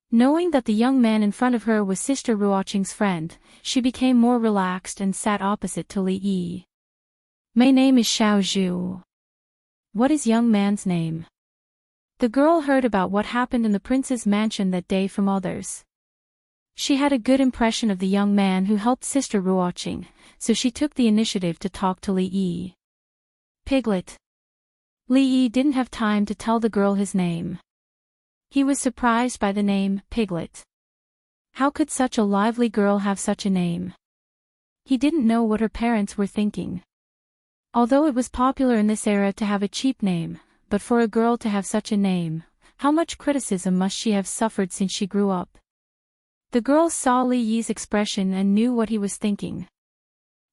Knowing that the young man in front of her was Sister Ruoqing's friend, she became more relaxed and sat opposite to Li Yi. "My name is Xiao Zhu." "What is young man's name?" The girl heard about what happened in the prince's mansion that day from others. She had a good impression of the young man who helped Sister Ruoqing, so she took the initiative to talk to Li Yi. "Piglet." Li Yi didn't have time to tell the girl his name. He was surprised by the name, Piglet. How could such a lively girl have such a name? He didn't know what her parents were thinking. Although it was popular in this era to have a cheap name, but for a girl to have such a name, how much criticism must she have suffered since she grew up? The girl saw Li Yi's expression and knew what he was thinking.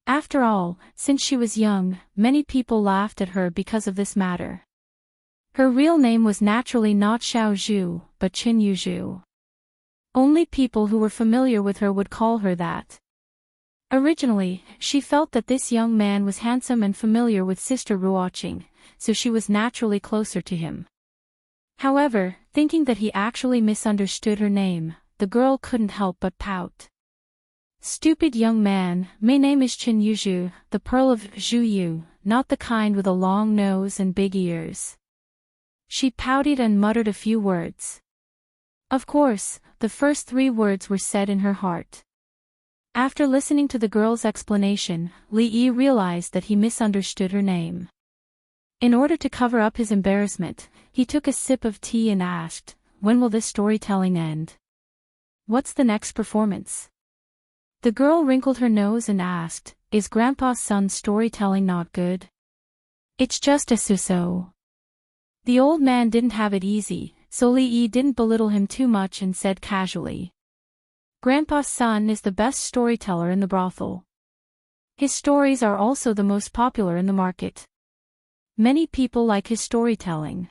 After all, since she was young, many people laughed at her because of this matter. Her real name was naturally not Xiao Zhu, but Qin Yuzhu. Only people who were familiar with her would call her that. Originally, she felt that this young man was handsome and familiar with Sister Ruoqing, so she was naturally closer to him. However, thinking that he actually misunderstood her name, the girl couldn't help but pout. "Stupid young man, my name is Qin Yuzhu, the pearl of Zhuyu, not the kind with a long nose and big ears." She pouted and muttered a few words. Of course, the first 3 words were said in her heart. After listening to the girl's explanation, Li Yi realized that he misunderstood her name. In order to cover up his embarrassment, he took a sip of tea and asked, "When will this storytelling end? What's the next performance?" The girl wrinkled her nose and asked, "Is Grandpa's son's storytelling not good?" "It's just a so-so." The old man didn't have it easy, so Li Yi didn't belittle him too much and said casually, "Grandpa's son is the best storyteller in the brothel. His stories are also the most popular in the market. Many people like his storytelling.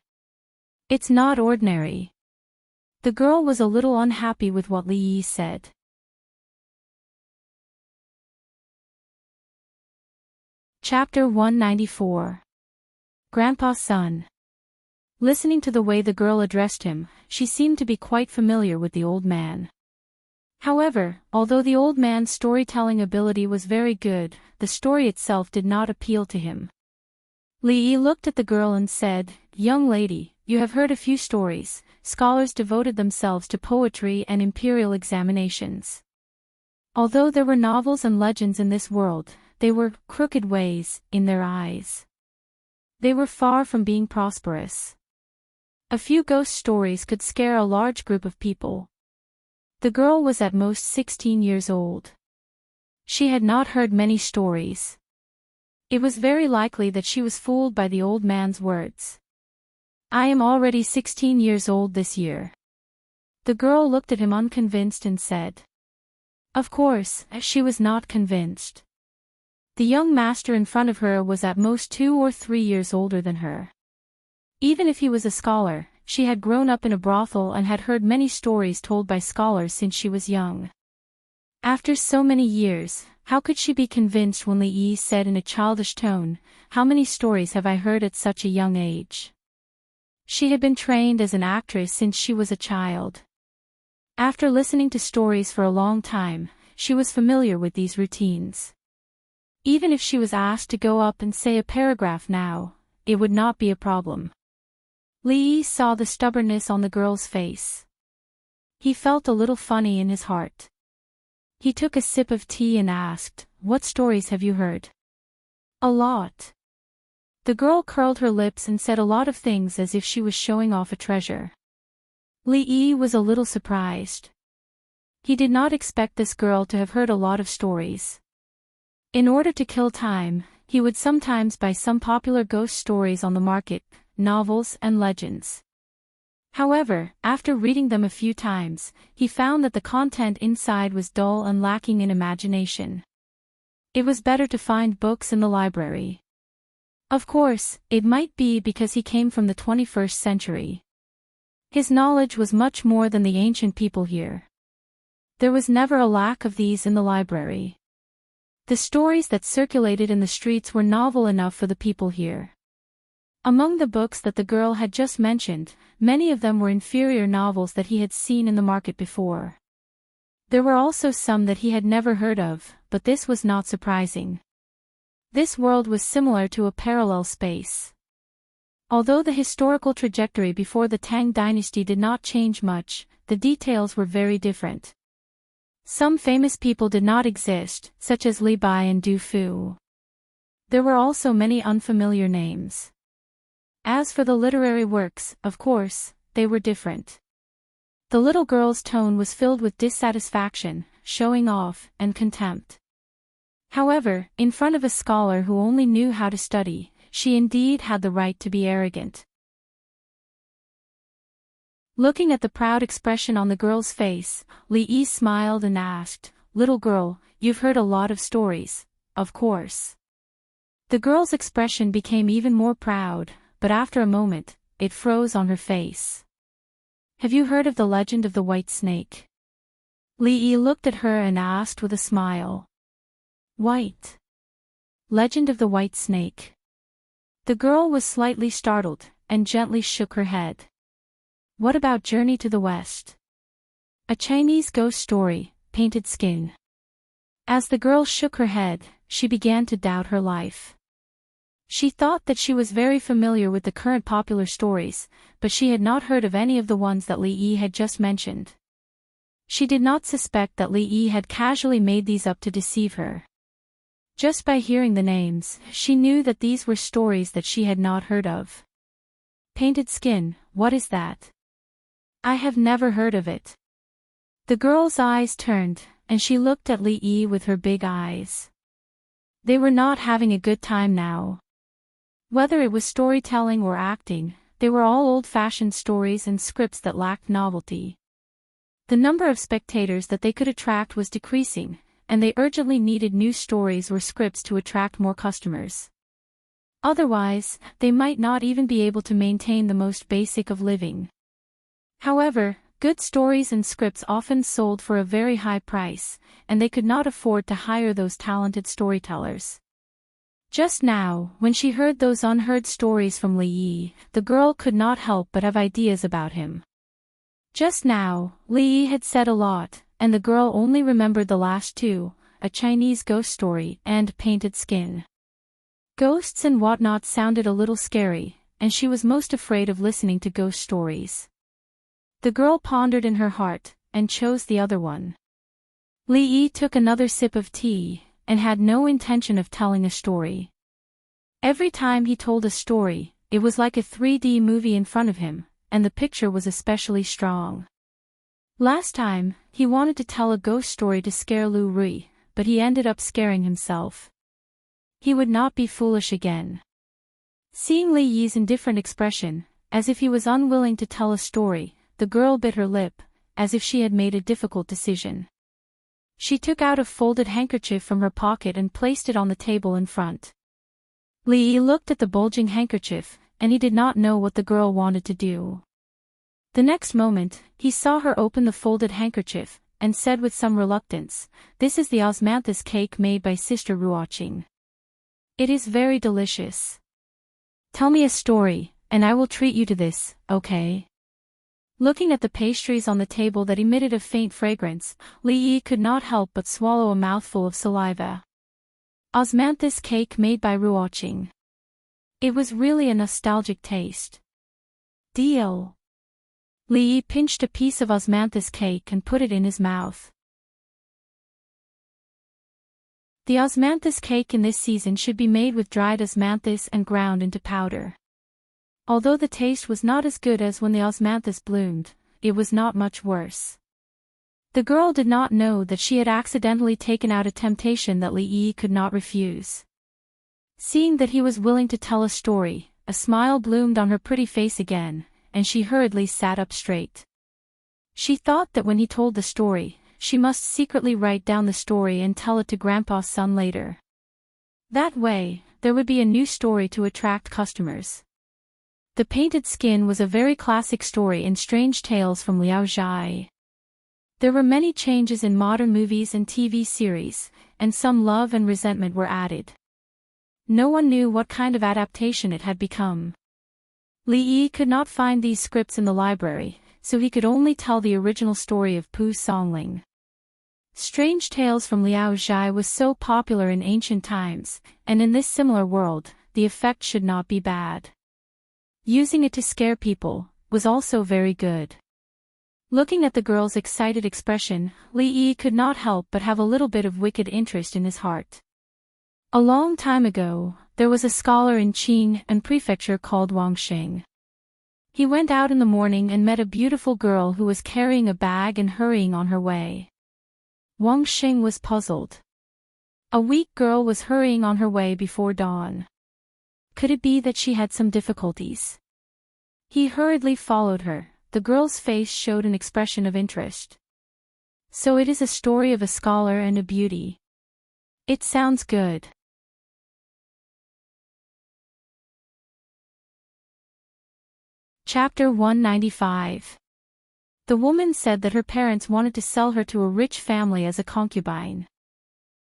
It's not ordinary." The girl was a little unhappy with what Li Yi said. Chapter 194. Grandpa's Son. Listening to the way the girl addressed him, she seemed to be quite familiar with the old man. However, although the old man's storytelling ability was very good, the story itself did not appeal to him. Li Yi looked at the girl and said, "Young lady, you have heard a few stories. Scholars devoted themselves to poetry and imperial examinations. Although there were novels and legends in this world, they were crooked ways, in their eyes. They were far from being prosperous. A few ghost stories could scare a large group of people." The girl was at most 16 years old. She had not heard many stories. It was very likely that she was fooled by the old man's words. I am already 16 years old this year. The girl looked at him unconvinced and said. Of course, she was not convinced. The young master in front of her was at most 2 or 3 years older than her. Even if he was a scholar, she had grown up in a brothel and had heard many stories told by scholars since she was young. After so many years, how could she be convinced when Li Yi said in a childish tone, "How many stories have I heard at such a young age?" She had been trained as an actress since she was a child. After listening to stories for a long time, she was familiar with these routines. Even if she was asked to go up and say a paragraph now, it would not be a problem. Li Yi saw the stubbornness on the girl's face. He felt a little funny in his heart. He took a sip of tea and asked, "What stories have you heard?" "A lot." The girl curled her lips and said a lot of things as if she was showing off a treasure. Li Yi was a little surprised. He did not expect this girl to have heard a lot of stories. In order to kill time, he would sometimes buy some popular ghost stories on the market, novels and legends. However, after reading them a few times, he found that the content inside was dull and lacking in imagination. It was better to find books in the library. Of course, it might be because he came from the 21st century. His knowledge was much more than the ancient people here. There was never a lack of these in the library. The stories that circulated in the streets were novel enough for the people here. Among the books that the girl had just mentioned, many of them were inferior novels that he had seen in the market before. There were also some that he had never heard of, but this was not surprising. This world was similar to a parallel space. Although the historical trajectory before the Tang dynasty did not change much, the details were very different. Some famous people did not exist, such as Li Bai and Du Fu. There were also many unfamiliar names. As for the literary works, of course, they were different. The little girl's tone was filled with dissatisfaction, showing off, and contempt. However, in front of a scholar who only knew how to study, she indeed had the right to be arrogant. Looking at the proud expression on the girl's face, Li Yi smiled and asked, "Little girl, you've heard a lot of stories, of course." The girl's expression became even more proud, but after a moment, it froze on her face. "Have you heard of the legend of the white snake?" Li Yi looked at her and asked with a smile. "White? Legend of the white snake?" The girl was slightly startled, and gently shook her head. "What about Journey to the West? A Chinese ghost story, painted skin?" As the girl shook her head, she began to doubt her life. She thought that she was very familiar with the current popular stories, but she had not heard of any of the ones that Li Yi had just mentioned. She did not suspect that Li Yi had casually made these up to deceive her. Just by hearing the names, she knew that these were stories that she had not heard of. Painted skin, what is that? I have never heard of it. The girl's eyes turned, and she looked at Li Yi with her big eyes. They were not having a good time now. Whether it was storytelling or acting, they were all old-fashioned stories and scripts that lacked novelty. The number of spectators that they could attract was decreasing, and they urgently needed new stories or scripts to attract more customers. Otherwise, they might not even be able to maintain the most basic of living. However, good stories and scripts often sold for a very high price, and they could not afford to hire those talented storytellers. Just now, when she heard those unheard stories from Li Yi, the girl could not help but have ideas about him. Just now, Li Yi had said a lot, and the girl only remembered the last two, a Chinese ghost story and painted skin. Ghosts and whatnot sounded a little scary, and she was most afraid of listening to ghost stories. The girl pondered in her heart, and chose the other one. Li Yi took another sip of tea, and had no intention of telling a story. Every time he told a story, it was like a 3D movie in front of him, and the picture was especially strong. Last time, he wanted to tell a ghost story to scare Lu Rui, but he ended up scaring himself. he would not be foolish again. Seeing Li Yi's indifferent expression, as if he was unwilling to tell a story, the girl bit her lip, as if she had made a difficult decision. She took out a folded handkerchief from her pocket and placed it on the table in front. Li Yi looked at the bulging handkerchief, and he did not know what the girl wanted to do. The next moment, he saw her open the folded handkerchief, and said with some reluctance, "This is the osmanthus cake made by Sister Ruoqing. It is very delicious. Tell me a story, and I will treat you to this, okay?" Looking at the pastries on the table that emitted a faint fragrance, Li Yi could not help but swallow a mouthful of saliva. Osmanthus cake made by Ruoqing. It was really a nostalgic taste. Deal. Li Yi pinched a piece of osmanthus cake and put it in his mouth. The osmanthus cake in this season should be made with dried osmanthus and ground into powder. Although the taste was not as good as when the osmanthus bloomed, it was not much worse. The girl did not know that she had accidentally taken out a temptation that Li Yi could not refuse. Seeing that he was willing to tell a story, a smile bloomed on her pretty face again, and she hurriedly sat up straight. She thought that when he told the story, she must secretly write down the story and tell it to Grandpa's son later. That way, there would be a new story to attract customers. The Painted Skin was a very classic story in Strange Tales from Liao Zhai. There were many changes in modern movies and TV series, and some love and resentment were added. No one knew what kind of adaptation it had become. Li Yi could not find these scripts in the library, so he could only tell the original story of Pu Songling. Strange Tales from Liao Zhai was so popular in ancient times, and in this similar world, the effect should not be bad. Using it to scare people was also very good. Looking at the girl's excited expression, Li Yi could not help but have a little bit of wicked interest in his heart. A long time ago, there was a scholar in Qing and Prefecture called Wang Xing. He went out in the morning and met a beautiful girl who was carrying a bag and hurrying on her way. Wang Xing was puzzled. A weak girl was hurrying on her way before dawn. Could it be that she had some difficulties? He hurriedly followed her. The girl's face showed an expression of interest. So it is a story of a scholar and a beauty. It sounds good. Chapter 195. The woman said that her parents wanted to sell her to a rich family as a concubine.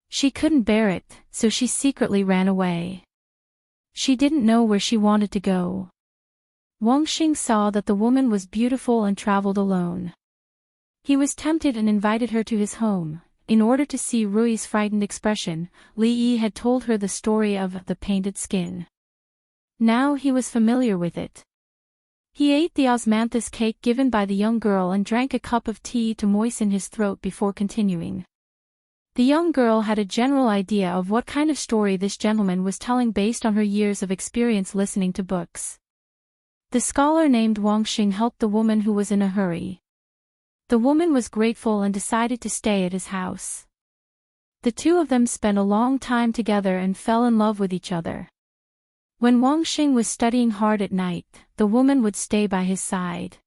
She couldn't bear it, so she secretly ran away. She didn't know where she wanted to go. Wang Xing saw that the woman was beautiful and traveled alone. He was tempted and invited her to his home. In order to see Rui's frightened expression, Li Yi had told her the story of the Painted Skin. Now he was familiar with it. He ate the osmanthus cake given by the young girl and drank a cup of tea to moisten his throat before continuing. The young girl had a general idea of what kind of story this gentleman was telling based on her years of experience listening to books. The scholar named Wang Xing helped the woman who was in a hurry. The woman was grateful and decided to stay at his house. The two of them spent a long time together and fell in love with each other. When Wang Xing was studying hard at night, the woman would stay by his side.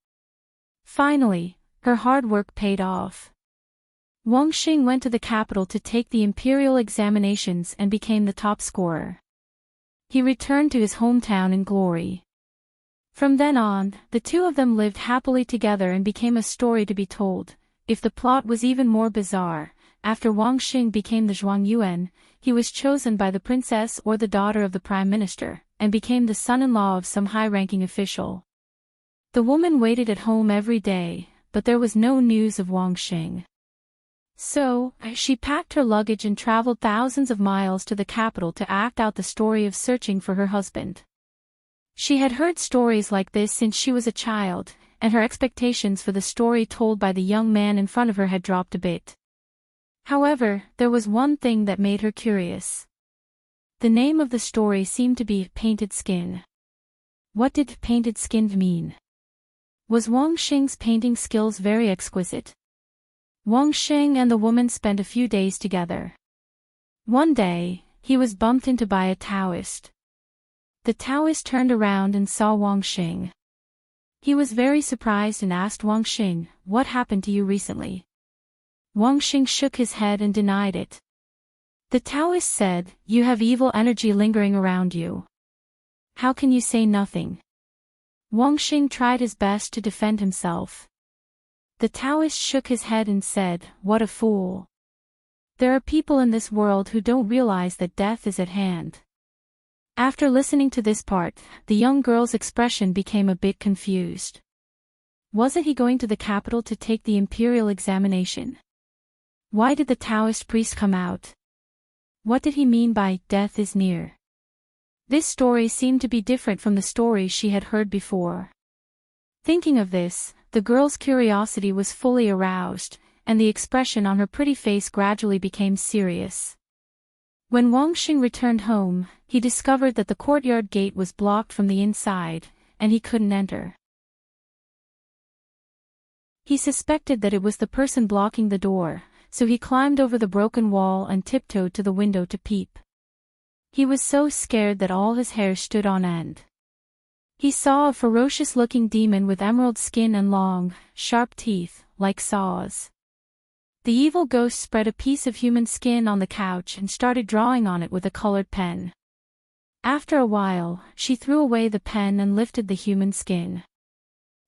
Finally, her hard work paid off. Wang Xing went to the capital to take the imperial examinations and became the top scorer. He returned to his hometown in glory. From then on, the two of them lived happily together and became a story to be told. If the plot was even more bizarre, after Wang Xing became the Zhuangyuan, he was chosen by the princess or the daughter of the prime minister, and became the son-in-law of some high-ranking official. The woman waited at home every day, but there was no news of Wang Xing. So, she packed her luggage and traveled thousands of miles to the capital to act out the story of searching for her husband. She had heard stories like this since she was a child, and her expectations for the story told by the young man in front of her had dropped a bit. However, there was one thing that made her curious. The name of the story seemed to be Painted Skin. What did Painted Skin mean? Was Wang Xing's painting skills very exquisite? Wang Xing and the woman spent a few days together. One day, he was bumped into by a Taoist. The Taoist turned around and saw Wang Xing. He was very surprised and asked Wang Xing, "What happened to you recently?" Wang Xing shook his head and denied it. The Taoist said, "You have evil energy lingering around you. How can you say nothing?" Wang Xing tried his best to defend himself. The Taoist shook his head and said, "What a fool. There are people in this world who don't realize that death is at hand." After listening to this part, the young girl's expression became a bit confused. Wasn't he going to the capital to take the imperial examination? Why did the Taoist priest come out? What did he mean by "death is near"? This story seemed to be different from the stories she had heard before. Thinking of this, the girl's curiosity was fully aroused, and the expression on her pretty face gradually became serious. When Wang Xing returned home, he discovered that the courtyard gate was blocked from the inside, and he couldn't enter. He suspected that it was the person blocking the door, so he climbed over the broken wall and tiptoed to the window to peep. He was so scared that all his hair stood on end. He saw a ferocious-looking demon with emerald skin and long, sharp teeth, like saws. The evil ghost spread a piece of human skin on the couch and started drawing on it with a colored pen. After a while, she threw away the pen and lifted the human skin.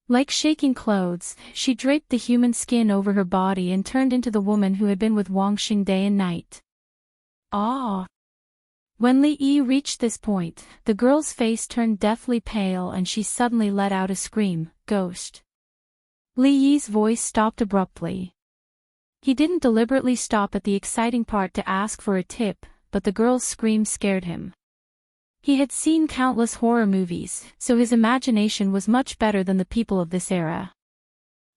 Like shaking clothes, she draped the human skin over her body and turned into the woman who had been with Wang Xing day and night. Ah! When Li Yi reached this point, the girl's face turned deathly pale and she suddenly let out a scream, "Ghost!" Li Yi's voice stopped abruptly. He didn't deliberately stop at the exciting part to ask for a tip, but the girl's scream scared him. He had seen countless horror movies, so his imagination was much better than the people of this era.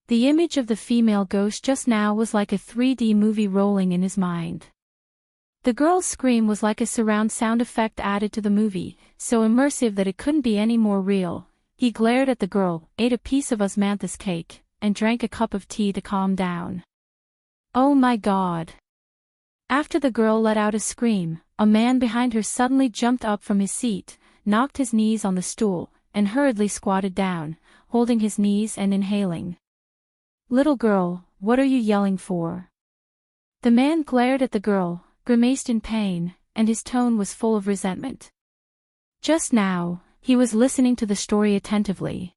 The image of the female ghost just now was like a 3D movie rolling in his mind. The girl's scream was like a surround sound effect added to the movie, so immersive that it couldn't be any more real. He glared at the girl, ate a piece of osmanthus cake, and drank a cup of tea to calm down. Oh my God! After the girl let out a scream, a man behind her suddenly jumped up from his seat, knocked his knees on the stool, and hurriedly squatted down, holding his knees and inhaling. "Little girl, what are you yelling for?" The man glared at the girl, grimaced in pain, and his tone was full of resentment. Just now, he was listening to the story attentively.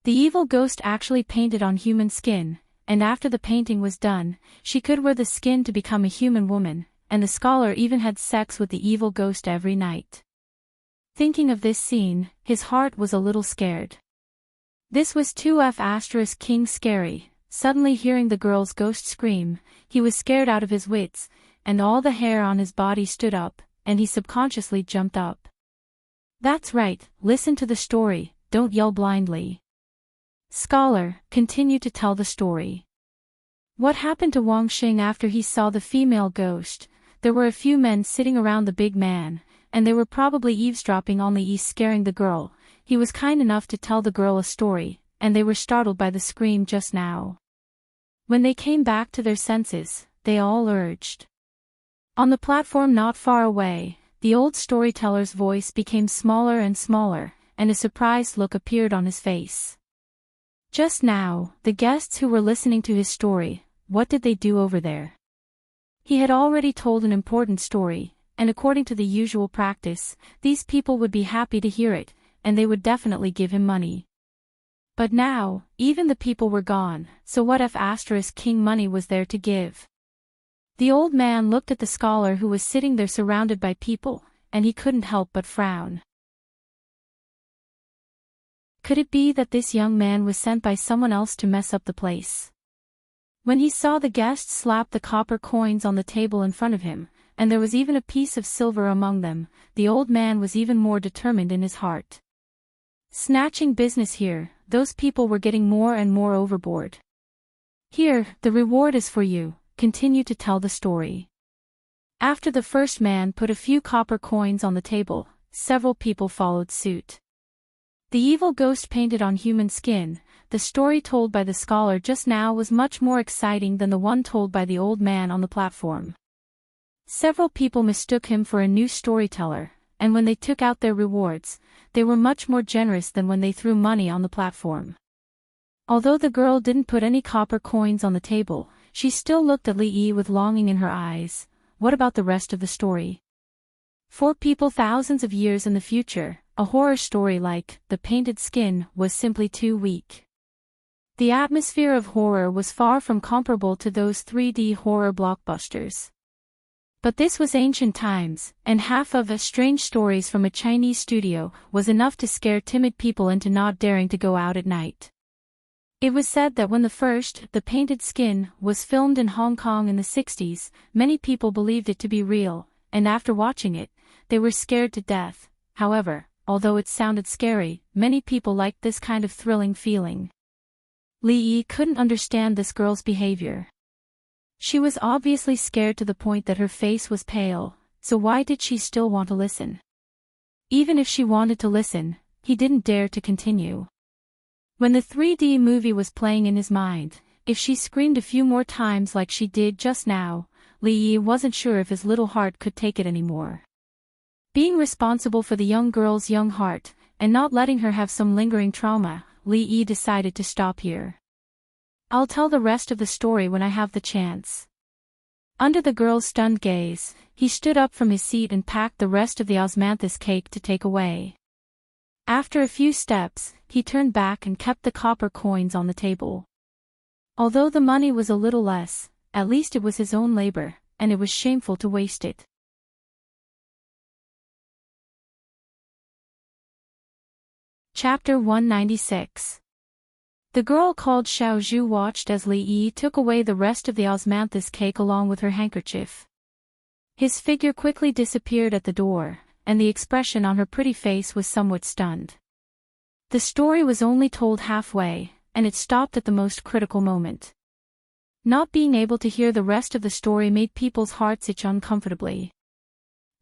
The evil ghost actually painted on human skin, and after the painting was done, she could wear the skin to become a human woman, and the scholar even had sex with the evil ghost every night. Thinking of this scene, his heart was a little scared. This was too King scary. Suddenly hearing the girl's ghost scream, he was scared out of his wits, and all the hair on his body stood up, and he subconsciously jumped up. That's right, listen to the story, don't yell blindly. Scholar, continue to tell the story. What happened to Wang Xing after he saw the female ghost? There were a few men sitting around the big man, and they were probably eavesdropping on Li Yi scaring the girl. He was kind enough to tell the girl a story, and they were startled by the scream just now. When they came back to their senses, they all urged. On the platform not far away, the old storyteller's voice became smaller and smaller, and a surprised look appeared on his face. Just now, the guests who were listening to his story, what did they do over there? He had already told an important story, and according to the usual practice, these people would be happy to hear it, and they would definitely give him money. But now, even the people were gone, so what if King money was there to give? The old man looked at the scholar who was sitting there surrounded by people, and he couldn't help but frown. Could it be that this young man was sent by someone else to mess up the place? When he saw the guests slap the copper coins on the table in front of him, and there was even a piece of silver among them, the old man was even more determined in his heart. Snatching business here, those people were getting more and more overboard. Here, the reward is for you, continue to tell the story. After the first man put a few copper coins on the table, several people followed suit. The evil ghost painted on human skin. The story told by the scholar just now was much more exciting than the one told by the old man on the platform. Several people mistook him for a new storyteller, and when they took out their rewards, they were much more generous than when they threw money on the platform. Although the girl didn't put any copper coins on the table, she still looked at Li Yi with longing in her eyes. What about the rest of the story? For people thousands of years in the future, a horror story like The Painted Skin was simply too weak. The atmosphere of horror was far from comparable to those 3D horror blockbusters. But this was ancient times, and half of a strange stories from a Chinese studio was enough to scare timid people into not daring to go out at night. It was said that when The Painted Skin was filmed in Hong Kong in the 60s, many people believed it to be real, and after watching it, they were scared to death. However, although it sounded scary, many people liked this kind of thrilling feeling. Li Yi couldn't understand this girl's behavior. She was obviously scared to the point that her face was pale, so why did she still want to listen? Even if she wanted to listen, he didn't dare to continue. When the 3D movie was playing in his mind, if she screamed a few more times like she did just now, Li Yi wasn't sure if his little heart could take it anymore. Being responsible for the young girl's young heart, and not letting her have some lingering trauma, Li Yi decided to stop here. I'll tell the rest of the story when I have the chance. Under the girl's stunned gaze, he stood up from his seat and packed the rest of the osmanthus cake to take away. After a few steps, he turned back and kept the copper coins on the table. Although the money was a little less, at least it was his own labor, and it was shameful to waste it. Chapter 196. The girl called Xiao Zhu watched as Li Yi took away the rest of the osmanthus cake along with her handkerchief. His figure quickly disappeared at the door, and the expression on her pretty face was somewhat stunned. The story was only told halfway, and it stopped at the most critical moment. Not being able to hear the rest of the story made people's hearts itch uncomfortably.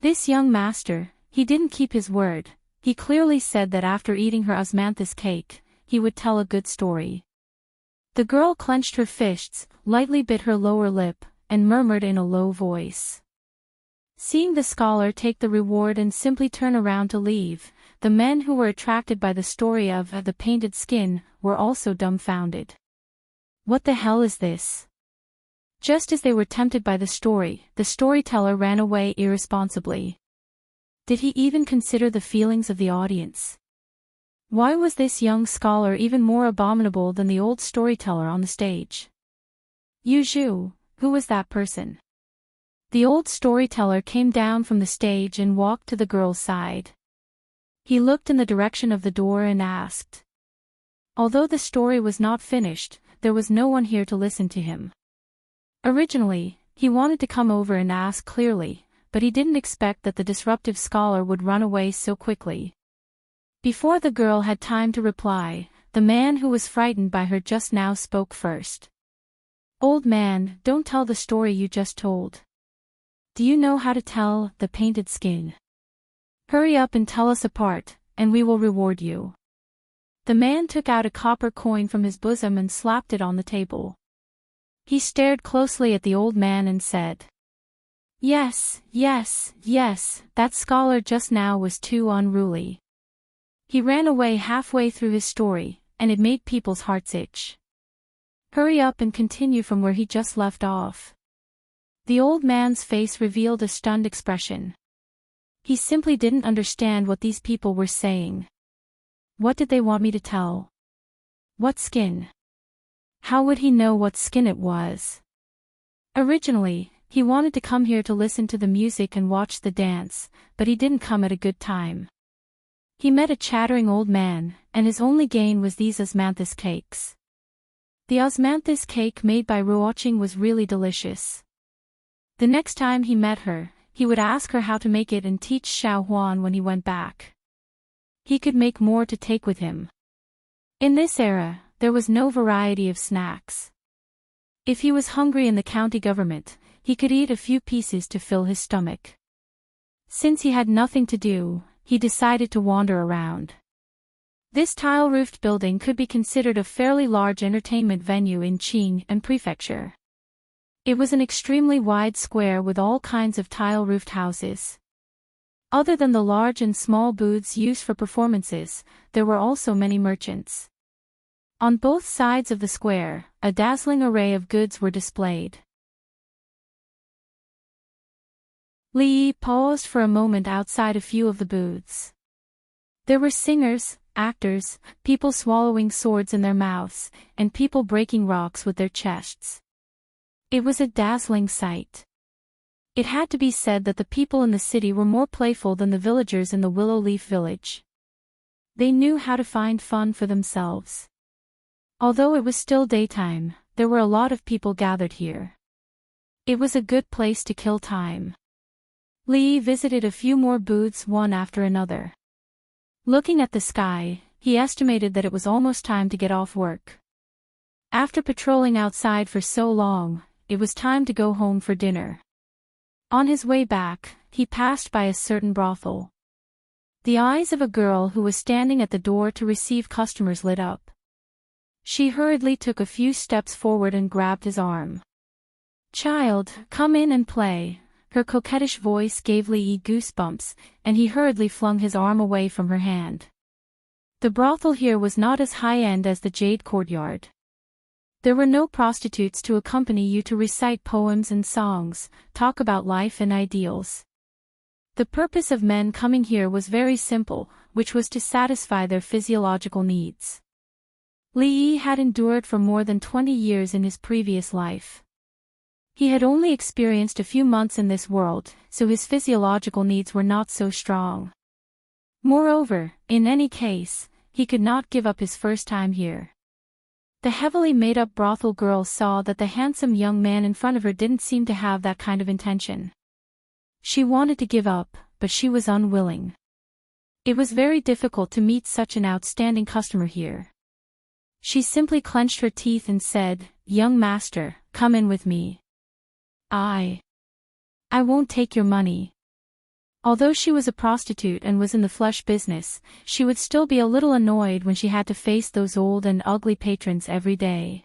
This young master, he didn't keep his word. He clearly said that after eating her osmanthus cake, he would tell a good story. The girl clenched her fists, lightly bit her lower lip, and murmured in a low voice. Seeing the scholar take the reward and simply turn around to leave, the men who were attracted by the story of The Painted Skin were also dumbfounded. What the hell is this? Just as they were tempted by the storyteller ran away irresponsibly. Did he even consider the feelings of the audience? Why was this young scholar even more abominable than the old storyteller on the stage? Yu Zhu, who was that person? The old storyteller came down from the stage and walked to the girl's side. He looked in the direction of the door and asked. Although the story was not finished, there was no one here to listen to him. Originally, he wanted to come over and ask clearly, but he didn't expect that the disruptive scholar would run away so quickly. Before the girl had time to reply, the man who was frightened by her just now spoke first. Old man, don't tell the story you just told. Do you know how to tell The Painted Skin? Hurry up and tell us a part, and we will reward you. The man took out a copper coin from his bosom and slapped it on the table. He stared closely at the old man and said, Yes, that scholar just now was too unruly. He ran away halfway through his story, and it made people's hearts itch. Hurry up and continue from where he just left off. The old man's face revealed a stunned expression. He simply didn't understand what these people were saying. What did they want me to tell? What skin? How would he know what skin it was? Originally, he wanted to come here to listen to the music and watch the dance, but he didn't come at a good time. He met a chattering old man, and his only gain was these osmanthus cakes. The osmanthus cake made by Ruoqing was really delicious. The next time he met her, he would ask her how to make it and teach Xiao Huan when he went back. He could make more to take with him. In this era, there was no variety of snacks. If he was hungry in the county government, he could eat a few pieces to fill his stomach. Since he had nothing to do, he decided to wander around. This tile-roofed building could be considered a fairly large entertainment venue in Qing and Prefecture. It was an extremely wide square with all kinds of tile-roofed houses. Other than the large and small booths used for performances, there were also many merchants. On both sides of the square, a dazzling array of goods were displayed. Li Yi paused for a moment outside a few of the booths. There were singers, actors, people swallowing swords in their mouths, and people breaking rocks with their chests. It was a dazzling sight. It had to be said that the people in the city were more playful than the villagers in the Willow Leaf village. They knew how to find fun for themselves. Although it was still daytime, there were a lot of people gathered here. It was a good place to kill time. Li Yi visited a few more booths one after another. Looking at the sky, he estimated that it was almost time to get off work. After patrolling outside for so long, it was time to go home for dinner. On his way back, he passed by a certain brothel. The eyes of a girl who was standing at the door to receive customers lit up. She hurriedly took a few steps forward and grabbed his arm. "Child, come in and play." Her coquettish voice gave Li Yi goosebumps, and he hurriedly flung his arm away from her hand. The brothel here was not as high-end as the Jade Courtyard. There were no prostitutes to accompany you to recite poems and songs, talk about life and ideals. The purpose of men coming here was very simple, which was to satisfy their physiological needs. Li Yi had endured for more than 20 years in his previous life. He had only experienced a few months in this world, so his physiological needs were not so strong. Moreover, in any case, he could not give up his first time here. The heavily made-up brothel girl saw that the handsome young man in front of her didn't seem to have that kind of intention. She wanted to give up, but she was unwilling. It was very difficult to meet such an outstanding customer here. She simply clenched her teeth and said, "Young master, come in with me. I won't take your money." Although she was a prostitute and was in the flesh business, she would still be a little annoyed when she had to face those old and ugly patrons every day.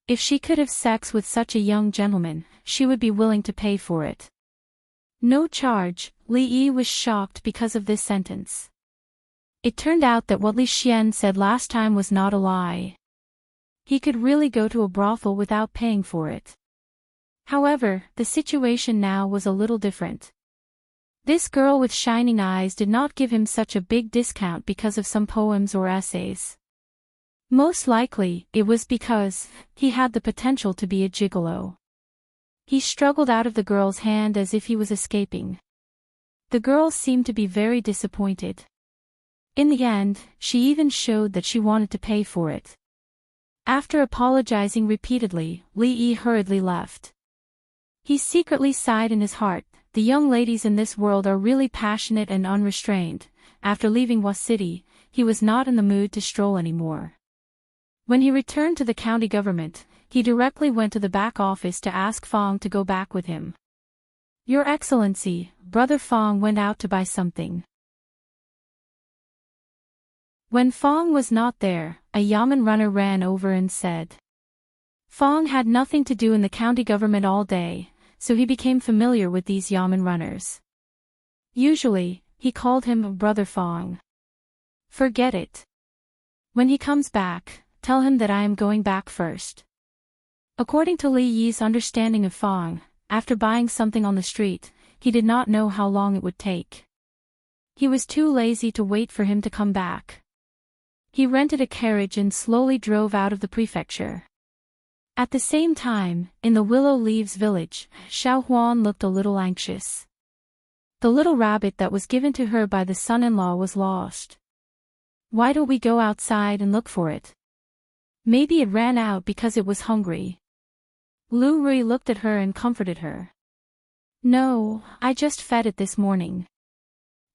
If she could have sex with such a young gentleman, she would be willing to pay for it. No charge. Li Yi was shocked because of this sentence. It turned out that what Li Xian said last time was not a lie. He could really go to a brothel without paying for it. However, the situation now was a little different. This girl with shining eyes did not give him such a big discount because of some poems or essays. Most likely, it was because he had the potential to be a gigolo. He struggled out of the girl's hand as if he was escaping. The girl seemed to be very disappointed. In the end, she even showed that she wanted to pay for it. After apologizing repeatedly, Li Yi hurriedly left. He secretly sighed in his heart. The young ladies in this world are really passionate and unrestrained. After leaving Hua City, he was not in the mood to stroll anymore. When he returned to the county government, he directly went to the back office to ask Fong to go back with him. "Your Excellency, Brother Fong went out to buy something." When Fong was not there, a yamen runner ran over and said. Fong had nothing to do in the county government all day, so he became familiar with these yamen runners. Usually, he called him Brother Fong. "Forget it. When he comes back, tell him that I am going back first." According to Li Yi's understanding of Fong, after buying something on the street, he did not know how long it would take. He was too lazy to wait for him to come back. He rented a carriage and slowly drove out of the prefecture. At the same time, in the Willow Leaves village, Xiao Huan looked a little anxious. The little rabbit that was given to her by the son-in-law was lost. "Why don't we go outside and look for it? Maybe it ran out because it was hungry." Lu Rui looked at her and comforted her. "No, I just fed it this morning."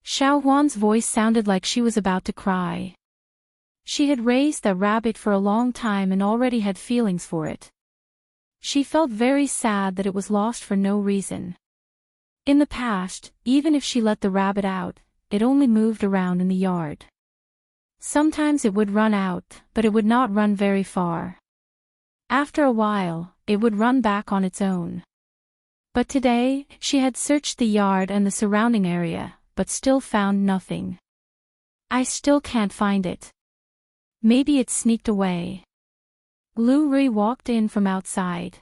Xiao Huan's voice sounded like she was about to cry. She had raised that rabbit for a long time and already had feelings for it. She felt very sad that it was lost for no reason. In the past, even if she let the rabbit out, it only moved around in the yard. Sometimes it would run out, but it would not run very far. After a while, it would run back on its own. But today, she had searched the yard and the surrounding area, but still found nothing. I still can't find it. Maybe it sneaked away. Lu Rui walked in from outside.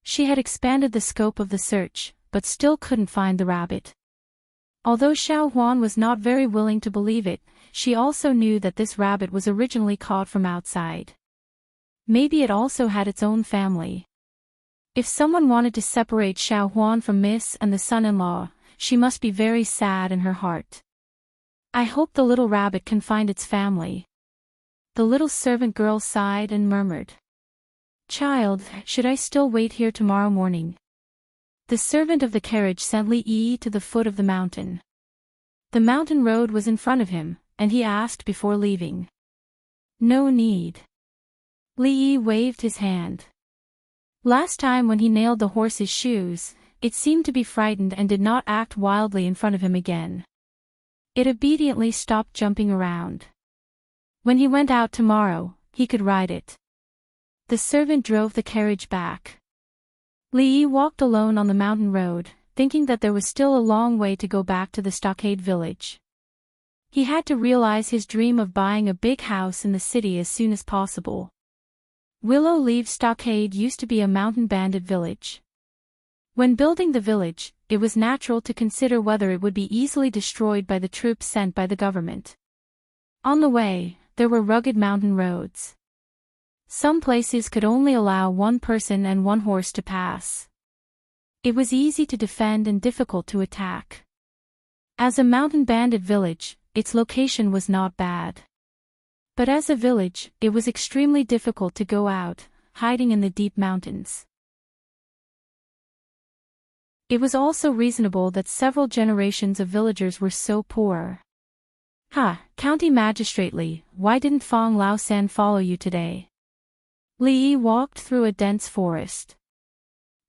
She had expanded the scope of the search, but still couldn't find the rabbit. Although Xiao Huan was not very willing to believe it, she also knew that this rabbit was originally caught from outside. Maybe it also had its own family. If someone wanted to separate Xiao Huan from Miss and the son-in-law, she must be very sad in her heart. I hope the little rabbit can find its family. The little servant girl sighed and murmured. Child, should I still wait here tomorrow morning? The servant of the carriage sent Li Yi to the foot of the mountain. The mountain road was in front of him, and he asked before leaving. No need. Li Yi waved his hand. Last time when he nailed the horse's shoes, it seemed to be frightened and did not act wildly in front of him again. It obediently stopped jumping around. When he went out tomorrow, he could ride it. The servant drove the carriage back. Li Yi walked alone on the mountain road, thinking that there was still a long way to go back to the stockade village. He had to realize his dream of buying a big house in the city as soon as possible. Willow Leaf Stockade used to be a mountain bandit village. When building the village, it was natural to consider whether it would be easily destroyed by the troops sent by the government. On the way, there were rugged mountain roads. Some places could only allow one person and one horse to pass. It was easy to defend and difficult to attack. As a mountain bandit village, its location was not bad. But as a village, it was extremely difficult to go out, hiding in the deep mountains. It was also reasonable that several generations of villagers were so poor. County Magistrate Li, why didn't Fong Lao San follow you today? Li Yi walked through a dense forest.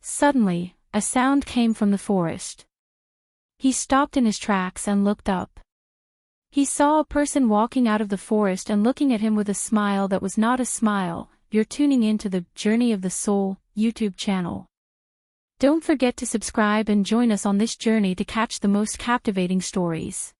Suddenly, a sound came from the forest. He stopped in his tracks and looked up. He saw a person walking out of the forest and looking at him with a smile that was not a smile. You're tuning in to the Journey of the Soul YouTube channel. Don't forget to subscribe and join us on this journey to catch the most captivating stories.